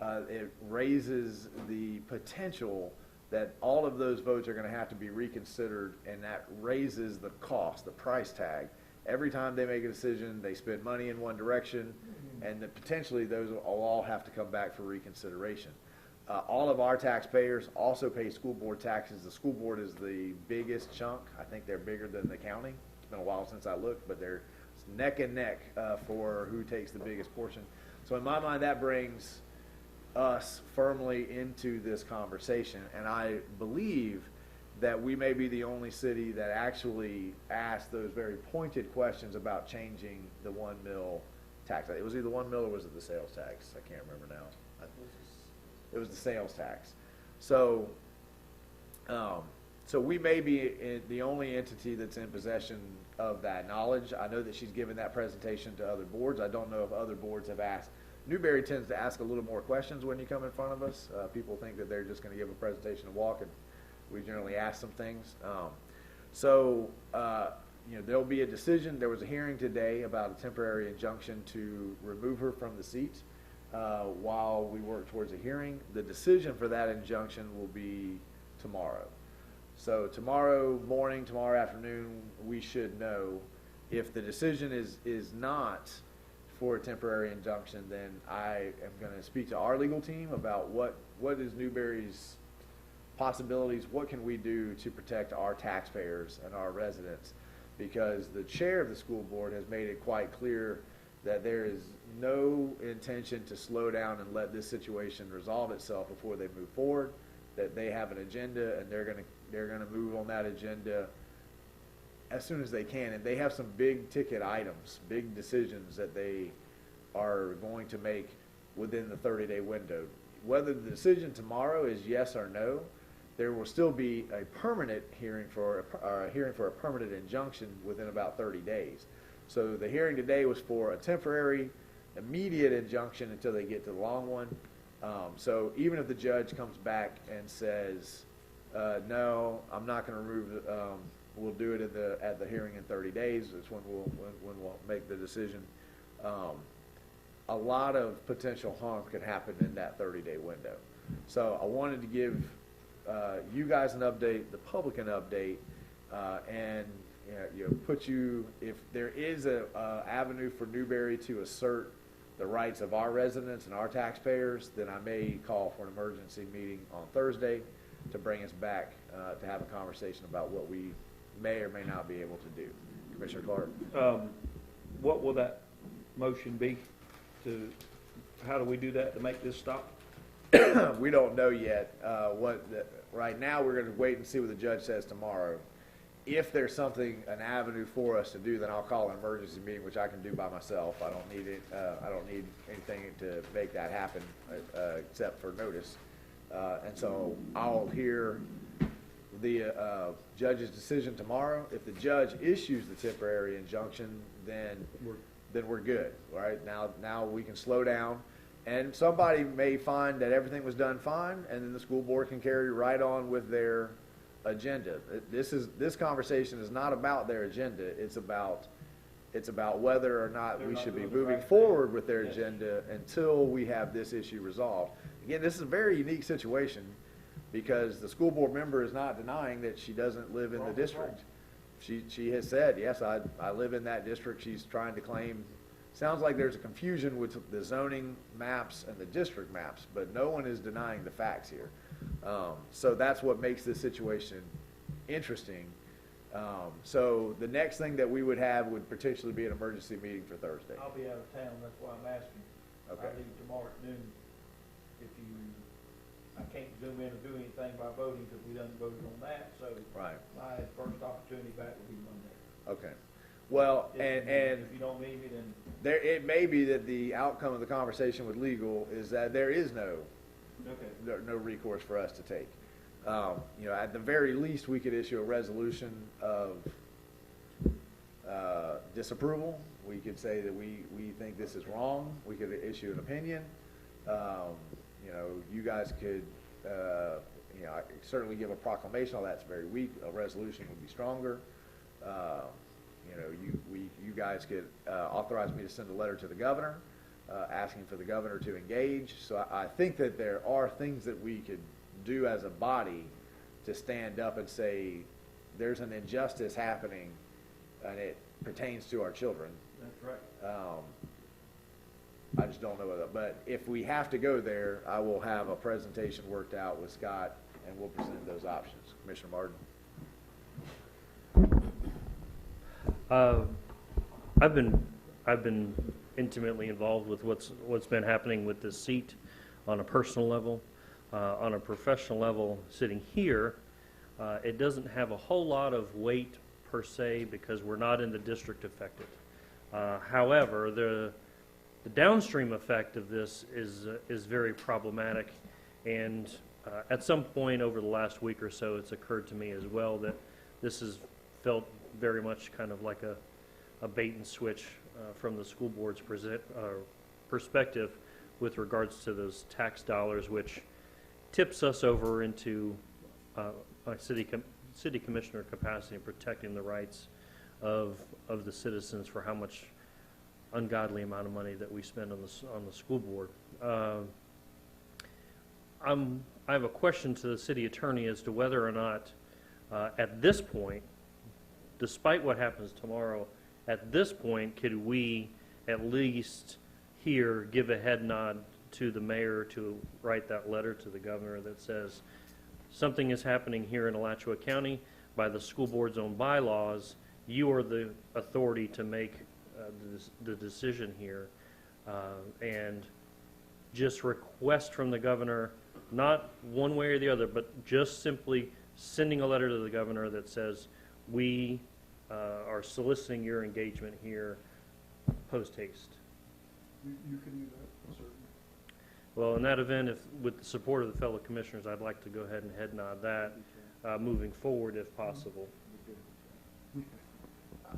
it raises the potential that all of those votes are going to have to be reconsidered, and that raises the cost, the price tag. Every time they make a decision, they spend money in one direction, and that potentially those will all have to come back for reconsideration. All of our taxpayers also pay school board taxes. The school board is the biggest chunk. I think they're bigger than the county. It's been a while since I looked, but they're neck and neck for who takes the biggest portion. So in my mind, that brings us firmly into this conversation, and I believe that we may be the only city that actually asked those very pointed questions about changing the 1 mil tax. It was either 1 mil or was it the sales tax? I can't remember now. It was the sales tax. So, so we may be the only entity that's in possession of that knowledge. I know that she's given that presentation to other boards. I don't know if other boards have asked. Newberry tends to ask a little more questions when you come in front of us. People think that they're just going to give a presentation and walk, and we generally ask some things. You know, there'll be a decision. There was a hearing today about a temporary injunction to remove her from the seat while we work towards a hearing. The decision for that injunction will be tomorrow. So tomorrow morning, tomorrow afternoon, we should know. If the decision is not for a temporary injunction, then I am going to speak to our legal team about what is Newberry's possibilities, what can we do to protect our taxpayers and our residents, because the chair of the school board has made it quite clear that there is no intention to slow down and let this situation resolve itself before they move forward, that they have an agenda and they're going to move on that agenda as soon as they can. And they have some big ticket items, big decisions that they are going to make within the 30-day window. Whether the decision tomorrow is yes or no, there will still be a permanent hearing for a permanent injunction within about 30 days. So the hearing today was for a temporary, immediate injunction until they get to the long one. So even if the judge comes back and says, no, I'm not going to remove we'll do it at the hearing in 30 days. It's when we'll make the decision. A lot of potential harm could happen in that 30-day window. So I wanted to give you guys an update, the public an update, and if there is a avenue for Newberry to assert the rights of our residents and our taxpayers, then I may call for an emergency meeting on Thursday to bring us back to have a conversation about what we may or may not be able to do. Commissioner Clark? What will that motion be? How do we do that to make this stop? We don't know yet. Right now, we're going to wait and see what the judge says tomorrow. If there's an avenue for us to do, then I'll call an emergency meeting, which I can do by myself. I don't need it. I don't need anything to make that happen except for notice. And so I'll hear the judge's decision tomorrow. If the judge issues the temporary injunction, then we're good, right? Now we can slow down, and somebody may find that everything was done fine, and then the school board can carry right on with their agenda. This conversation is not about their agenda. It's about whether or not we should be moving forward with their agenda until we have this issue resolved. Again, this is a very unique situation because the school board member is not denying that she doesn't live in the district. She has said, yes, I live in that district. She's trying to claim, sounds like there's a confusion with the zoning maps and the district maps, but no one is denying the facts here. So that's what makes this situation interesting. So the next thing that we would have would potentially be an emergency meeting for Thursday. I'll be out of town, that's why I'm asking. Okay. I leave tomorrow at noon. I can't zoom in and do anything by voting because we done voted on that, so. Right. My first opportunity back will be Monday. Okay. Well, If you don't need me, then. it may be that the outcome of the conversation with legal is that there is no recourse for us to take. At the very least, we could issue a resolution of disapproval. We could say that we think this is wrong. We could issue an opinion. You guys could, certainly give a proclamation. All that's very weak. A resolution would be stronger. You guys could authorize me to send a letter to the governor, asking for the governor to engage. So I think that there are things that we could do as a body to stand up and say, there's an injustice happening, and it pertains to our children. That's right. I just don't know whether, but if we have to go there, I will have a presentation worked out with Scott, and we'll present those options. Commissioner Martin? I've been intimately involved with what's been happening with this seat on a personal level. On a professional level, sitting here, it doesn't have a whole lot of weight per se because we're not in the district affected. However, the downstream effect of this is very problematic, and at some point over the last week or so, it's occurred to me as well that this has felt very much kind of like a bait and switch from the school board's perspective with regards to those tax dollars, which tips us over into a city commissioner capacity in protecting the rights of the citizens for how much ungodly amount of money that we spend on the school board. I have a question to the city attorney as to whether or not at this point, despite what happens tomorrow, at this point, could we at least here give a head nod to the mayor to write that letter to the governor that says something is happening here in Alachua County by the school board's own bylaws. You are the authority to make the decision here, and just request from the governor, not one way or the other, but just simply sending a letter to the governor that says we are soliciting your engagement here post haste. You can do that, certainly. Well, in that event, if with the support of the fellow commissioners, I'd like to go ahead and head nod that moving forward if possible.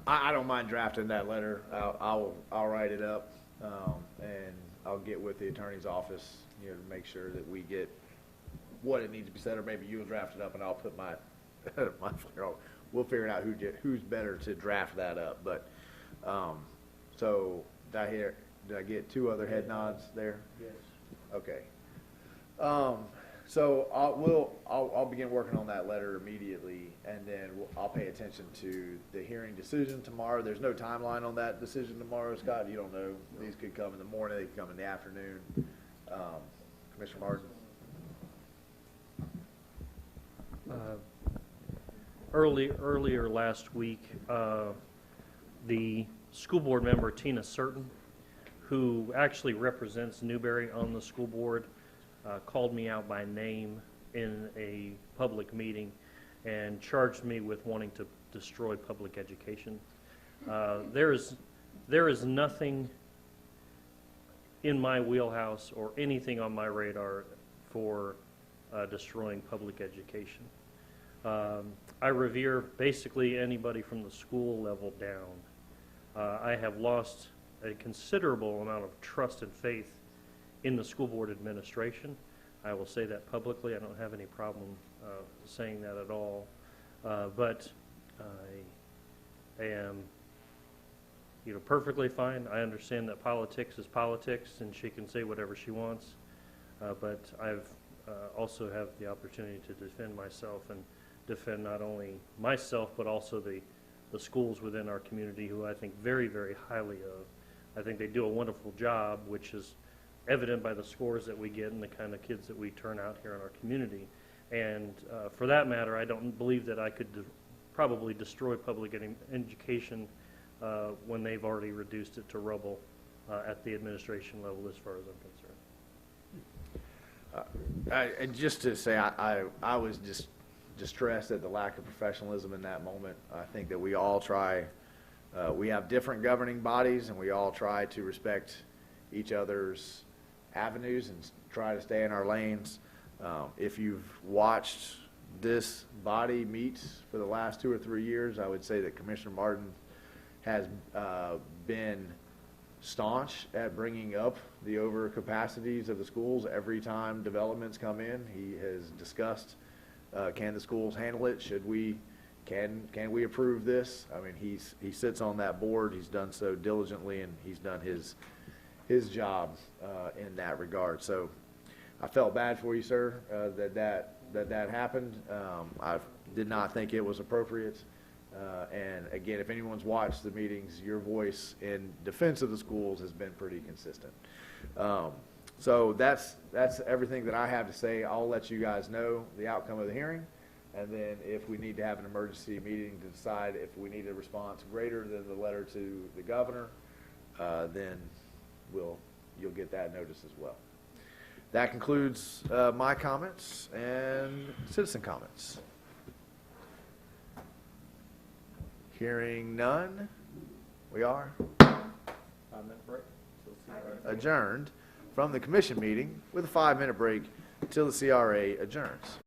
I don't mind drafting that letter. I'll write it up, and I'll get with the attorney's office, to make sure that we get what it needs to be said, or maybe you'll draft it up and I'll put my flair on. We'll figure out who's better to draft that up. But so did I get two other head nods there? Yes. Okay. So I'll begin working on that letter immediately, and then I'll pay attention to the hearing decision tomorrow. There's no timeline on that decision tomorrow, Scott. You don't know. These could come in the morning. They could come in the afternoon. Commissioner Martin. Earlier last week, the school board member Tina Certain, who actually represents Newberry on the school board, called me out by name in a public meeting and charged me with wanting to destroy public education. There is nothing in my wheelhouse or anything on my radar for destroying public education. I revere basically anybody from the school level down. I have lost a considerable amount of trust and faith in the school board administration. I will say that publicly. I don't have any problem saying that at all. But I am, perfectly fine. I understand that politics is politics, and she can say whatever she wants. But I've also have the opportunity to defend myself and defend not only myself, but also the schools within our community, who I think very, very highly of. I think they do a wonderful job, which is evident by the scores that we get and the kind of kids that we turn out here in our community. And for that matter, I don't believe that I could probably destroy public education when they've already reduced it to rubble at the administration level, as far as I'm concerned. And just to say, I was just distressed at the lack of professionalism in that moment. I think that we all try, we have different governing bodies, and we all try to respect each other's avenues and try to stay in our lanes. If you've watched this body meet for the last 2 or 3 years, I would say that Commissioner Martin has been staunch at bringing up the overcapacities of the schools every time developments come in. He has discussed, can the schools handle it? Should we, can we approve this? I mean, he sits on that board. He's done so diligently, and he's done his job in that regard. So I felt bad for you, sir, that happened. I did not think it was appropriate. And again, if anyone's watched the meetings, your voice in defense of the schools has been pretty consistent. So that's everything that I have to say. I'll let you guys know the outcome of the hearing, and then if we need to have an emergency meeting to decide if we need a response greater than the letter to the governor, then you'll get that notice as well. That concludes my comments and citizen comments. Hearing none, we are 5-minute break. adjourned from the commission meeting with a 5-minute break until the CRA adjourns.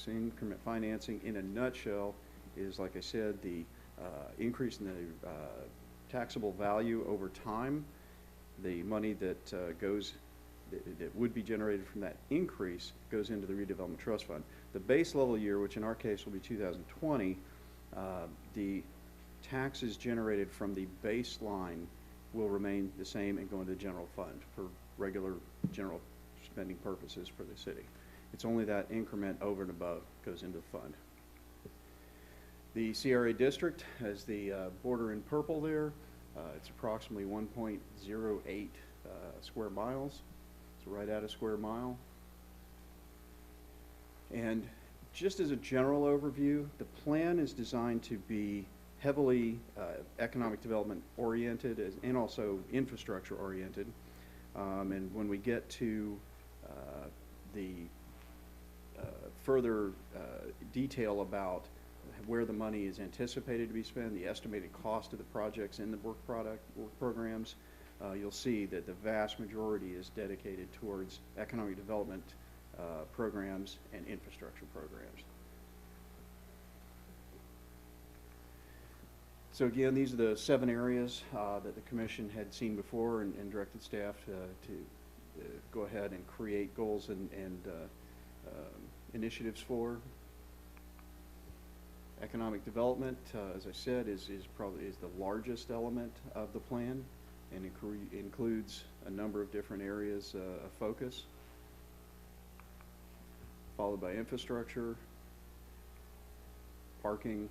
tax increment financing, in a nutshell, is, like I said, the increase in the taxable value over time. The money that that would be generated from that increase goes into the redevelopment trust fund. The base level year, which in our case will be 2020, the taxes generated from the baseline will remain the same and go into the general fund for regular general spending purposes for the city. It's only that increment over and above goes into the fund. The CRA district has the border in purple there. It's approximately 1.08 square miles. It's right at a square mile. And just as a general overview, the plan is designed to be heavily economic development oriented and also infrastructure oriented. And when we get to the further detail about where the money is anticipated to be spent, the estimated cost of the projects in the work programs, you'll see that the vast majority is dedicated towards economic development programs and infrastructure programs. So again, these are the 7 areas that the Commission had seen before and directed staff to go ahead and create goals and initiatives for. Economic development, as I said, is the largest element of the plan and includes a number of different areas of focus, followed by infrastructure, parking,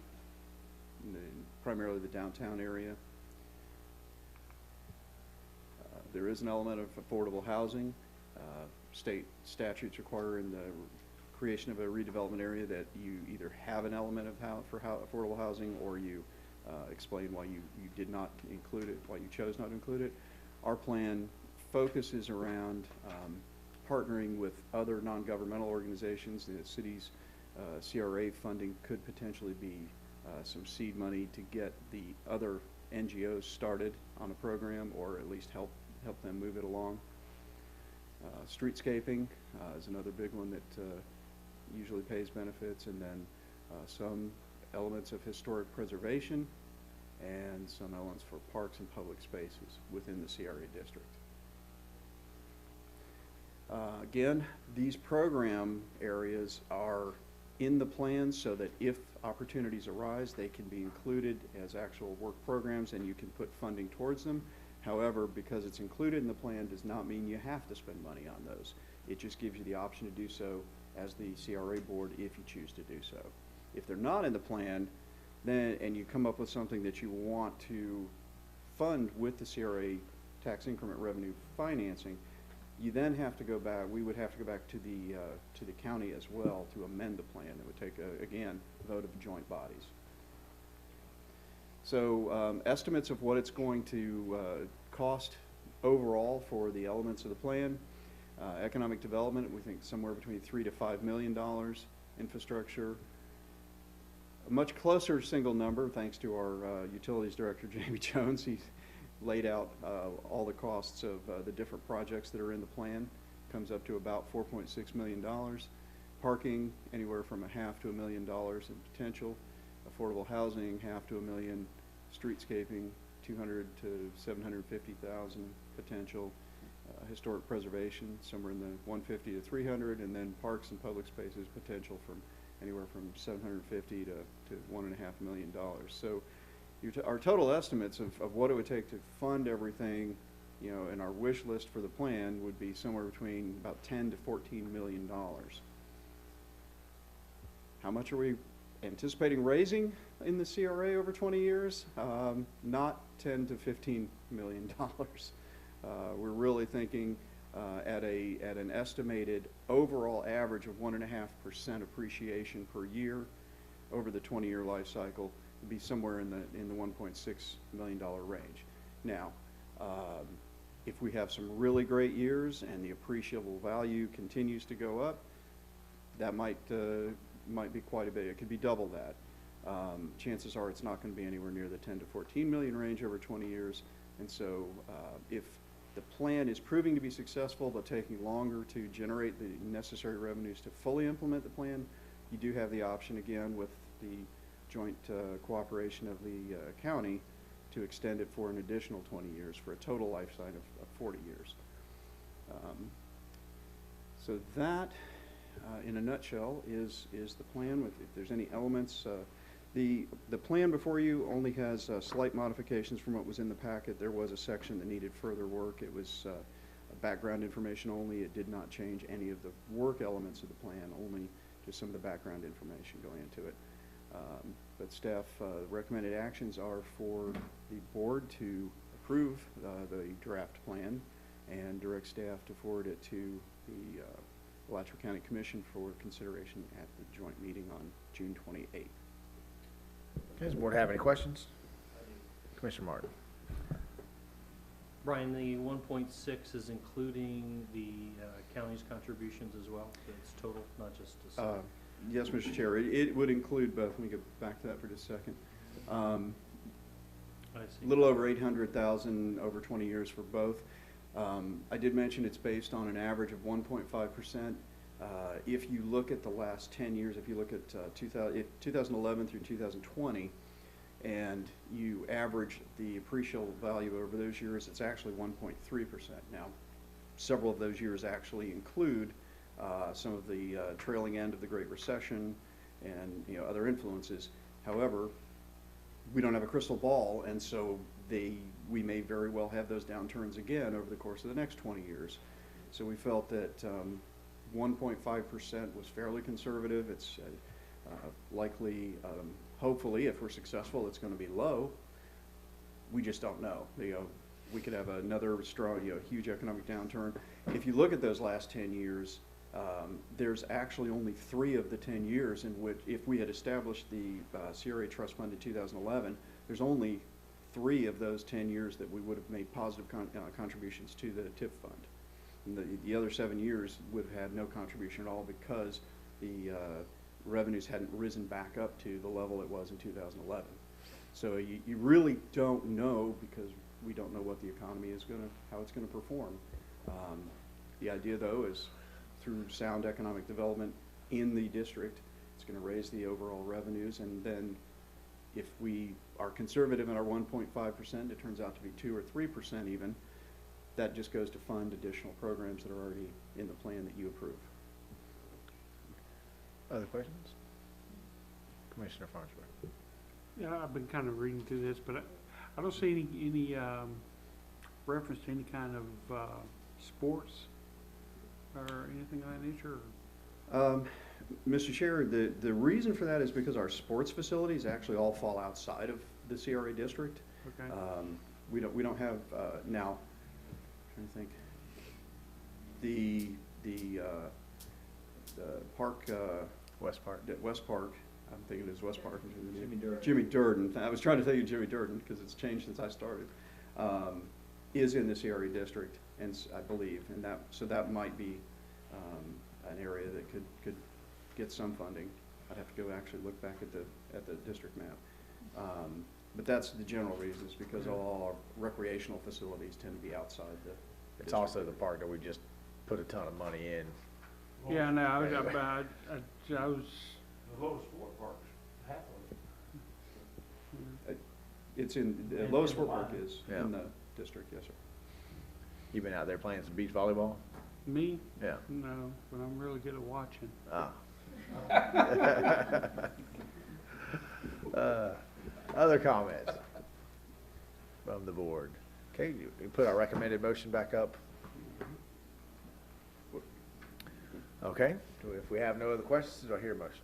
primarily the downtown area. There is an element of affordable housing. State statutes require in the creation of a redevelopment area that you either have an element of affordable housing, or you explain why you did not include it, why you chose not to include it. Our plan focuses around partnering with other non-governmental organizations. The city's CRA funding could potentially be some seed money to get the other NGOs started on a program, or at least help them move it along. Streetscaping is another big one that usually pays benefits, and then some elements of historic preservation and some elements for parks and public spaces within the CRA district. Again, these program areas are in the plan so that if opportunities arise, they can be included as actual work programs and you can put funding towards them. However, because it's included in the plan does not mean you have to spend money on those. It just gives you the option to do so as the CRA board if you choose to do so. If they're not in the plan, then and you come up with something that you want to fund with the CRA tax increment revenue financing, you then have to go back. We would have to go back to the county as well to amend the plan. It would take again a vote of the joint bodies. So estimates of what it's going to cost overall for the elements of the plan. Economic development, we think somewhere between $3 to $5 million. Infrastructure, a much closer single number, thanks to our utilities director, Jamie Jones. He's laid out all the costs of the different projects that are in the plan. Comes up to about $4.6 million. Parking, anywhere from $500,000 to $1 million in potential. Affordable housing, $500,000 to $1 million. Streetscaping, $200,000 to $750,000 potential. Historic preservation, somewhere in the $150,000 to $300,000, and then parks and public spaces potential from anywhere from $750,000 to $1.5 million. So our total estimates of what it would take to fund everything, you know, in our wish list for the plan would be somewhere between about $10 to $14 million. How much are we anticipating raising in the CRA over 20 years? Not $10 to $15 million. We're really thinking at an estimated overall average of 1.5% appreciation per year over the 20-year life cycle, would be somewhere in the $1.6 million range. Now, if we have some really great years and the appreciable value continues to go up, that might be quite a bit. It could be double that. Chances are it's not going to be anywhere near the 10 to 14 million range over 20 years. And so if the plan is proving to be successful but taking longer to generate the necessary revenues to fully implement the plan, You do have the option, again, with the joint cooperation of the county to extend it for an additional 20 years, for a total lifetime of 40 years. So that, in a nutshell, is the plan. If there's any elements, the plan before you only has slight modifications from what was in the packet. There was a section that needed further work. It was background information only. It did not change any of the work elements of the plan, only just some of the background information going into it. But staff recommended actions are for the board to approve the draft plan and direct staff to forward it to the Alachua County Commission for consideration at the joint meeting on June 28th. Okay, does the board have any questions? Commissioner Martin. Brian, the 1.6 is including the county's contributions as well? It's total, not just a city? Yes, Mr. Chair. It would include both. Let me get back to that for just a second. I see. A little over 800,000 over 20 years for both. I did mention it's based on an average of 1.5%. If you look at the last 10 years, if you look at 2011 through 2020, and you average the appreciable value over those years, it's actually 1.3%. Now, several of those years actually include some of the trailing end of the Great Recession and other influences. However, we don't have a crystal ball, and so we may very well have those downturns again over the course of the next 20 years. So we felt that 1.5% was fairly conservative. It's likely, hopefully, if we're successful, it's going to be low. We just don't know. We could have another strong, huge economic downturn. If you look at those last 10 years, there's actually only 3 of the 10 years in which, if we had established the CRA Trust Fund in 2011, there's only 3 of those 10 years that we would have made positive contributions to the TIP fund. And the other 7 years would have had no contribution at all because the revenues hadn't risen back up to the level it was in 2011. So you really don't know, because we don't know what the economy is how it's going to perform. The idea, though, is through sound economic development in the district, it's going to raise the overall revenues, and then if we are conservative in our 1.5%, it turns out to be 2 or 3% even, that just goes to fund additional programs that are already in the plan that you approve. Other questions? Commissioner Farnsworth. Yeah, I've been kind of reading through this, but I don't see any reference to any kind of sports or anything of that nature. Mr. Chair, the reason for that is because our sports facilities actually all fall outside of the CRA district. Okay. We don't have now. I'm trying to think. The park. West Park. West Park. I'm thinking it was West Park. Jimmy Durden. Jimmy Durden. I was trying to tell you Jimmy Durden because it's changed since I started. Is in the CRA district, and I believe, and that might be an area that could get some funding. I'd have to go actually look back at the district map. But that's the general reason, is because all our recreational facilities tend to be outside the It's district. also the park that we just put a ton of money in. Yeah, no, I was. The Lotus Sport Park's half of it. It's in, Lowe's Fort Park is Yeah. in the district, yes, sir. You been out there playing some beach volleyball? Me? Yeah. No, but I'm really good at watching. Ah. Other comments from the board? Okay, you put our recommended motion back up. Okay, if we have no other questions, do I hear a motion?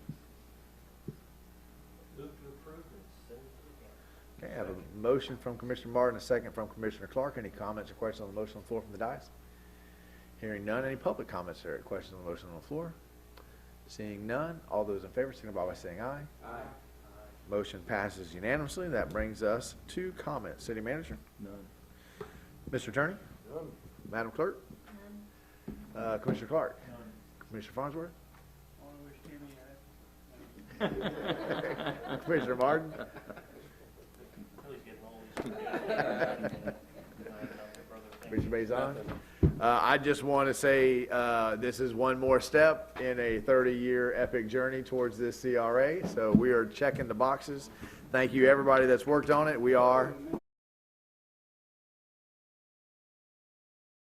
Move to approve and send it to the county. Okay, I have a motion from Commissioner Martin, a second from Commissioner Clark. Any comments or questions on the motion on the floor from the dais? Hearing none, any public comments or questions on the motion on the floor? Seeing none, all those in favor signify by saying aye. Aye. Motion passes unanimously. That brings us to comments. City Manager? None. Mr. Attorney? None. Madam Clerk? None. Commissioner Clark? None. Commissioner Farnsworth? I wish Timmy had. Commissioner Martin? He's getting all these. Commissioner Bazan? I just want to say this is one more step in a 30-year epic journey towards this CRA. So we are checking the boxes. Thank you, everybody that's worked on it. We are